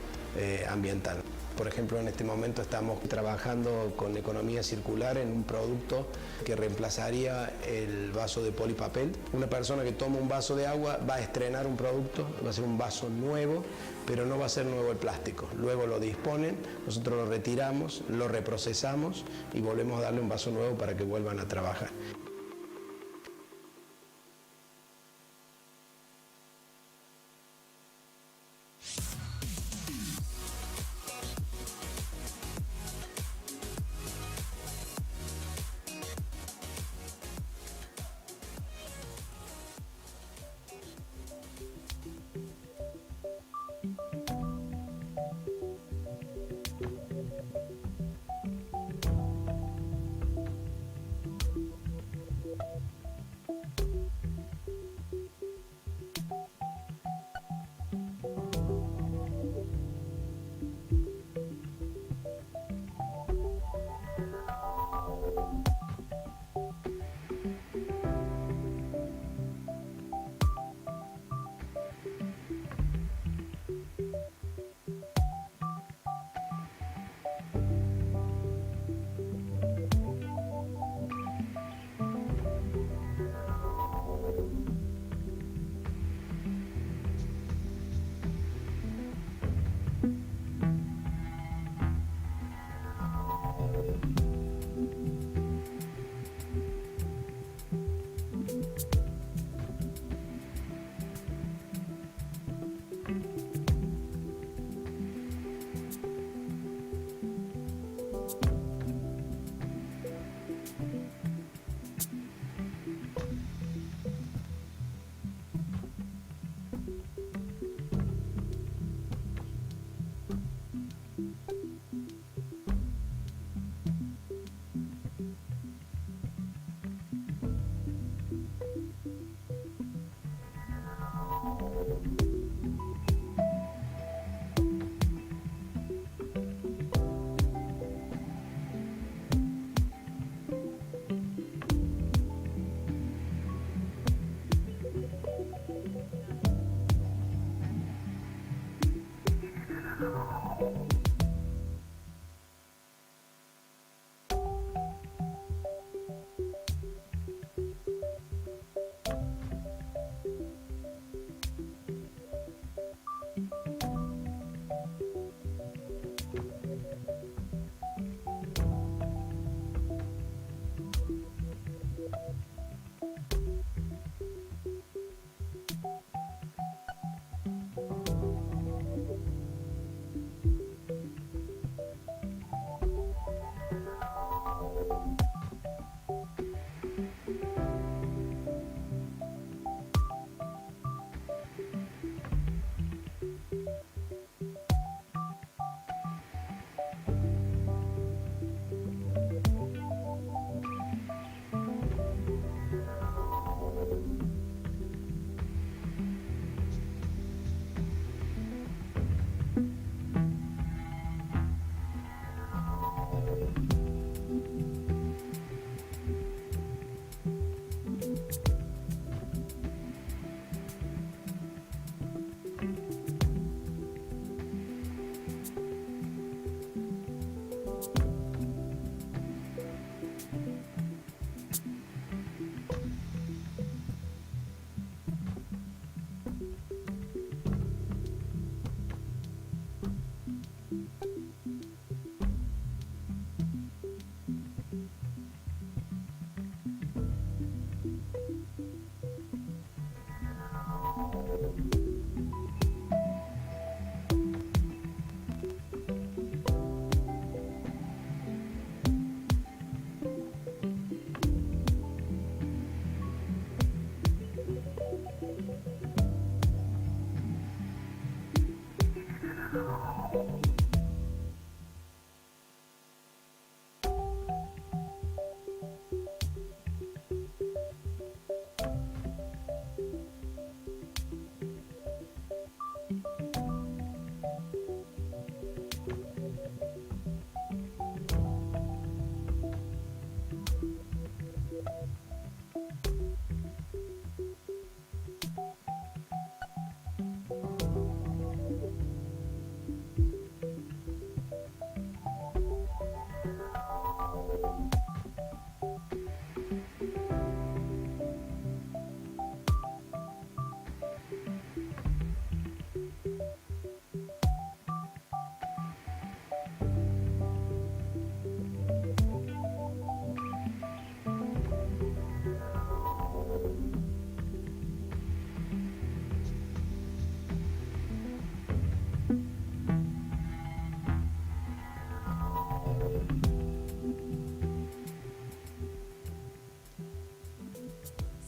ambiental. Por ejemplo, en este momento estamos trabajando con economía circular en un producto que reemplazaría el vaso de polipapel. Una persona que toma un vaso de agua va a estrenar un producto, va a ser un vaso nuevo, pero no va a ser nuevo el plástico. Luego lo disponen, nosotros lo retiramos, lo reprocesamos y volvemos a darle un vaso nuevo para que vuelvan a trabajar.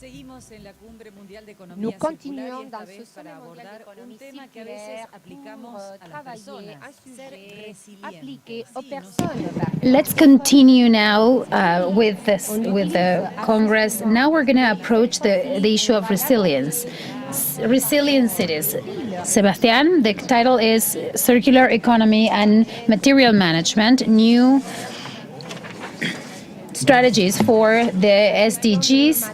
Seguimos en la Cumbre Mundial de Nous Economía continuons Circular y esta dans ce vez para sommet mondial abordar un d'économie tema que a veces circulaire aplicamos pour a las travailler un personas, ser sujet appliqué resilientes. aux personnes. Let's continue now with the Congress. Now we're going to approach the issue of resilience. Resilient cities. Sebastián, the title is Circular Economy and Material Management, New Strategies for the SDGs.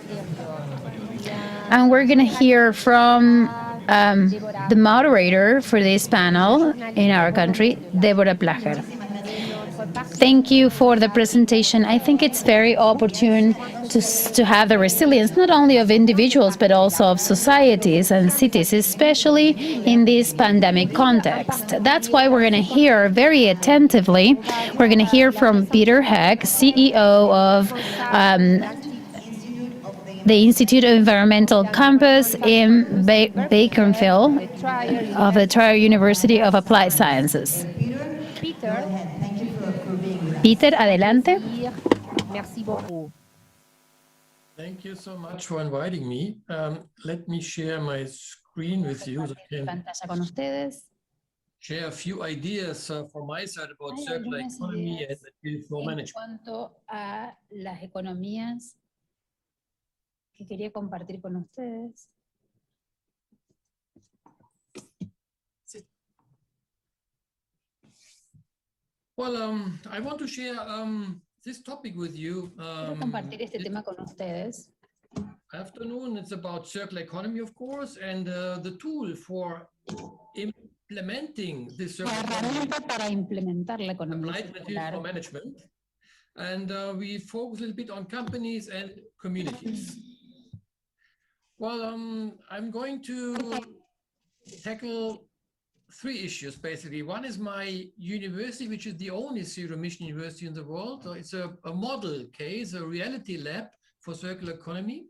And we're going to hear from the moderator for this panel in our country, Deborah Plager. Thank you for the presentation. I think it's very opportune to have the resilience not only of individuals but also of societies and cities, especially in this pandemic context. That's why we're going to hear very attentively. We're going to hear from Peter Heck, CEO of the Institute of Environmental Campus in Bakersfield of the Trier University of Applied Sciences. Peter, adelante. Merci beaucoup. Thank you so much for inviting me. Let me share my screen with you so I can Pantalla con ustedes. share a few ideas from my side about circular economy and material flow management. En cuanto a las economías que quería compartir con ustedes. Well, I want to share this topic with you. Quiero compartir este tema con ustedes. Afternoon, it's about circular economy, of course, and the tool for implementing this circular economy, Para implementar la economía applied material flow management, and we focus a little bit on companies and communities. Well, I'm going to tackle three issues, basically. One is my university, which is the only zero-emission university in the world. So it's a model case, a reality lab for circular economy.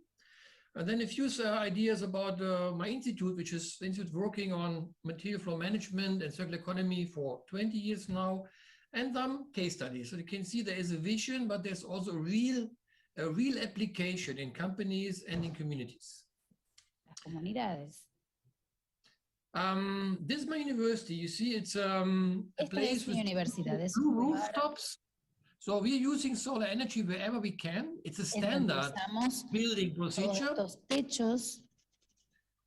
And then a few ideas about my institute, which is the institute working on material flow management and circular economy for 20 years now, and some case studies. So you can see there is a vision, but there's also a real application in companies and in communities. Las comunidades. This is my university. You see, it's a place with two rooftops. So we're using solar energy wherever we can. It's a standard building procedure.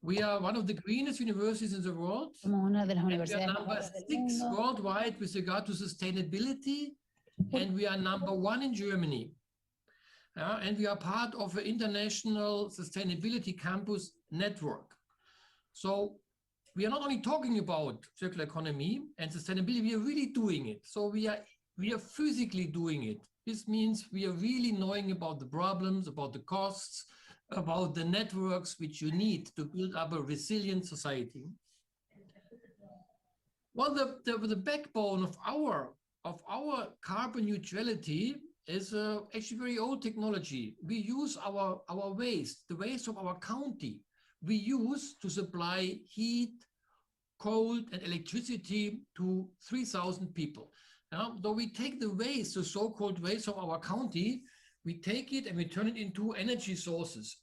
We are one of the greenest universities in the world. And we are number 6 worldwide with regard to sustainability. And we are number 1 in Germany. And we are part of an international sustainability campus network. So we are not only talking about circular economy and sustainability, we are really doing it. So we are physically doing it. This means we are really knowing about the problems, about the costs, about the networks which you need to build up a resilient society. Well, the backbone of our carbon neutrality is actually very old technology. We use our waste, the waste of our county, we use to supply heat, cold, and electricity to 3,000 people. Though we take the waste, the so-called waste of our county, we take it and we turn it into energy sources.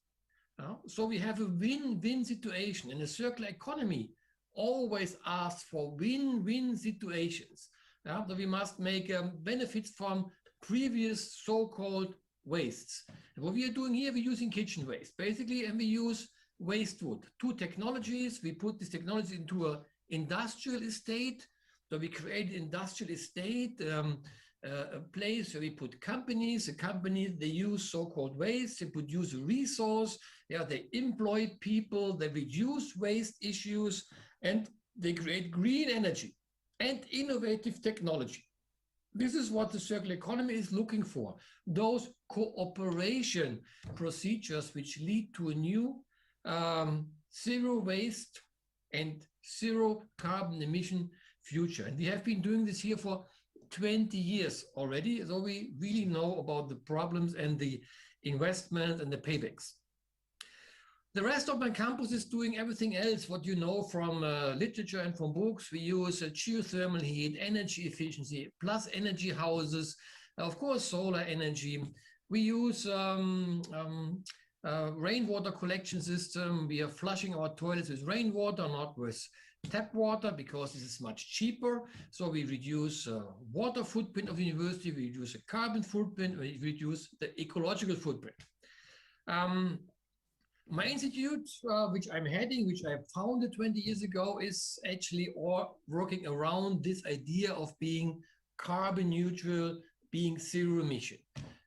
So we have a win-win situation, and the circular economy always asks for win-win situations. So we must make benefits from previous so-called wastes. And what we are doing here, we're using kitchen waste, basically, and we use waste wood. Two technologies. We put this technology into an industrial estate. So we create an industrial estate, a place where we put companies. The companies, they use so-called waste. They produce a resource. They employ people. They reduce waste issues, and they create green energy and innovative technology. This is what the circular economy is looking for. Those cooperation procedures which lead to a new zero waste and zero carbon emission future. And we have been doing this here for 20 years already, so we really know about the problems and the investment and the paybacks. The rest of my campus is doing everything else, what you know from literature and from books. We use geothermal heat, energy efficiency, plus energy houses, of course, solar energy. We use rainwater collection system. We are flushing our toilets with rainwater, not with tap water, because this is much cheaper. So we reduce water footprint of the university, we reduce the carbon footprint, we reduce the ecological footprint. My institute, which I'm heading, which I founded 20 years ago, is actually working around this idea of being carbon neutral, being zero emission.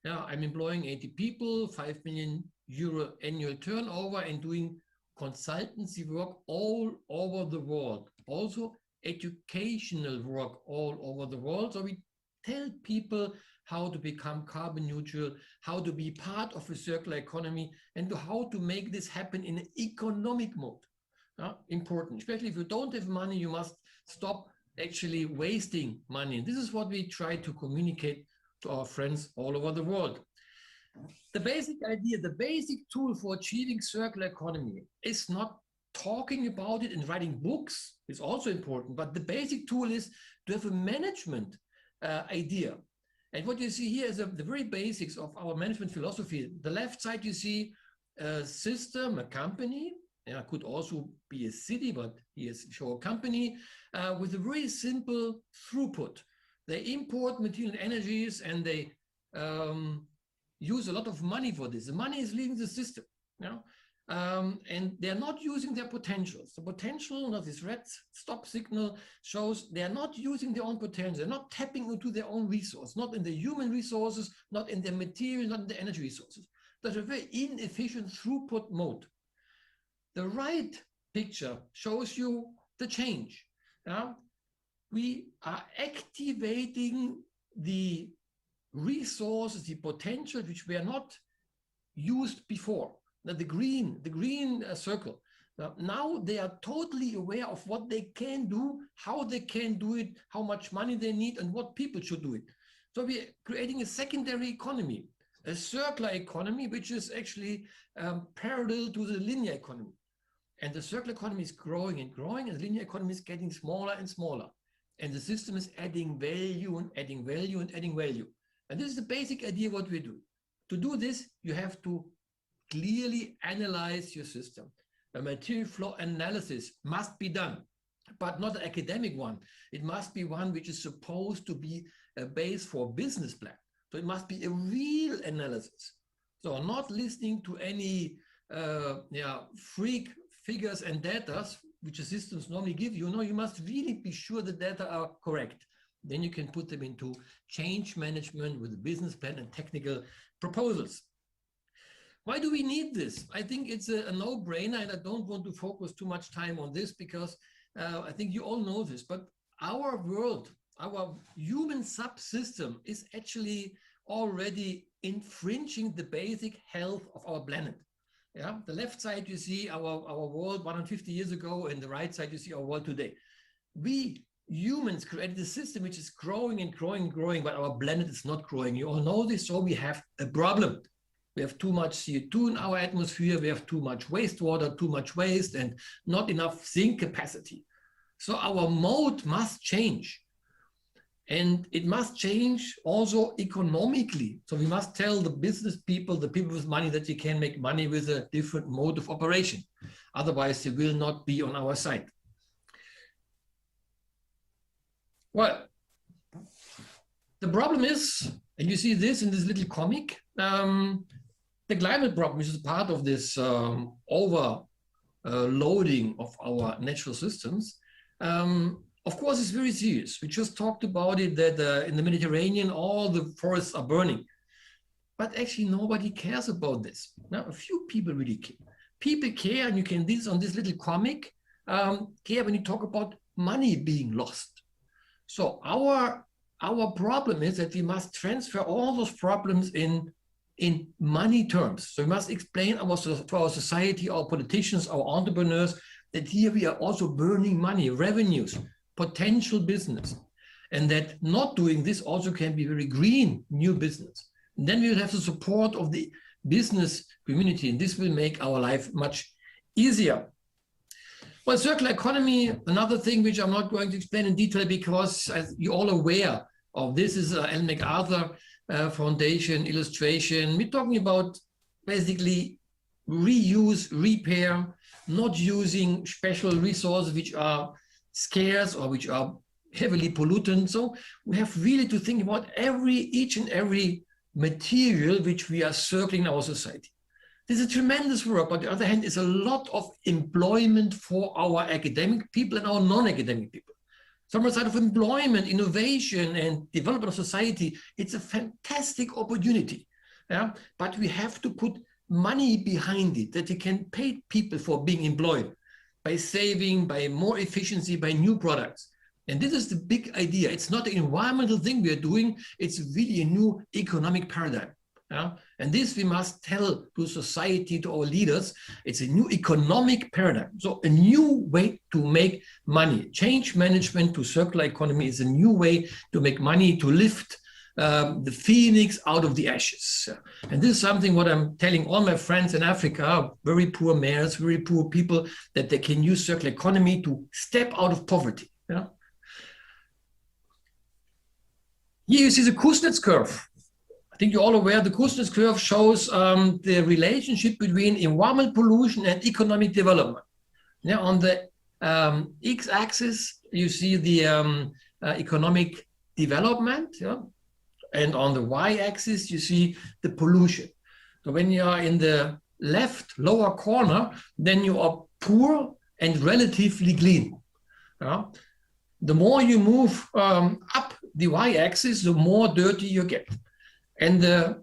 Now, I'm employing 80 people, 5 million euro annual turnover, and doing consultancy work all over the world. Also educational work all over the world. So we tell people how to become carbon neutral, how to be part of a circular economy, and how to make this happen in an economic mode. Important, especially if you don't have money, you must stop actually wasting money. And this is what we try to communicate to our friends all over the world. The basic idea, the basic tool for achieving circular economy is not talking about it and writing books. It's also important, but the basic tool is to have a management idea. And what you see here is the very basics of our management philosophy. The left side, you see a system, a company. It could also be a city, but here show a company with a very simple throughput. They import material energies and they use a lot of money for this. The money is leaving the system, and they're not using their potentials. The potential, this red stop signal shows they're not using their own potential. They're not tapping into their own resource, not in the human resources, not in the material, not in the energy resources. That's a very inefficient throughput mode. The right picture shows you the change. We are activating the resources, the potential which were not used before. The green circle. Now they are totally aware of what they can do, how they can do it, how much money they need, and what people should do it. So we are creating a secondary economy, a circular economy, which is actually parallel to the linear economy. And the circular economy is growing and growing, and the linear economy is getting smaller and smaller. And the system is adding value and adding value and adding value. And this is the basic idea of what we do. To do this, you have to clearly analyze your system. A material flow analysis must be done, but not an academic one. It must be one which is supposed to be a base for a business plan. So it must be a real analysis. So not listening to any freak figures and data which the systems normally give you. No, you must really be sure the data are correct. Then you can put them into change management with a business plan and technical proposals. Why do we need this? I think it's a no-brainer, and I don't want to focus too much time on this because I think you all know this, but our world, our human subsystem is actually already infringing the basic health of our planet. The left side, you see our world 150 years ago, and the right side, you see our world today. We humans created a system which is growing and growing and growing, but our planet is not growing. You all know this, so we have a problem. We have too much CO2 in our atmosphere, we have too much wastewater, too much waste, and not enough zinc capacity. So our mode must change. And it must change also economically. So we must tell the business people, the people with money, that you can make money with a different mode of operation. Otherwise, they will not be on our side. Well, the problem is, and you see this in this little comic, the climate problem, which is part of this overloading of our natural systems, of course, it's very serious. We just talked about it, that in the Mediterranean, all the forests are burning. But actually, nobody cares about this. Now, a few people really care. People care, and you can this on this little comic, care when you talk about money being lost. So our problem is that we must transfer all those problems in money terms. So we must explain to our society, our politicians, our entrepreneurs, that here we are also burning money, revenues, potential business, and that not doing this also can be very green new business. And then we will have the support of the business community, and this will make our life much easier. Well, circular economy, another thing which I'm not going to explain in detail because you're all aware of this, is Ellen MacArthur Foundation illustration. We're talking about basically reuse, repair, not using special resources which are scarce or which are heavily pollutant. So we have really to think about each and every material which we are circling in our society. This is tremendous work. On the other hand, it's a lot of employment for our academic people and our non-academic people. So from the side of employment, innovation, and development of society, it's a fantastic opportunity. Yeah? But we have to put money behind it, that you can pay people for being employed by saving, by more efficiency, by new products. And this is the big idea. It's not an environmental thing we are doing. It's really a new economic paradigm. Yeah? And this we must tell to society, to our leaders. It's a new economic paradigm. So a new way to make money. Change management to circular economy is a new way to make money, to lift the phoenix out of the ashes. And this is something what I'm telling all my friends in Africa, very poor mayors, very poor people, that they can use circular economy to step out of poverty. Yeah? Here you see the Kuznets curve. I think you're all aware the Kuznets curve shows the relationship between environmental pollution and economic development. Now on the x-axis, you see the economic development, yeah? And on the y-axis, you see the pollution. So when you are in the left lower corner, then you are poor and relatively clean. Yeah? The more you move up the y-axis, the more dirty you get. And the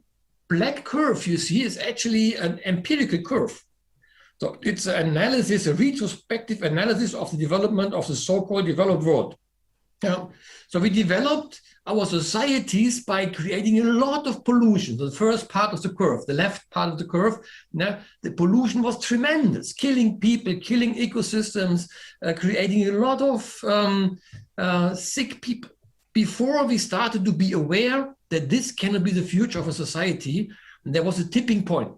black curve you see is actually an empirical curve. So it's an analysis, a retrospective analysis of the development of the so-called developed world. Yeah. So we developed our societies by creating a lot of pollution. The first part of the curve, the left part of the curve, now the pollution was tremendous, killing people, killing ecosystems, creating a lot of sick people. Before we started to be aware that this cannot be the future of a society, there was a tipping point,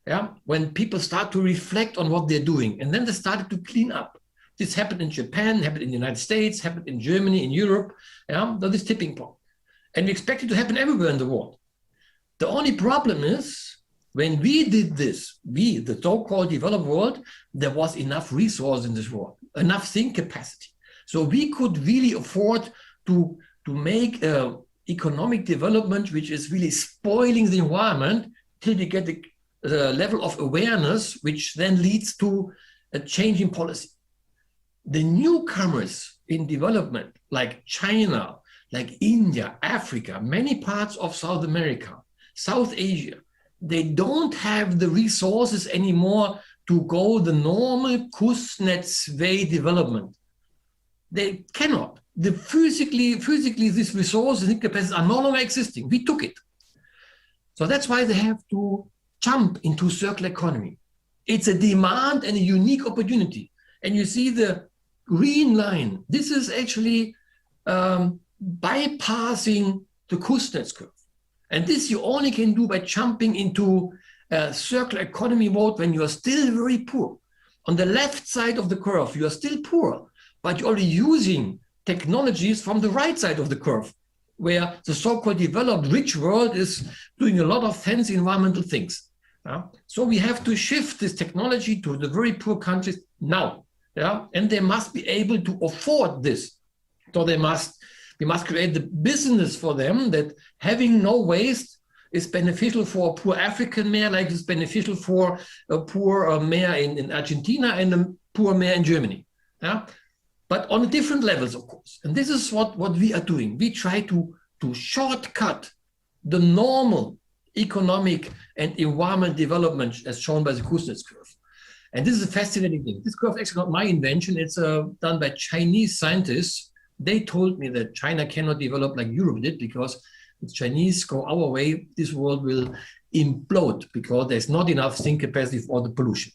yeah, when people start to reflect on what they're doing, and then they started to clean up. This happened in Japan, happened in the United States, happened in Germany, in Europe, yeah, this tipping point. And we expect it to happen everywhere in the world. The only problem is, when we did this, we, the so-called developed world, there was enough resource in this world, enough think capacity. So we could really afford to make economic development which is really spoiling the environment till we get the level of awareness, which then leads to a change in policy. The newcomers in development, like China, like India, Africa, many parts of South America, South Asia, they don't have the resources anymore to go the normal Kuznets way development. They cannot. Physically, these resources and capacities are no longer existing. We took it. So that's why they have to jump into circular economy. It's a demand and a unique opportunity. And you see the green line. This is actually bypassing the Kuznets curve. And this you only can do by jumping into a circular economy mode when you are still very poor. On the left side of the curve, you are still poor, but you're already using technologies from the right side of the curve, where the so-called developed rich world is doing a lot of fancy environmental things. So we have to shift this technology to the very poor countries now. Yeah? And they must be able to afford this. So we must create the business for them that having no waste is beneficial for a poor African mayor, like it's beneficial for a poor mayor in Argentina and a poor mayor in Germany. Yeah? But on different levels, of course. And this is what we are doing. We try to shortcut the normal economic and environment development as shown by the Kuznets curve. And this is a fascinating thing. This curve is actually not my invention. It's done by Chinese scientists. They told me that China cannot develop like Europe did because if Chinese go our way, this world will implode because there's not enough think capacity for the pollution.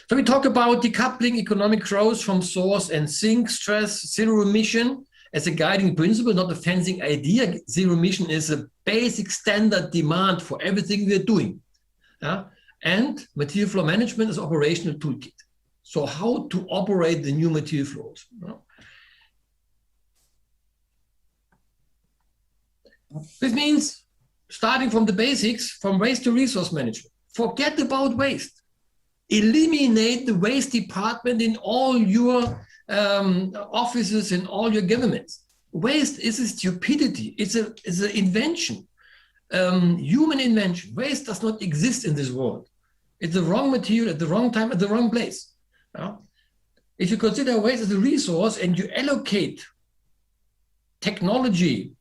So we talk about decoupling economic growth from source and sink, stress, zero emission as a guiding principle, not a fancy idea. Zero emission is a basic standard demand for everything we're doing. And material flow management is operational toolkit. So how to operate the new material flows. This means starting from the basics, from waste to resource management. Forget about waste. Eliminate the waste department in all your offices, in all your governments. Waste is a stupidity. It's an invention, human invention. Waste does not exist in this world. It's the wrong material at the wrong time, at the wrong place. If you consider waste as a resource and you allocate technology,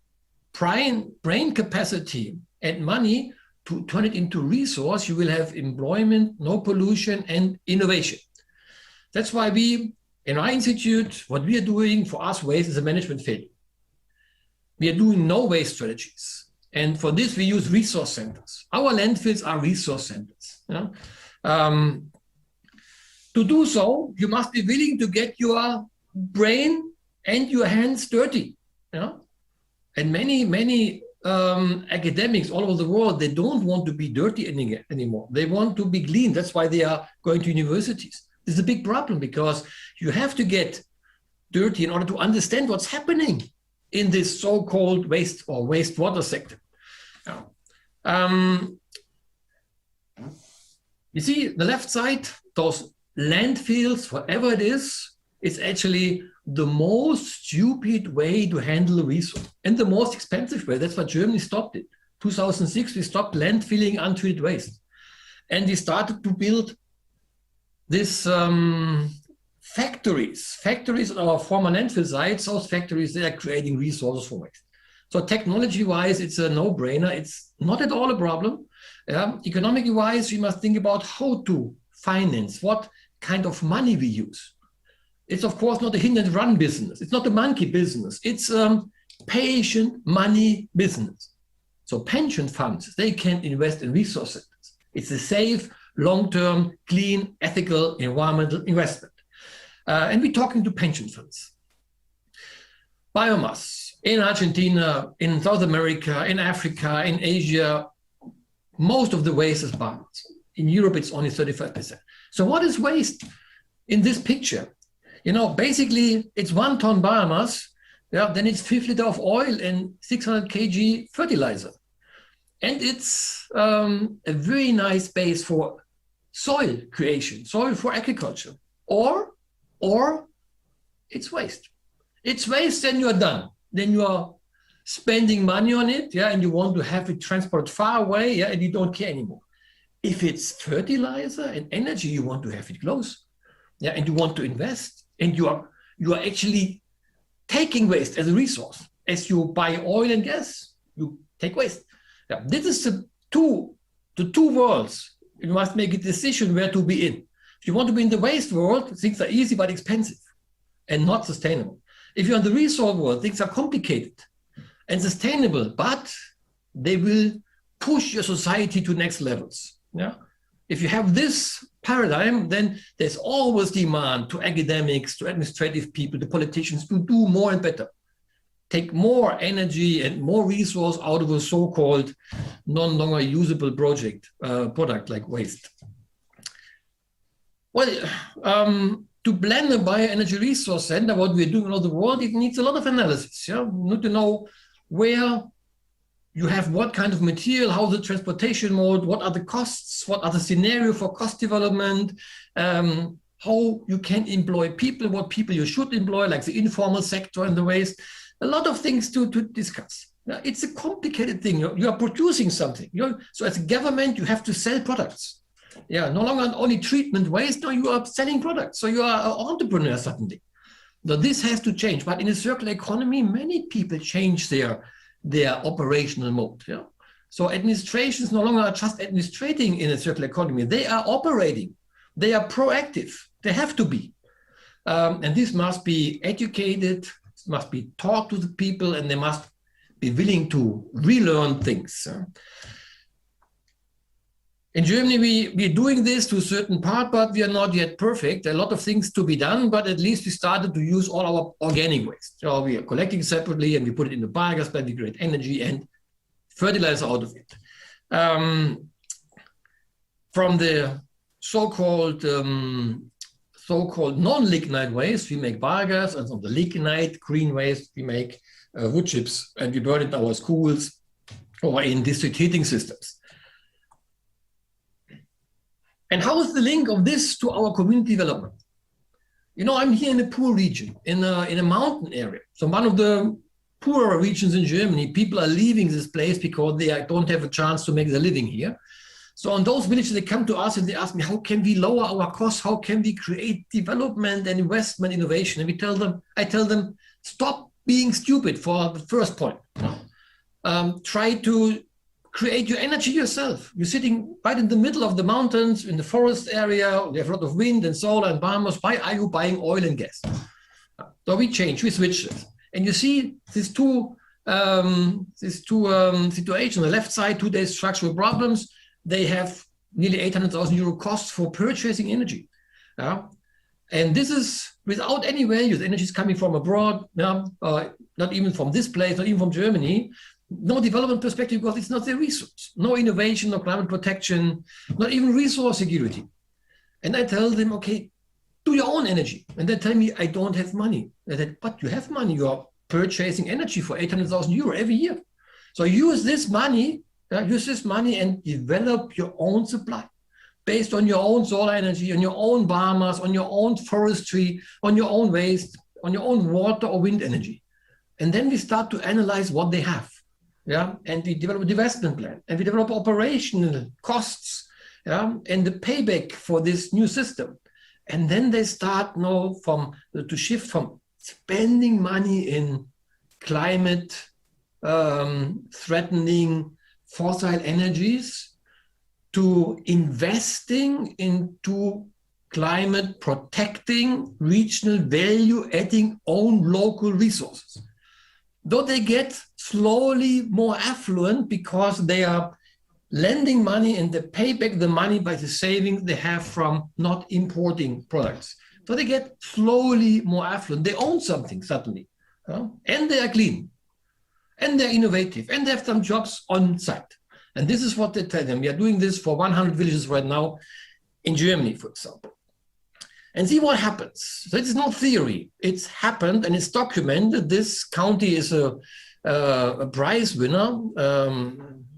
brain capacity, and money to turn it into resource, you will have employment, no pollution, and innovation. That's why we, in our institute, what we are doing, for us, waste is a management failure. We are doing no waste strategies. And for this, we use resource centers. Our landfills are resource centers. To do so, you must be willing to get your brain and your hands dirty. And many academics all over the world, they don't want to be dirty anymore. They want to be clean. That's why they are going to universities. This is a big problem because you have to get dirty in order to understand what's happening in this so-called waste or wastewater sector. You see the left side, those landfills, whatever it is, it's actually the most stupid way to handle a resource and the most expensive way. That's why Germany stopped it. 2006, we stopped landfilling untreated waste. And we started to build this factories at our former landfill sites. Those factories, they are creating resources for waste. So technology-wise, it's a no-brainer. It's not at all a problem. Economically-wise, we must think about how to finance, what kind of money we use. It's of course not a hit and run business. It's not a monkey business. It's patient money business. So pension funds, they can invest in resource centers. It's a safe, long-term, clean, ethical, environmental investment. And we're talking to pension funds. Biomass in Argentina, in South America, in Africa, in Asia, most of the waste is biomass. In Europe, it's only 35%. So what is waste in this picture? Basically, it's 1 ton biomass, then it's 5 liters of oil and 600 kg fertilizer. And it's a very nice base for soil creation, soil for agriculture. Or it's waste. It's waste, then you're done. Then you are spending money on it, and you want to have it transported far away, and you don't care anymore. If it's fertilizer and energy, you want to have it close, and you want to invest, and you are actually taking waste as a resource. As you buy oil and gas, you take waste. This is the two worlds. You must make a decision where to be in. If you want to be in the waste world, things are easy but expensive and not sustainable. If you're in the resource world, things are complicated and sustainable, but they will push your society to next levels. If you have this paradigm, then there's always demand to academics, to administrative people, to politicians to do more and better. Take more energy and more resource out of a so-called non-longer usable product like waste. Well, to plan a bioenergy resource center, what we're doing all over the world, it needs a lot of analysis. You need to know where you have what kind of material, how the transportation mode, what are the costs, what are the scenario for cost development, how you can employ people, what people you should employ, like the informal sector and the waste. A lot of things to discuss. It's a complicated thing. You are producing something. So as a government, you have to sell products. No longer only treatment waste, no, you are selling products. So you are an entrepreneur suddenly. Now this has to change. But in a circular economy, many people change their operational mode. So administrations no longer are just administrating in a circular economy. They are operating. They are proactive. They have to be. And this must be educated, must be taught to the people, and they must be willing to relearn things. In Germany, we're doing this to a certain part, but we are not yet perfect. There are a lot of things to be done, but at least we started to use all our organic waste. So we are collecting separately and we put it in the biogas plant, we create energy and fertilizer out of it. From the so-called non-lignite waste, we make biogas, and from the lignite green waste, we make wood chips, and we burn it in our schools or in district heating systems. And how is the link of this to our community development? You know, I'm here in a poor region, in a mountain area. So one of the poorer regions in Germany, people are leaving this place because they don't have a chance to make their living here. So on those villages, they come to us and they ask me, how can we lower our costs? How can we create development and investment innovation? And I tell them, stop being stupid for the first point. Try to create your energy yourself. You're sitting right in the middle of the mountains, in the forest area, you have a lot of wind and solar and farmers. Why are you buying oil and gas? So we switch this. And you see these two situations. On the left side, today's structural problems. They have nearly 800,000 euro costs for purchasing energy. And this is without any value. The energy is coming from abroad, not even from this place, not even from Germany. No development perspective because it's not their resource. No innovation, no climate protection, not even resource security. And I tell them, okay, do your own energy. And they tell me, I don't have money. I said, but you have money. You are purchasing energy for 800,000 euro every year. So use this money and develop your own supply based on your own solar energy, on your own biomass, on your own forestry, on your own waste, on your own water or wind energy. And then we start to analyze what they have. And we develop a divestment plan and we develop operational costs and the payback for this new system. And then they start now to shift from spending money in climate threatening fossil energies to investing into climate protecting, regional value adding own local resources. Though they get slowly more affluent because they are lending money and they pay back the money by the savings they have from not importing products. So they get slowly more affluent. They own something suddenly, and they are clean, and they're innovative, and they have some jobs on site. And this is what they tell them. We are doing this for 100 villages right now in Germany, for example. And see what happens. So it's not theory. It's happened and it's documented. This county is a prize winner,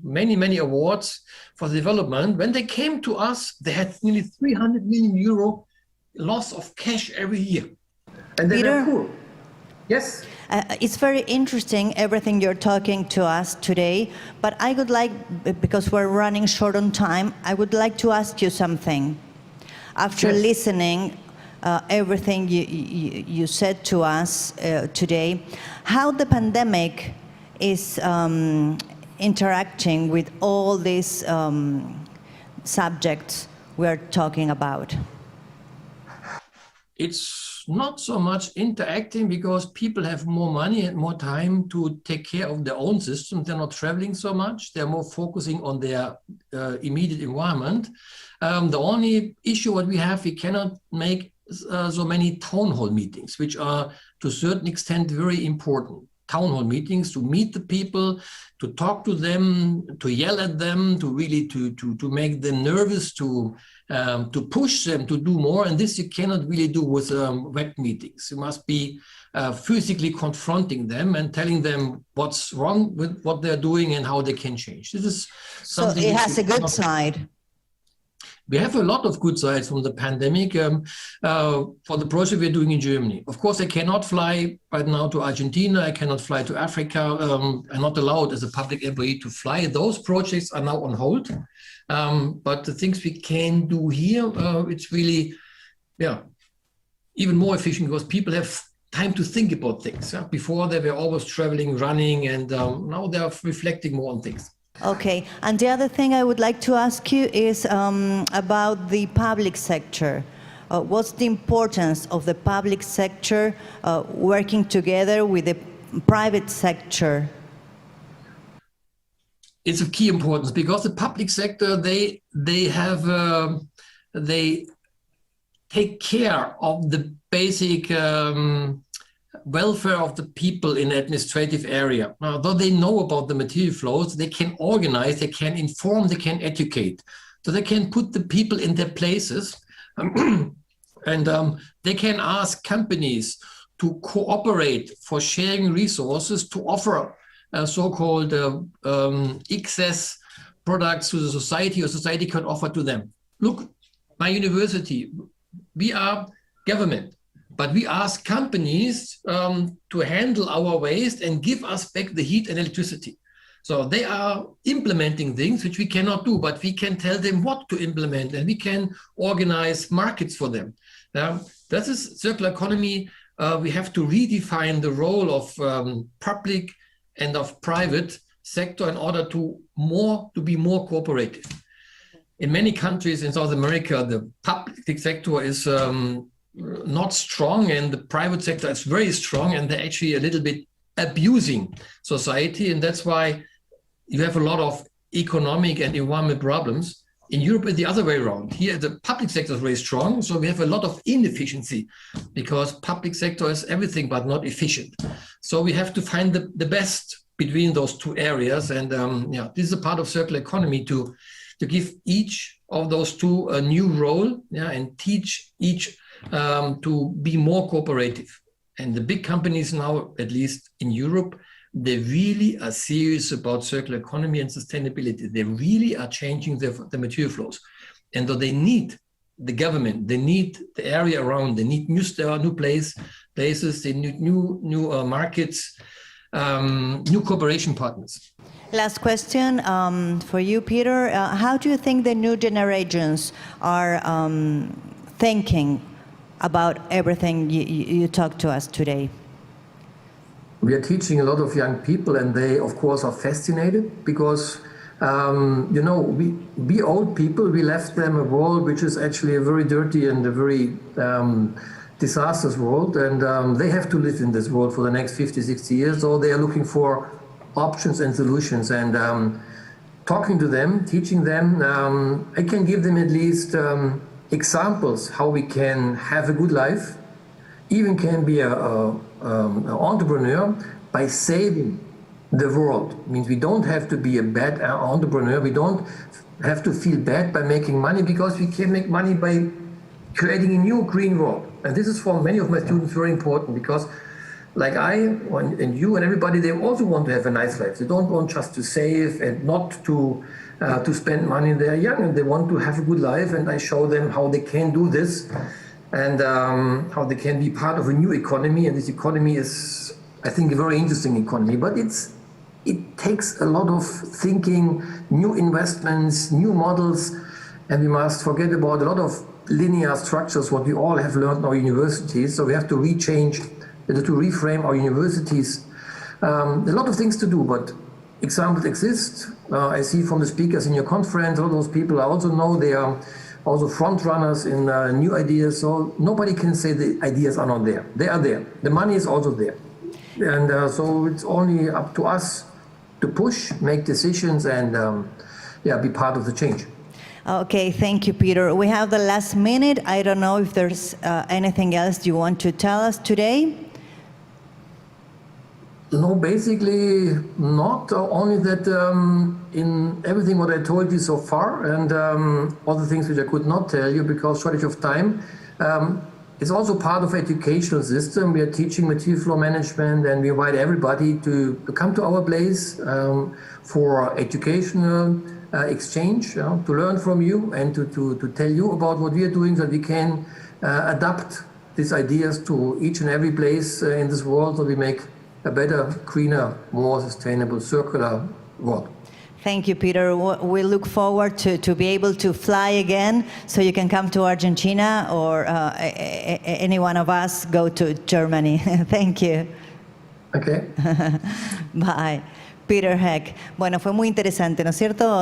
many awards for the development. When they came to us, they had nearly 300 million euro loss of cash every year. And they were poor. Yes? It's very interesting, everything you're talking to us today, but I would like, because we're running short on time, I would like to ask you something. After listening everything you said to us today, how the pandemic is interacting with all these subjects we're talking about? It's not so much interacting because people have more money and more time to take care of their own system. They're not traveling so much. They're more focusing on their immediate environment. The only issue what we have, we cannot make so many town hall meetings, which are to a certain extent very important. Town hall meetings to meet the people, to talk to them, to yell at them, to really to make them nervous, to push them to do more. And this you cannot really do with web meetings. You must be physically confronting them and telling them what's wrong with what they're doing and how they can change. This is something. So it has a good side. We have a lot of good sides from the pandemic for the project we're doing in Germany. Of course, I cannot fly right now to Argentina. I cannot fly to Africa. I'm not allowed as a public employee to fly. Those projects are now on hold. But the things we can do here, it's really, even more efficient because people have time to think about things. Before they were always traveling, running, and now they're reflecting more on things. Okay, and the other thing I would like to ask you is about the public sector. What's the importance of the public sector working together with the private sector? It's of key importance because the public sector, they take care of the basic welfare of the people in the administrative area. Though they know about the material flows, they can organize, they can inform, they can educate. So they can put the people in their places and they can ask companies to cooperate for sharing resources to offer so-called excess products to the society or society can offer to them. Look, my university, we are government, but we ask companies to handle our waste and give us back the heat and electricity. So they are implementing things which we cannot do, but we can tell them what to implement, and we can organize markets for them. That is circular economy. We have to redefine the role of public and of private sector in order to be more cooperative. In many countries in South America, the public sector is not strong and the private sector is very strong, and they're actually a little bit abusing society, and that's why you have a lot of economic and environment problems. In Europe, it's the other way around. Here, the public sector is very strong, so we have a lot of inefficiency because public sector is everything but not efficient. So we have to find the best between those two areas, and this is a part of circular economy to give each of those two a new role, and teach each to be more cooperative. And the big companies now, at least in Europe, they really are serious about circular economy and sustainability. They really are changing the material flows. And though they need the government, they need the area around, they need new places, they need new markets, new cooperation partners. Last question for you, Peter. How do you think the new generations are thinking about everything you talked to us today? We are teaching a lot of young people, and they, of course, are fascinated because, we old people, we left them a world which is actually a very dirty and a very disastrous world, and they have to live in this world for the next 50, 60 years, so they are looking for options and solutions, and talking to them, teaching them, I can give them at least examples how we can have a good life, even can be an entrepreneur by saving the world. It means we don't have to be a bad entrepreneur, we don't have to feel bad by making money, because we can make money by creating a new green world. And this is for many of my students very important, because like I and you and everybody, they also want to have a nice life. They don't want just to save and not to spend money. They are young and they want to have a good life, and I show them how they can do this, and how they can be part of a new economy. And this economy is, I think, a very interesting economy, but it takes a lot of thinking, new investments, new models, and we must forget about a lot of linear structures, what we all have learned in our universities. So we have to reframe our universities. A lot of things to do, but examples exist. I see from the speakers in your conference, all those people I also know, they are also front runners in new ideas. So nobody can say the ideas are not there. They are there. The money is also there. And so it's only up to us to push, make decisions, and be part of the change. Okay, thank you, Peter. We have the last minute. I don't know if there's anything else you want to tell us today. No, basically not. Only that in everything what I told you so far, and all the things which I could not tell you because shortage of time, it's also part of educational system. We are teaching material flow management, and we invite everybody to come to our place for educational exchange, to learn from you and to tell you about what we are doing, so that we can adapt these ideas to each and every place in this world, so we make a better, greener, more sustainable, circular world. Thank you, Peter. We look forward to be able to fly again, so you can come to Argentina, or any one of us go to Germany. Thank you. Okay. Bye. Peter Heck. Bueno, fue muy interesante, ¿no es cierto?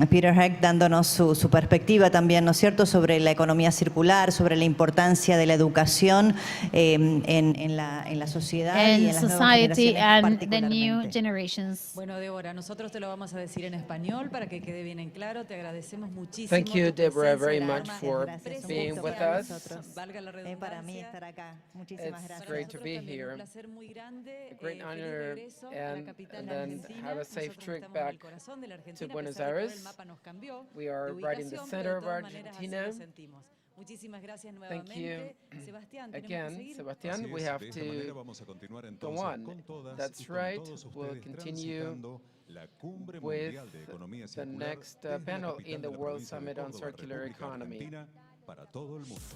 Peter Heck dándonos su perspectiva también, ¿no es cierto?, sobre la economía circular, sobre la importancia de la educación en la sociedad y en las nuevas generaciones particularmente. Bueno, Deborah, nosotros te lo vamos a decir en español para que quede bien en claro. Te agradecemos muchísimo. Thank you, Deborah, very much for being with us. Para mí estar acá. Muchísimas gracias. It's great to be here. A great honor, and then have a safe trip back to Buenos Aires. We are right in the center of Argentina. Thank you. Again, Sebastián, we have to go on. That's right. We'll continue la Cumbre with Mundial de Economía the Circular next desde la panel capital in de the la World provincia de Summit on Córdoba, Circular República Economy. Argentina, para todo el mundo.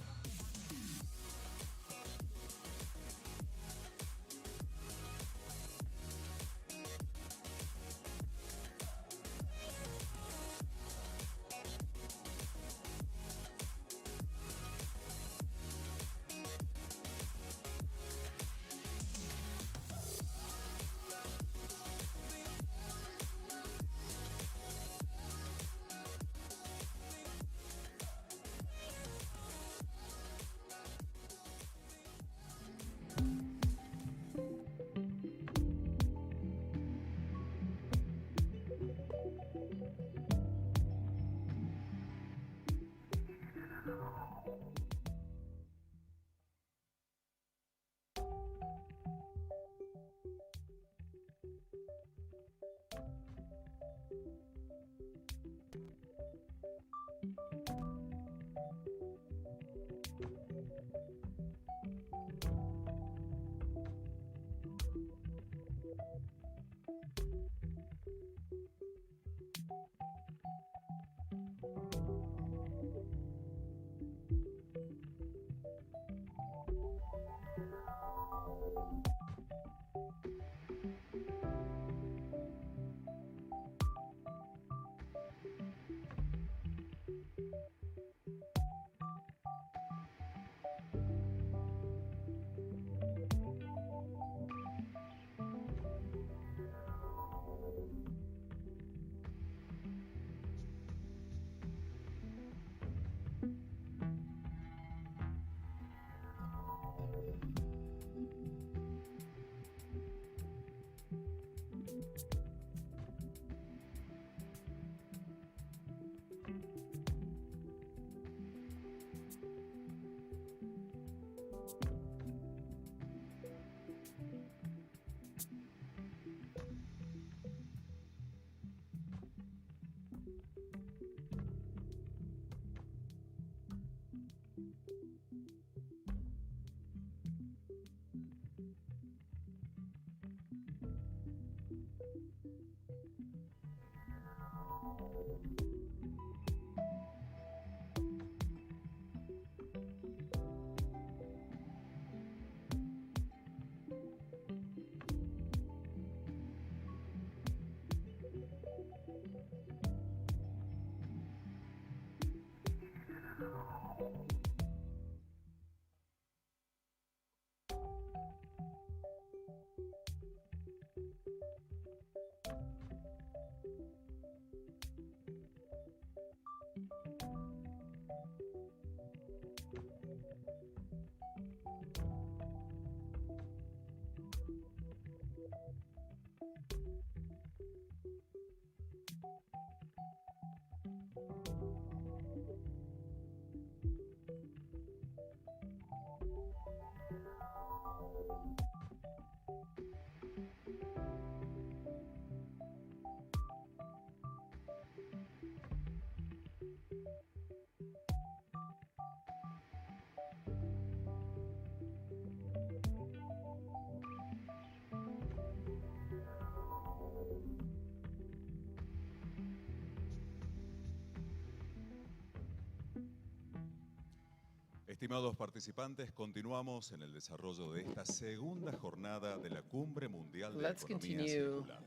Estimados participantes, continuamos en el desarrollo de esta segunda jornada de la Cumbre Mundial de Economía Circular.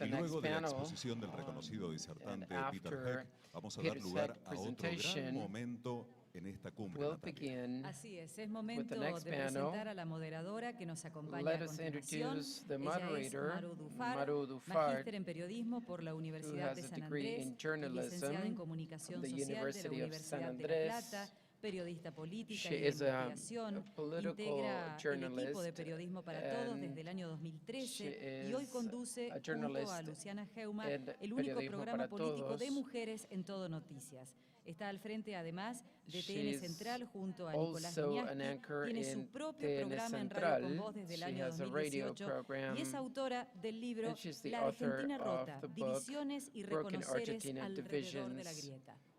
Y luego de la exposición del reconocido disertante Peter Heck, vamos a dar lugar a otro gran momento en esta cumbre. Así es momento de presentar a la moderadora que nos acompaña a continuación. Ella es Maru Dufar, magíster en periodismo por la Universidad de San Andrés, licenciada en comunicación social de la Universidad de La Plata, periodista política y de investigación, integra el equipo de Periodismo para Todos desde el año 2013 y hoy conduce junto a Luciana Geuma el único programa político de mujeres en Todo Noticias. Está al frente además de TN Central junto a Nicolás Viñasti, tiene su propio programa en Radio Con Voz desde el año 2018 y es autora del libro La Argentina Rota, Divisiones y Reconoceres alrededor de la grieta.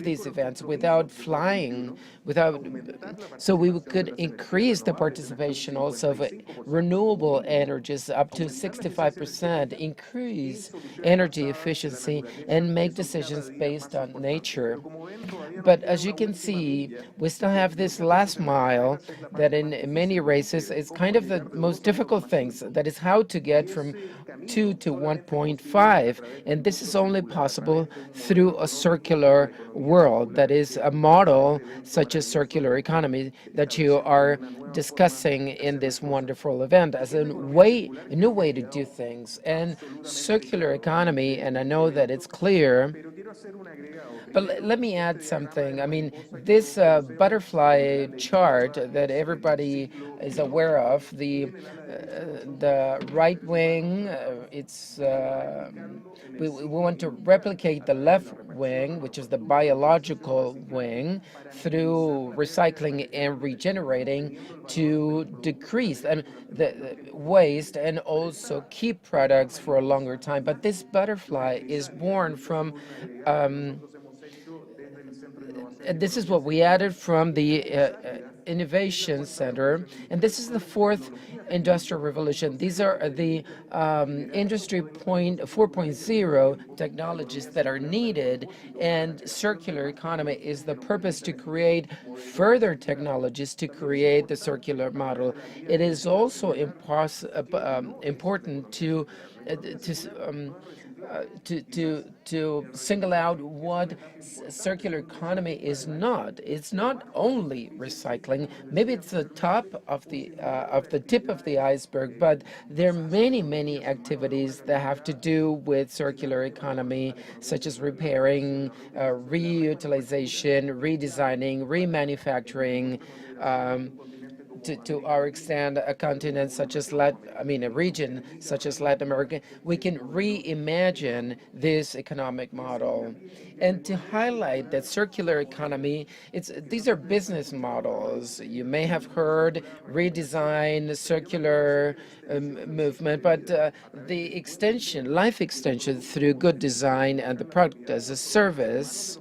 have these events without flying, so we could increase the participation also of renewable energies up to 65%, increase energy efficiency, and make decisions based on nature. But as you can see, we still have this last mile that in many races is kind of the most difficult things. That is how to get from 2 to 1.5, and this is only possible through a circular world. That is a model such as circular economy that you are discussing in this wonderful event as a new way to do things. And circular economy, and I know that it's clear, but let me add something. I mean, this butterfly chart that everybody is aware of, the right wing, we want to replicate the left wing, which is the biological wing, through recycling and regenerating to decrease the waste and also keep products for a longer time. But this butterfly is born from this is what we added from the Innovation Center, and this is the fourth industrial revolution. These are the Industry 4.0 technologies that are needed, and circular economy is the purpose to create further technologies to create the circular model. It is also important to single out what circular economy is not. It's not only recycling. Maybe it's the top of the tip of the iceberg, but there are many activities that have to do with circular economy, such as repairing, reutilization, redesigning, remanufacturing. To our extent, a continent such as a region such as Latin America, we can reimagine this economic model. And to highlight that circular economy, these are business models. You may have heard redesign, circular movement, but the extension, life extension through good design and the product as a service,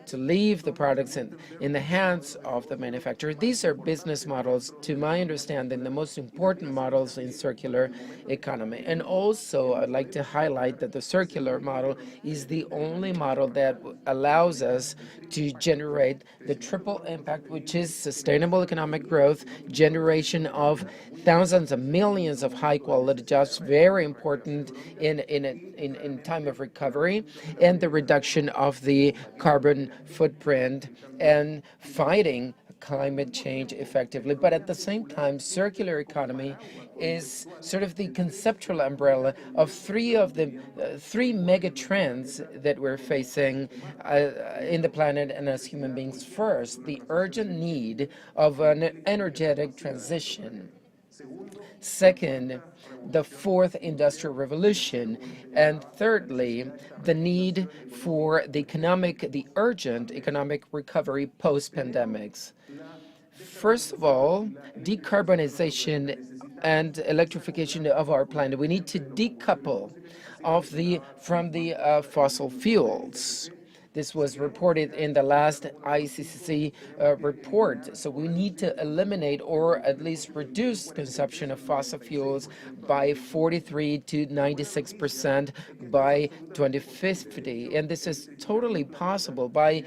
to leave the products in the hands of the manufacturer. These are business models, to my understanding, the most important models in circular economy. And also, I'd like to highlight that the circular model is the only model that allows us to generate the triple impact, which is sustainable economic growth, generation of thousands of millions of high-quality jobs, very important in time of recovery, and the reduction of the carbon footprint and fighting climate change effectively. But at the same time, circular economy is sort of the conceptual umbrella of three mega trends that we're facing in the planet and as human beings. First, the urgent need of an energetic transition. Second, the fourth industrial revolution. And thirdly, the need for the urgent economic recovery post-pandemics. First of all, decarbonization and electrification of our planet. We need to decouple from the fossil fuels. This was reported in the last IPCC report. So we need to eliminate or at least reduce consumption of fossil fuels by 43 to 96% by 2050. And this is totally possible by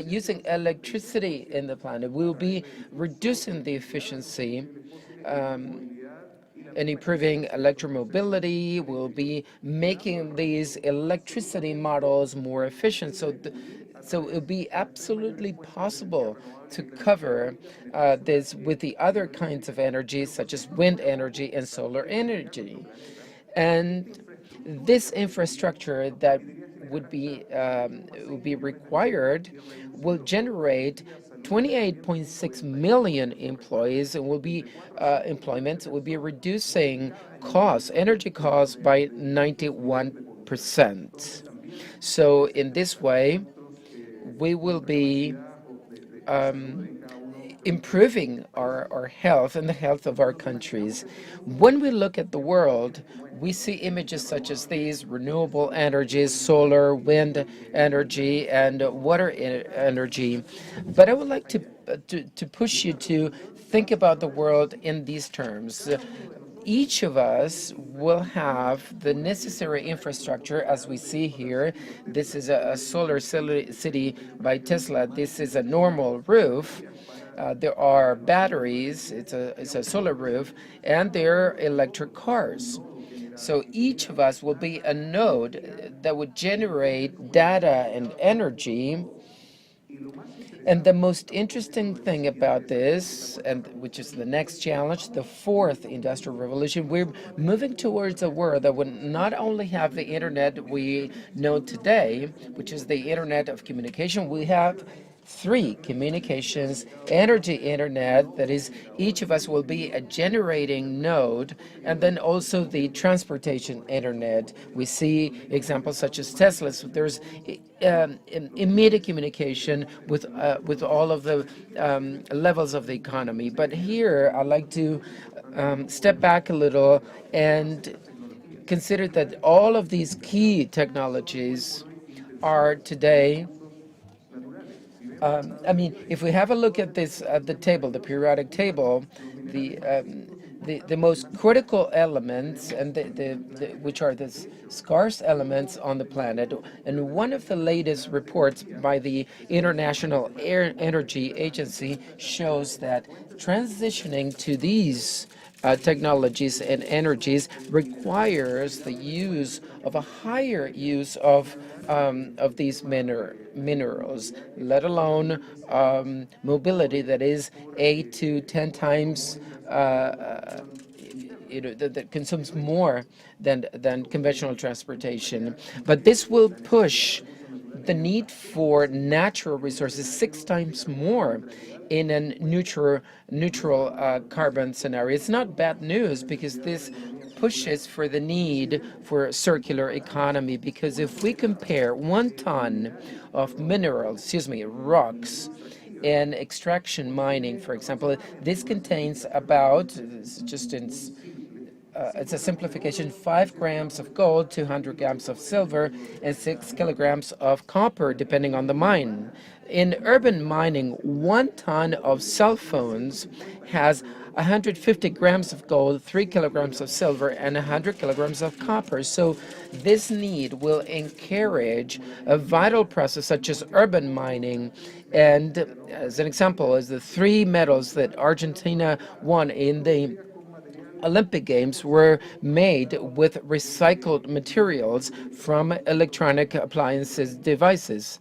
using electricity in the planet. We'll be reducing the efficiency and improving electromobility. We'll be making these electricity models more efficient. So it'll be absolutely possible to cover this with the other kinds of energy, such as wind energy and solar energy. And this infrastructure that would be required will generate 28.6 million employees and will be reducing energy costs by 91%. So in this way, we will be improving our health and the health of our countries. When we look at the world, we see images such as these: renewable energies, solar, wind energy, and water energy. But I would like to push you to think about the world in these terms. Each of us will have the necessary infrastructure, as we see here. This is a solar city by Tesla. This is a normal roof. There are batteries. It's a solar roof, and there are electric cars. So each of us will be a node that would generate data and energy. And the most interesting thing about this, and which is the next challenge, the fourth industrial revolution, we're moving towards a world that would not only have the internet we know today, which is the internet of communication. We have three communications, energy internet, that is, each of us will be a generating node, and then also the transportation internet. We see examples such as Tesla's. There's immediate communication with all of the levels of the economy. But here I'd like to step back a little and consider that all of these key technologies are today I mean, if we have a look at this, the table, the periodic table, the most critical elements, and which are the scarce elements on the planet, and one of the latest reports by the International Energy Agency shows that transitioning to these technologies and energies requires the use of a higher use of these minerals, let alone mobility that is 8 to 10 times that consumes more than conventional transportation. But this will push the need for natural resources 6 times more in a neutral carbon scenario. It's not bad news, because this pushes for the need for a circular economy, because if we compare 1 ton of minerals, rocks, in extraction mining, for example, this contains about, it's a simplification, 5 grams of gold, 200 grams of silver, and 6 kilograms of copper, depending on the mine. In urban mining, 1 ton of cell phones has 150 grams of gold, 3 kilograms of silver, and 100 kilograms of copper. So this need will encourage a vital process such as urban mining. And as an example, is the 3 medals that Argentina won in the Olympic Games were made with recycled materials from electronic appliances devices.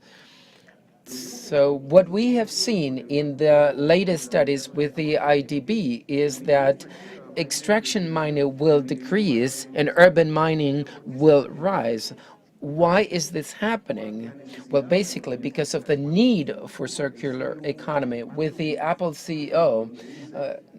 So what we have seen in the latest studies with the IDB is that extraction mining will decrease and urban mining will rise. Why is this happening? Well, basically because of the need for circular economy. With the Apple CEO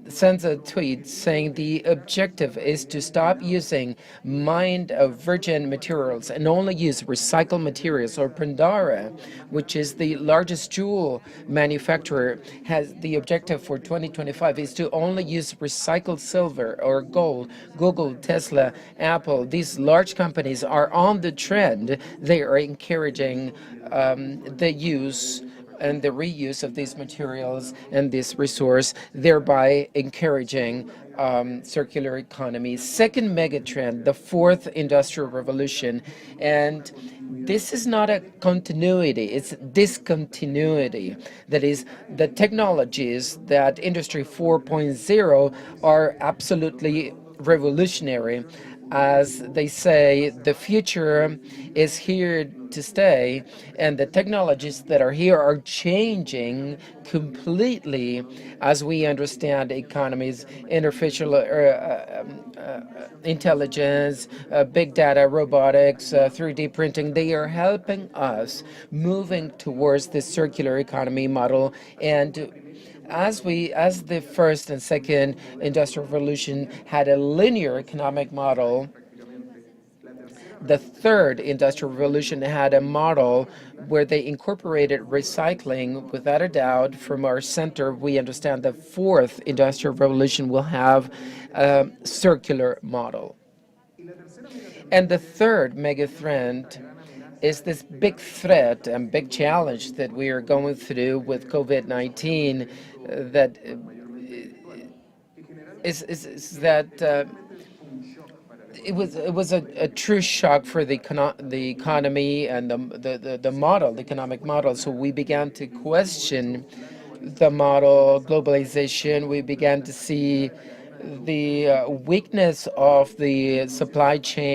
sends a tweet saying the objective is to stop using mined virgin materials and only use recycled materials. Or Pandora, which is the largest jewel manufacturer, has the objective for 2025 is to only use recycled silver or gold. Google, Tesla, Apple, these large companies are on the trend. They are encouraging the use and the reuse of these materials and this resource, thereby encouraging circular economy. Second megatrend, the fourth industrial revolution. And this is not a continuity, it's discontinuity. That is, the technologies that Industry 4.0 are absolutely revolutionary. As they say, the future is here to stay, and the technologies that are here are changing completely as we understand economies, artificial intelligence, big data, robotics, 3D printing. They are helping us moving towards this circular economy model. And as the first and second industrial revolution had a linear economic model, the third industrial revolution had a model where they incorporated recycling. Without a doubt, from our center, we understand the fourth industrial revolution will have a circular model. And the third mega trend is this big threat and big challenge that we are going through with COVID-19, that is that it was a true shock for the economy and the model, the economic model. So we began to question the model, globalization. We began to see the weakness of the supply chain